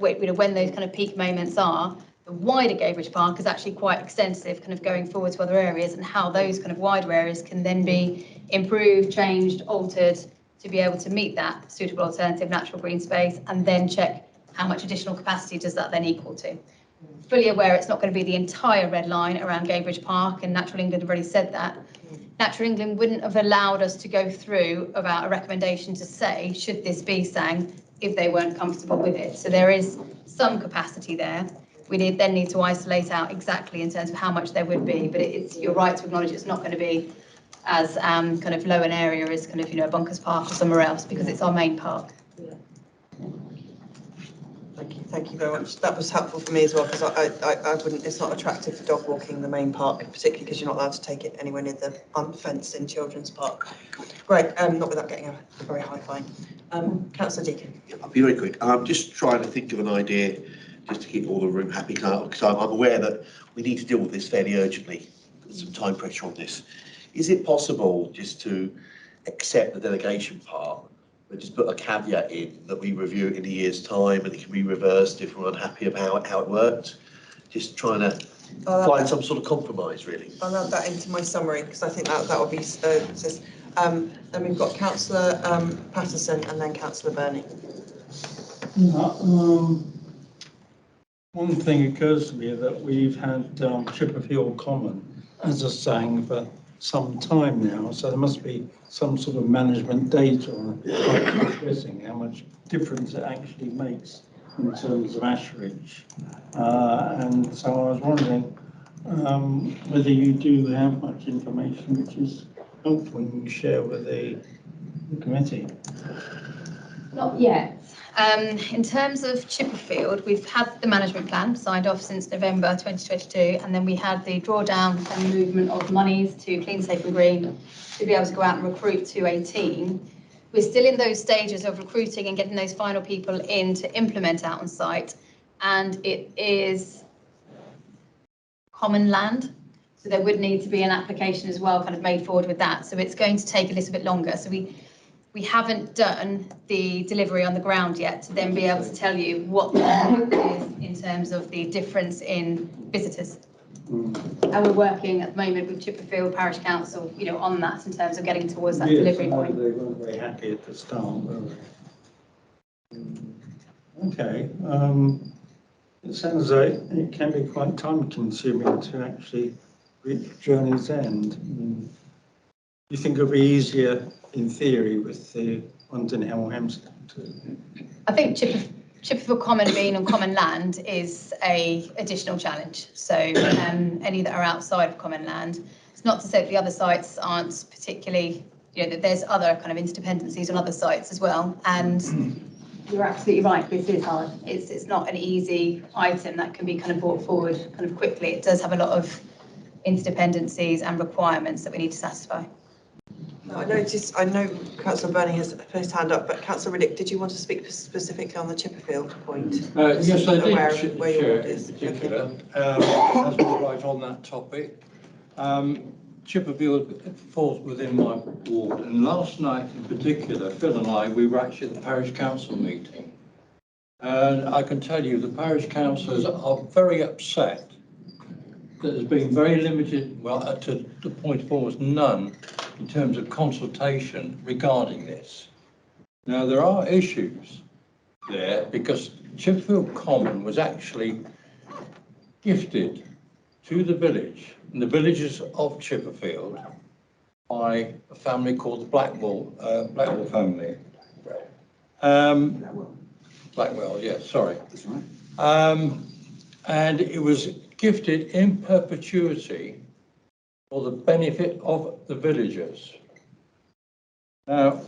when those kind of peak moments are, The wider Gadebridge Park is actually quite extensive, kind of going forward to other areas, and how those kind of wider areas can then be improved, changed, altered to be able to meet that suitable alternative natural green space, and then check how much additional capacity does that then equal to. Fully aware it's not going to be the entire red line around Gadebridge Park, and Natural England have already said that. Natural England wouldn't have allowed us to go through about a recommendation to say, should this be sang, if they weren't comfortable with it. So there is some capacity there. We then need to isolate out exactly in terms of how much there would be, but you're right to acknowledge it's not going to be as kind of low an area as kind of, you know, Bunkers Park or somewhere else, because it's our main park. Thank you very much. That was helpful for me as well, because I wouldn't, it's not attractive for dog walking the main park, particularly because you're not allowed to take it anywhere near the unfenced in Children's Park. Great, not without getting a very high fine. Councillor Deacon. I'll be very quick. I'm just trying to think of an idea just to keep all the room happy, because I'm aware that we need to deal with this fairly urgently. There's some time pressure on this. Is it possible just to accept the delegation part, but just put a caveat in that we review it in a year's time and it can be reversed if we're unhappy about how it worked? Just trying to find some sort of compromise, really. I'll add that into my summary, because I think that will be. Then we've got Councillor Patterson and then Councillor Burney. One thing occurs to me that we've had Chipperfield Common as a saying for some time now, so there must be some sort of management data on expressing how much difference it actually makes in terms of asherage. And so I was wondering whether you do have much information which is helpful and you can share with the committee. Not yet. In terms of Chipperfield, we've had the management plan signed off since November 2022, and then we had the drawdown and movement of monies to Clean, Safe and Green to be able to go out and recruit to 18. We're still in those stages of recruiting and getting those final people in to implement out on site, and it is common land. So there would need to be an application as well kind of made forward with that. So it's going to take a little bit longer. So we haven't done the delivery on the ground yet to then be able to tell you what the impact is in terms of the difference in visitors. And we're working at the moment with Chipperfield Parish Council, you know, on that in terms of getting towards that delivery point. They weren't very happy at the start, were they? Okay. It sounds like it can be quite time consuming to actually reach Journey's End. Do you think it'll be easier in theory with the ones in Hemel Hempstead? I think Chipperfield Common being on common land is a additional challenge. So any that are outside of common land, it's not to say that the other sites aren't particularly, you know, that there's other kind of interdependencies on other sites as well. And you're absolutely right, this is hard. It's not an easy item that can be kind of brought forward kind of quickly. It does have a lot of interdependencies and requirements that we need to satisfy. I know Councillor Burney has put his hand up, but Councillor Riddick, did you want to speak specifically on the Chipperfield point? Yes, I did, Chair, in particular. As we're right on that topic. Chipperfield falls within my ward, and last night in particular, Phil and I, we were actually at the parish council meeting. And I can tell you the parish councillors are very upset that there's been very limited, well, to the point of almost none, in terms of consultation regarding this. Now, there are issues there because Chipperfield Common was actually gifted to the village and the villages of Chipperfield by a family called the Blackwell family. Blackwell, yes, sorry. And it was gifted in perpetuity for the benefit of the villagers. Now,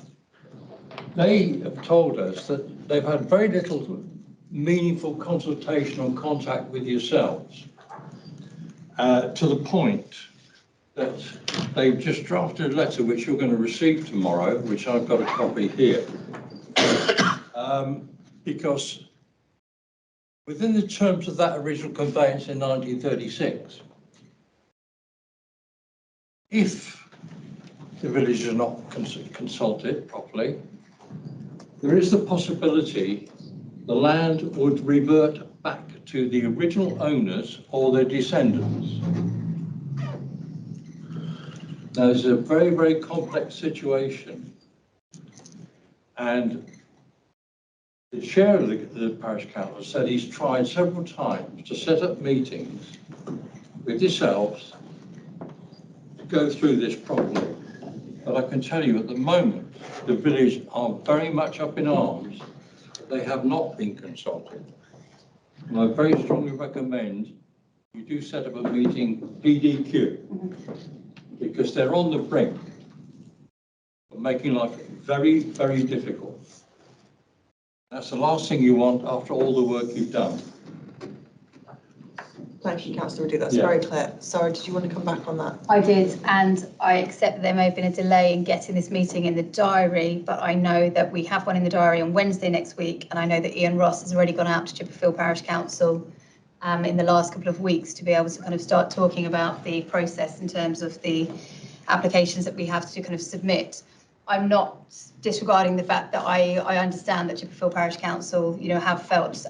they have told us that they've had very little meaningful consultation or contact with yourselves, to the point that they've just drafted a letter which you're going to receive tomorrow, which I've got a copy here, because within the terms of that original conveyance in 1936, if the village is not consulted properly, there is the possibility the land would revert back to the original owners or their descendants. Now, this is a very, very complex situation. And the chair of the parish council said he's tried several times to set up meetings with yourselves to go through this problem. But I can tell you at the moment, the village are very much up in arms. They have not been consulted. And I very strongly recommend you do set up a meeting PDQ, because they're on the brink of making life very, very difficult. That's the last thing you want after all the work you've done. Thank you, Councillor Rideau. That's Yeah. very clear. Sarah, did you want to come back on that? I did, and I accept that there may have been a delay in getting this meeting in the diary, but I know that we have one in the diary on Wednesday next week, and I know that Ian Ross has already gone out to Chipperfield Parish Council in the last couple of weeks to be able to kind of start talking about the process in terms of the applications that we have to kind of submit. I'm not disregarding the fact that I understand that Chipperfield Parish Council, you know, have felt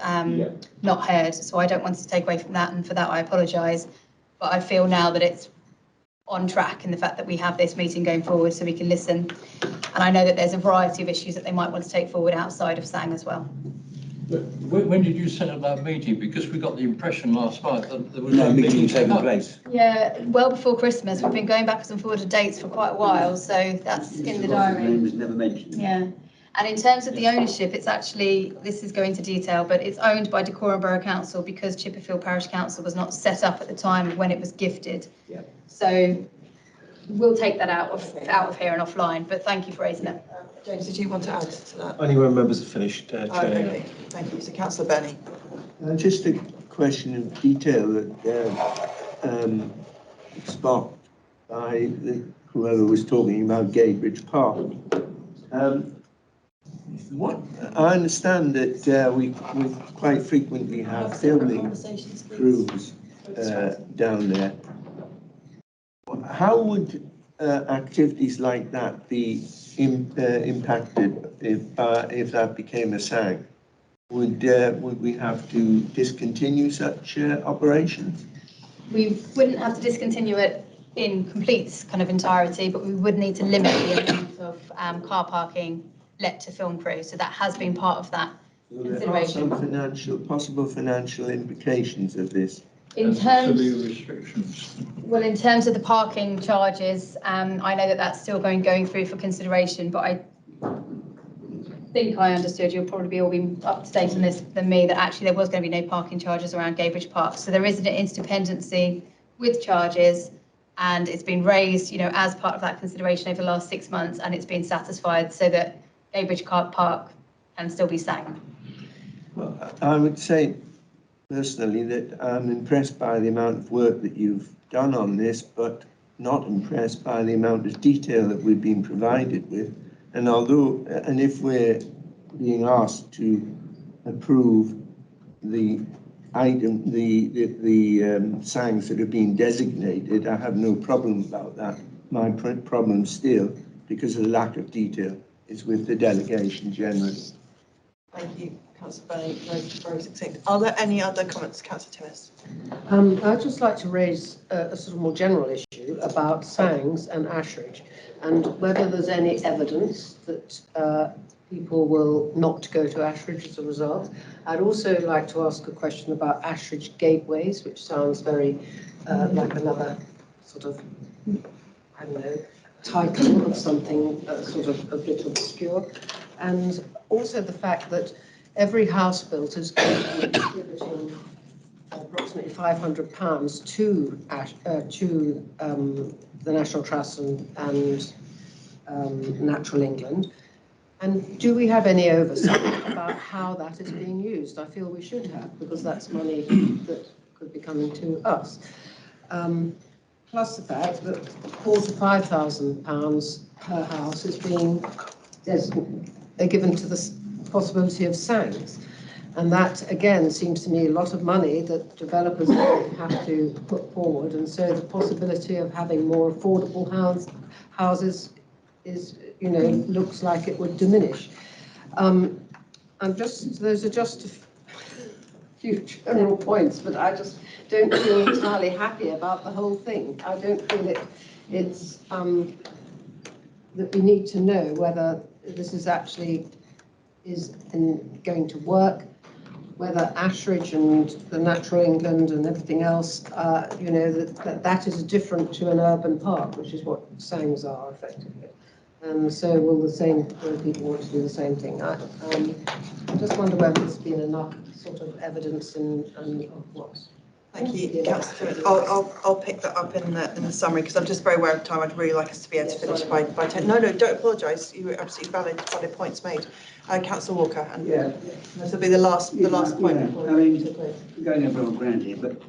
not heard. So I don't want to take away from that, and for that I apologise. But I feel now that it's on track in the fact that we have this meeting going forward so we can listen. And I know that there's a variety of issues that they might want to take forward outside of SANG as well. When did you set up that meeting? Because we got the impression last night that there was no meeting taking place. Yeah, well before Christmas. We've been going backwards and forwards of dates for quite a while, so that's in the diary. name was never mentioned. Yeah, and in terms of the ownership, it's actually, this is going into detail, but it's owned by Dacorum Borough Council because Chipperfield Parish Council was not set up at the time when it was gifted. Yeah. So we'll take that out of here and offline, but thank you for raising it. James, did you want to add to that? Only when members are finished, Chair. Okay, thank you. So Councillor Benny. Just a question of detail that sparked by whoever was talking about Gadebridge Park. What I understand that we quite frequently have filming crews down there. How would activities like that be impacted if that became a SAG? Would we have to discontinue such operations? We wouldn't have to discontinue it in complete kind of entirety, but we would need to limit the amount of car parking let to film crew. So that has been part of that consideration. There are some possible financial implications of this. In terms, restrictions. well, in terms of the parking charges, I know that that's still going through for consideration, but I think I understood, you'll probably all be up to date on this than me, that actually there was going to be no parking charges around Gadebridge Park. So there is an interdependency with charges, and it's been raised, you know, as part of that consideration over the last 6 months, and it's been satisfied so that Gadebridge Park can still be sang. Well, I would say personally that I'm impressed by the amount of work that you've done on this, but not impressed by the amount of detail that we've been provided with. And if we're being asked to approve the item, the SANGs that have been designated, I have no problem about that. My problem still, because of the lack of detail, is with the delegation generally. Thank you, Councillor Benny. Very succinct. Are there any other comments, Councillor Timmis? I'd just like to raise a sort of more general issue about SANGs and Ashridge, and whether there's any evidence that people will not go to Ashridge as a result. I'd also like to ask a question about Ashridge gateways, which sounds very like another sort of, I don't know, title of something sort of a bit obscure. And also the fact that every house built is going to be contributing approximately £500 to the National Trust and Natural England. And do we have any oversight about how that is being used? I feel we should have, because that's money that could be coming to us. Plus the fact that £4,000 to £5,000 per house is being given to the possibility of SANGs. And that, again, seems to me a lot of money that developers have to put forward. And so the possibility of having more affordable houses is, you know, looks like it would diminish. There's a few general points, but I just don't feel entirely happy about the whole thing. I don't feel it's that we need to know whether this is actually going to work, whether Ashridge and the Natural England and everything else, you know, that is different to an urban park, which is what Sangs are effectively. And so will people want to do the same thing? I just wonder whether there's been enough sort of evidence and what's. Thank you, Councillor. I'll pick that up in the summary, because I'm just very aware of time. I'd really like us to be able to finish by 10. No, don't apologise. You were absolutely valid points made. Councillor Walker, and this will be the last point. I mean, going over on ground here, but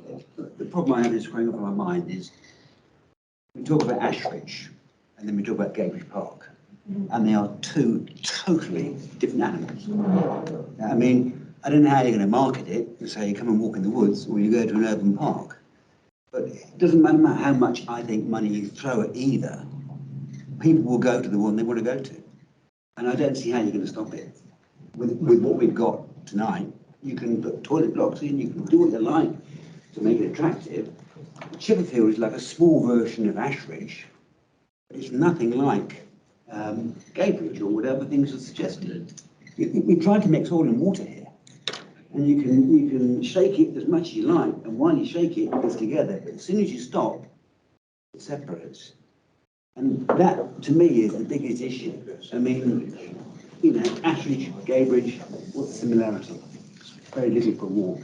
the problem I have is going over my mind is we talk about Ashridge and then we talk about Gabridge Park, and they are two totally different animals. I mean, I don't know how you're going to market it and say you come and walk in the woods or you go to an urban park, but it doesn't matter how much I think money you throw at either. People will go to the one they want to go to, and I don't see how you're going to stop it. With what we've got tonight, you can put toilet blocks in, you can do what you like to make it attractive. Chipperfield is like a small version of Ashridge, but it's nothing like Gabridge or whatever things are suggested. We tried to mix oil and water here. And you can shake it as much as you like, and while you shake it, it's together. But as soon as you stop, it separates. And that, to me, is the biggest issue. I mean, you know, Ashridge, Gabridge, what's the similarity? Very little for a walk.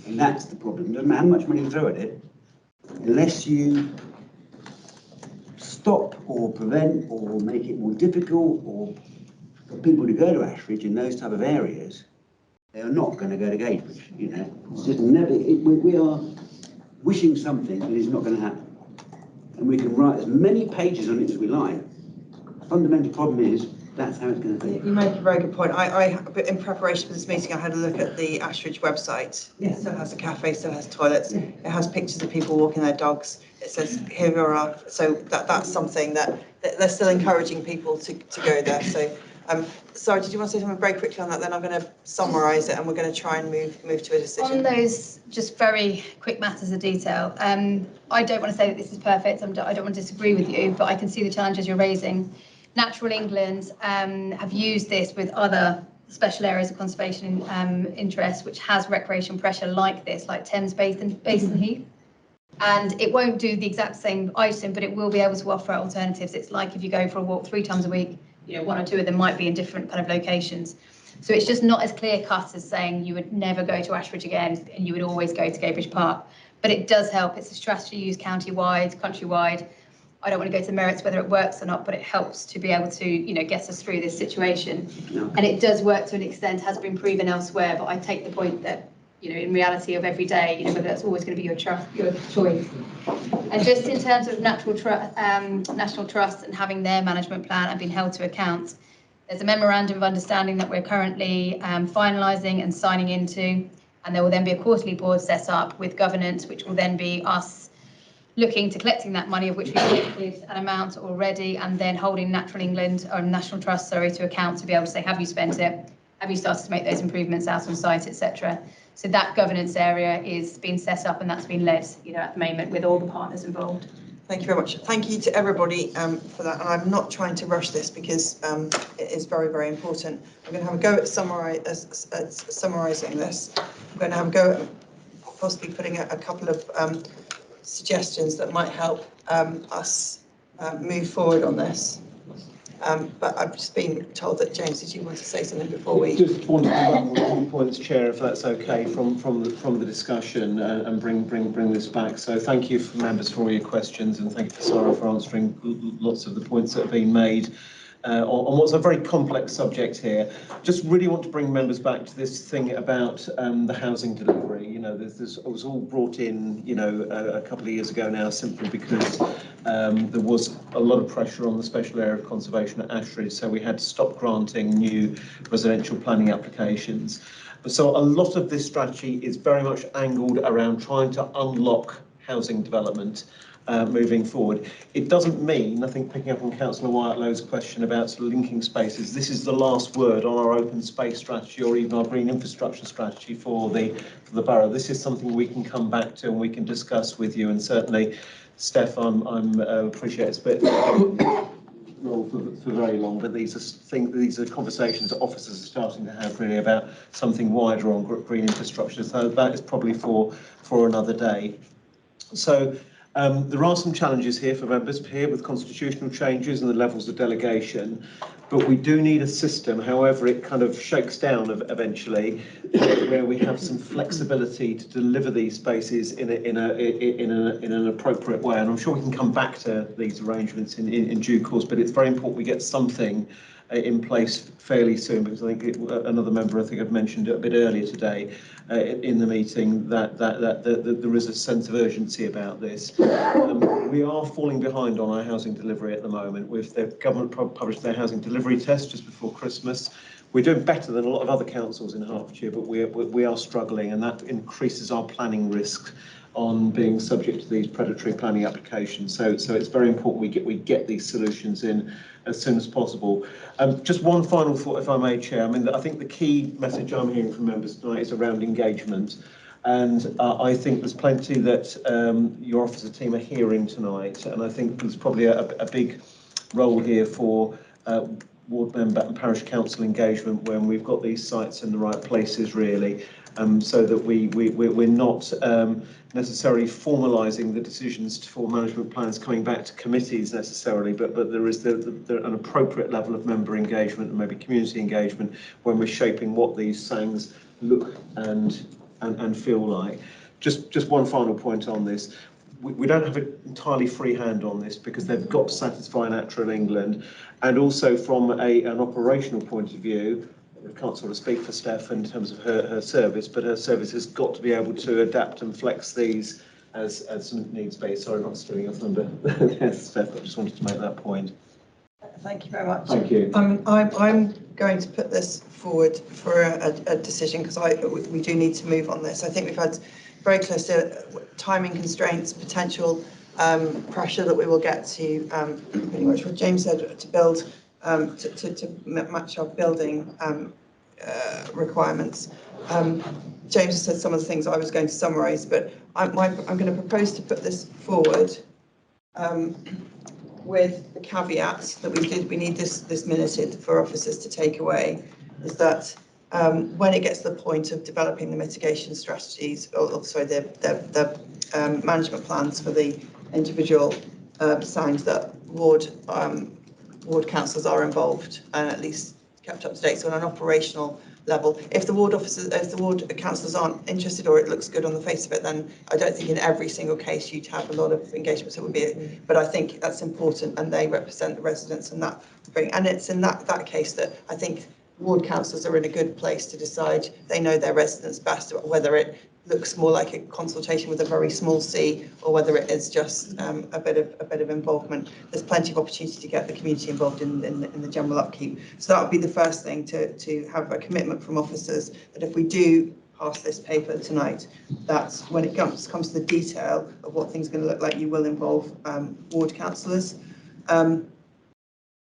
And that's the problem. It doesn't matter how much money you throw at it, unless you stop or prevent or make it more difficult or for people to go to Ashridge in those type of areas, they are not going to go to Gabridge, you know. It's just never, we are wishing something that is not going to happen. And we can write as many pages on it as we like. The fundamental problem is that's how it's going to be. You make a very good point. In preparation for this meeting, I had a look at the Ashridge website. Yeah. It still has a cafe, still has toilets. Yeah. It has pictures of people walking their dogs. It says, here we are. So that's something that they're still encouraging people to go there. So, sorry, did you want to say something very quickly on that? Then I'm going to summarise it and we're going to try and move to a decision. On those just very quick matters of detail, I don't want to say that this is perfect. I don't want to disagree with you, but I can see the challenges you're raising. Natural England have used this with other special areas of conservation interest, which has recreation pressure like this, like Thames Basin Heath. And it won't do the exact same item, but it will be able to offer alternatives. It's like if you go for a walk 3 times a week, you know, 1 or 2 of them might be in different kind of locations. So it's just not as clear cut as saying you would never go to Ashridge again and you would always go to Gabridge Park. But it does help. It's a strategy used county-wide, countrywide. I don't want to go to merits whether it works or not, but it helps to be able to, you know, get us through this situation. And it does work to an extent, has been proven elsewhere, but I take the point that, you know, in reality of every day, you know, whether that's always going to be your choice. And just in terms of National Trust and having their management plan and being held to account, there's a memorandum of understanding that we're currently finalising and signing into, and there will then be a quarterly board set up with governance, which will then be us looking to collecting that money, of which we've collected an amount already, and then holding Natural England or National Trust, to account to be able to say, have you spent it? Have you started to make those improvements out on site, etc. So that governance area is being set up, and that's been led, you know, at the moment with all the partners involved. Thank you very much. Thank you to everybody for that. And I'm not trying to rush this because it is very, very important. I'm going to have a go at summarising this. I'm going to have a go at possibly putting a couple of suggestions that might help us move forward on this. But I've just been told that, James, did you want to say something before we... Just want to come back on points, Chair, if that's okay, from the discussion and bring this back. So thank you, members, for all your questions, and thank you for Sarah for answering lots of the points that have been made on what's a very complex subject here. Just really want to bring members back to this thing about the housing delivery. You know, this was all brought in, you know, a couple of years ago now, simply because there was a lot of pressure on the special area of conservation at Ashridge, so we had to stop granting new residential planning applications. So a lot of this strategy is very much angled around trying to unlock housing development moving forward. It doesn't mean, I think picking up on Councillor Whitelow's question about sort of linking spaces, this is the last word on our open space strategy or even our green infrastructure strategy for the borough. This is something we can come back to and we can discuss with you, and certainly, Steph, I'm appreciate it's a bit role for very long, but these are conversations that officers are starting to have really about something wider on green infrastructure. So that is probably for another day. So there are some challenges here for members here with constitutional changes and the levels of delegation, but we do need a system, however it kind of shakes down eventually, where we have some flexibility to deliver these spaces in an appropriate way. And I'm sure we can come back to these arrangements in due course, but it's very important we get something in place fairly soon, because I think another member, I think I've mentioned it a bit earlier today in the meeting, that there is a sense of urgency about this. We are falling behind on our housing delivery at the moment. With the government published their housing delivery test just before Christmas. We're doing better than a lot of other councils in Hertfordshire, but we are struggling, and that increases our planning risk on being subject to these predatory planning applications. So it's very important we get these solutions in as soon as possible. Just one final thought, if I may, Chair. I mean, I think the key message I'm hearing from members tonight is around engagement. And I think there's plenty that your officer team are hearing tonight. And I think there's probably a big role here for ward member and parish council engagement when we've got these sites in the right places, really, so that we're not necessarily formalising the decisions for management plans coming back to committees necessarily, but there is an appropriate level of member engagement and maybe community engagement when we're shaping what these sayings look and feel like. Just one final point on this. We don't have an entirely free hand on this because they've got to satisfy Natural England, and also from an operational point of view, I can't sort of speak for Steph in terms of her service, but her service has got to be able to adapt and flex these as needs be. Sorry, not stealing your thunder, yes, Steph, I just wanted to make that point. Thank you very much. Thank you. I'm going to put this forward for a decision because we do need to move on this. I think we've had very close to timing constraints, potential pressure that we will get to pretty much what James said, to build to match our building requirements. James has said some of the things I was going to summarise, but I'm going to propose to put this forward with the caveat that we need this minuted for officers to take away, is that when it gets to the point of developing the mitigation strategies, or sorry, the management plans for the individual signs, that ward councillors are involved and at least kept up to date. So on an operational level, if the ward councillors aren't interested or it looks good on the face of it, then I don't think in every single case you'd have a lot of engagement. So it would be, but I think that's important, and they represent the residents, and that and it's in that case that I think ward councillors are in a good place to decide. They know their residents best, whether it looks more like a consultation with a very small c, or whether it is just a bit of involvement. There's plenty of opportunity to get the community involved in the general upkeep. So that would be the first thing, to have a commitment from officers that if we do pass this paper tonight, that when it comes to the detail of what things are going to look like, you will involve ward councillors. On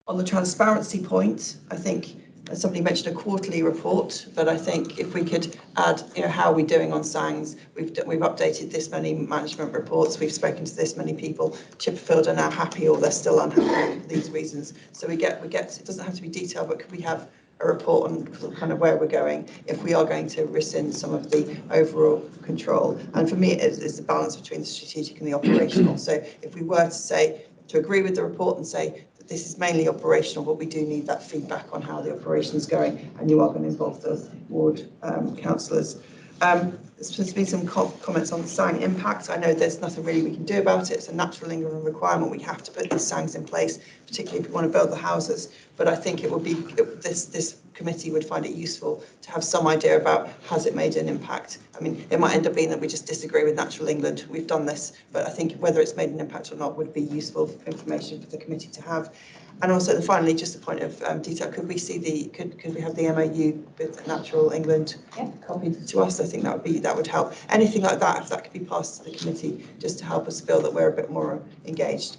the transparency point, I think somebody mentioned a quarterly report, but I think if we could add, how are we doing on SANGs? We've updated this many management reports. We've spoken to this many people. Chipperfield are now happy, or they're still unhappy for these reasons. So we get. It doesn't have to be detailed, but could we have a report on kind of where we're going if we are going to rescind some of the overall control? And for me, it's the balance between the strategic and the operational. So if we were to agree with the report and say, this is mainly operational, but we do need that feedback on how the operation is going, and you are going to involve the ward councillors. There's been some comments on the SANG impact. I know there's nothing really we can do about it. It's a Natural England requirement. We have to put these SANGs in place, particularly if we want to build the houses. But I think it would be, this committee would find it useful to have some idea about, has it made an impact? I mean, it might end up being that we just disagree with Natural England. We've done this, but I think whether it's made an impact or not would be useful information for the committee to have. And also, finally, just a point of detail, could we see could we have the MOU with Natural England copied to us? I think that would help. Anything like that, if that could be passed to the committee, just to help us feel that we're a bit more engaged.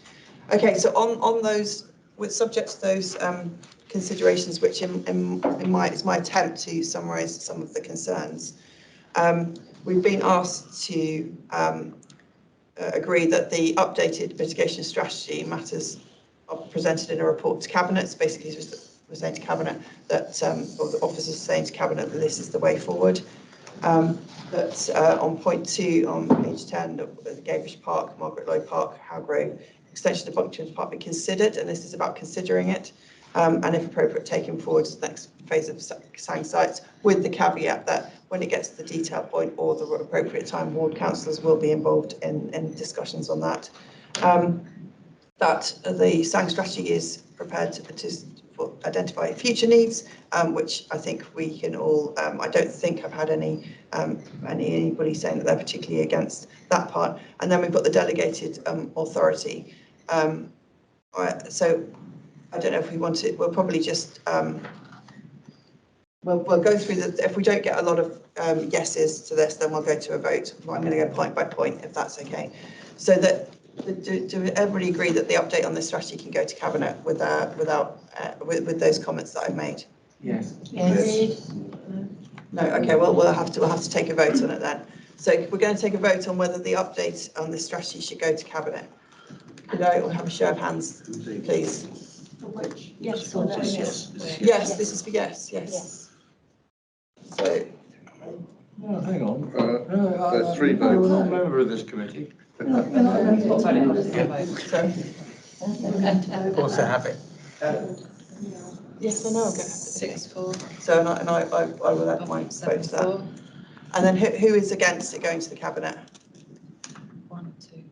Okay, so on those, with subject to those considerations, which is my attempt to summarise some of the concerns, we've been asked to agree that the updated mitigation strategy matters are presented in a report to Cabinet. It's basically just we're saying to Cabinet that, or the officers are saying to Cabinet that this is the way forward. That on point 2 on page 10, the Gabridge Park, Margaret Lloyd Park, Howgrove extension of Buckingham's Park be considered, and this is about considering it, and if appropriate, taken forward to the next phase of SANG sites, with the caveat that when it gets to the detail point or the appropriate time, ward councillors will be involved in discussions on that. That the SANG strategy is prepared to identify future needs, which I think we can all, I don't think I've had anybody saying that they're particularly against that part. And then we've got the delegated authority. So I don't know if we want to, we'll probably just, we'll go through if we don't get a lot of yeses to this, then we'll go to a vote. I'm going to go point by point, if that's okay. So that, do everybody agree that the update on this strategy can go to Cabinet with those comments that I've made? Yes. Yes. No. Okay. Well, we'll have to take a vote on it then. So we're going to take a vote on whether the update on this strategy should go to Cabinet. Could I have a show of hands, please? Yes or no? Yes. Yes. This is for yes. Yes. So. No, hang on. There's 3 votes. I'm not a member of this committee. Of course, I have it. Yes or no? 6-4. So I will let mine vote to that. And then who is against it going to the Cabinet? 1, 2,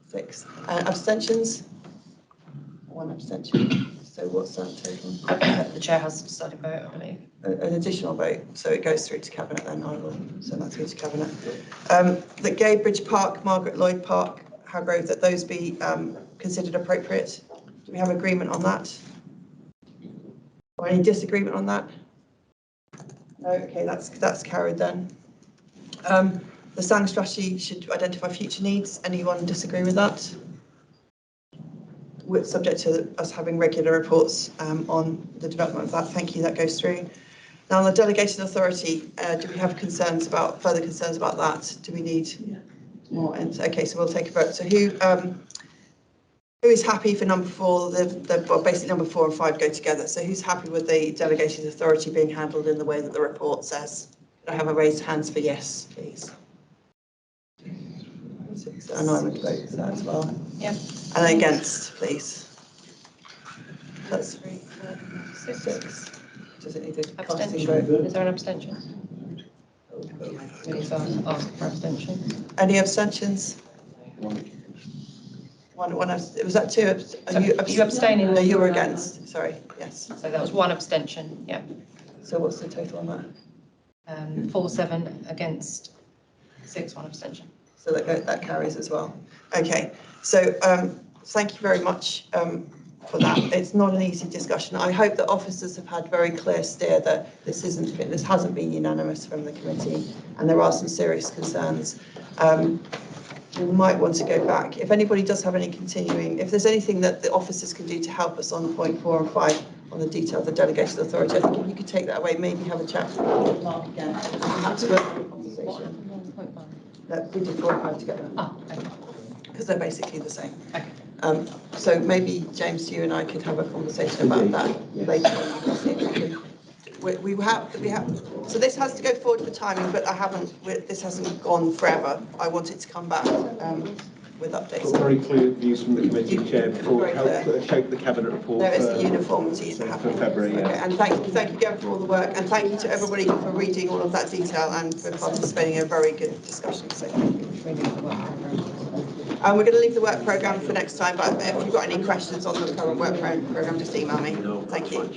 6. Abstentions? 1 abstention. So what's that total? The chair has decided vote, I believe. An additional vote, so it goes through to Cabinet then. I will send that through to Cabinet. The Gabridge Park, Margaret Lloyd Park, Howgrove, that those be considered appropriate. Do we have agreement on that? Or any disagreement on that? No, okay, that's carried then. The SANG strategy should identify future needs. Anyone disagree with that? With subject to us having regular reports on the development of that. Thank you, that goes through. Now on the delegated authority, do we have further concerns about that? Do we need more? Okay, so we'll take a vote. So who is happy for number 4? Well, basically number 4 and 5 go together. So who's happy with the delegated authority being handled in the way that the report says? Could I have a raised hands for yes, please? 6, and I would vote for that as well. Yeah. And against, please. That's 3, 4, 6. Does it need a casting abstention. vote? Is there an abstention? We need to ask for abstention. Any abstentions? One. Was that 2? Are you abstaining? No, you were against. Sorry. Yes. So that was 1 abstention. Yeah. So what's the total on that? 4, 7 against 6, 1 abstention. So that carries as well. Okay. So thank you very much for that. It's not an easy discussion. I hope that officers have had very clear steer that this hasn't been unanimous from the committee, and there are some serious concerns. We might want to go back. If anybody does have any continuing, if there's anything that the officers can do to help us on point 4 and 5 on the detail of the delegated authority, I think if you could take that away, maybe have a chat with Mark again, perhaps a conversation. No, we did 4 and 5 together. Oh, okay. Because they're basically the same. Okay. So maybe James, you and I could have a conversation about that later on. Because we have. So this has to go forward for timing, but this hasn't gone forever. I want it to come back with updates. Got very clear views from the committee chair before it helped shape the cabinet report. There is a uniformity for happening. February. Yeah. Okay, and thank you again for all the work, and thank you to everybody for reading all of that detail and for participating in a very good discussion. So thank you. We're going to leave the work programme for next time, but if you've got any questions on the current work programme, just email me. Thank you.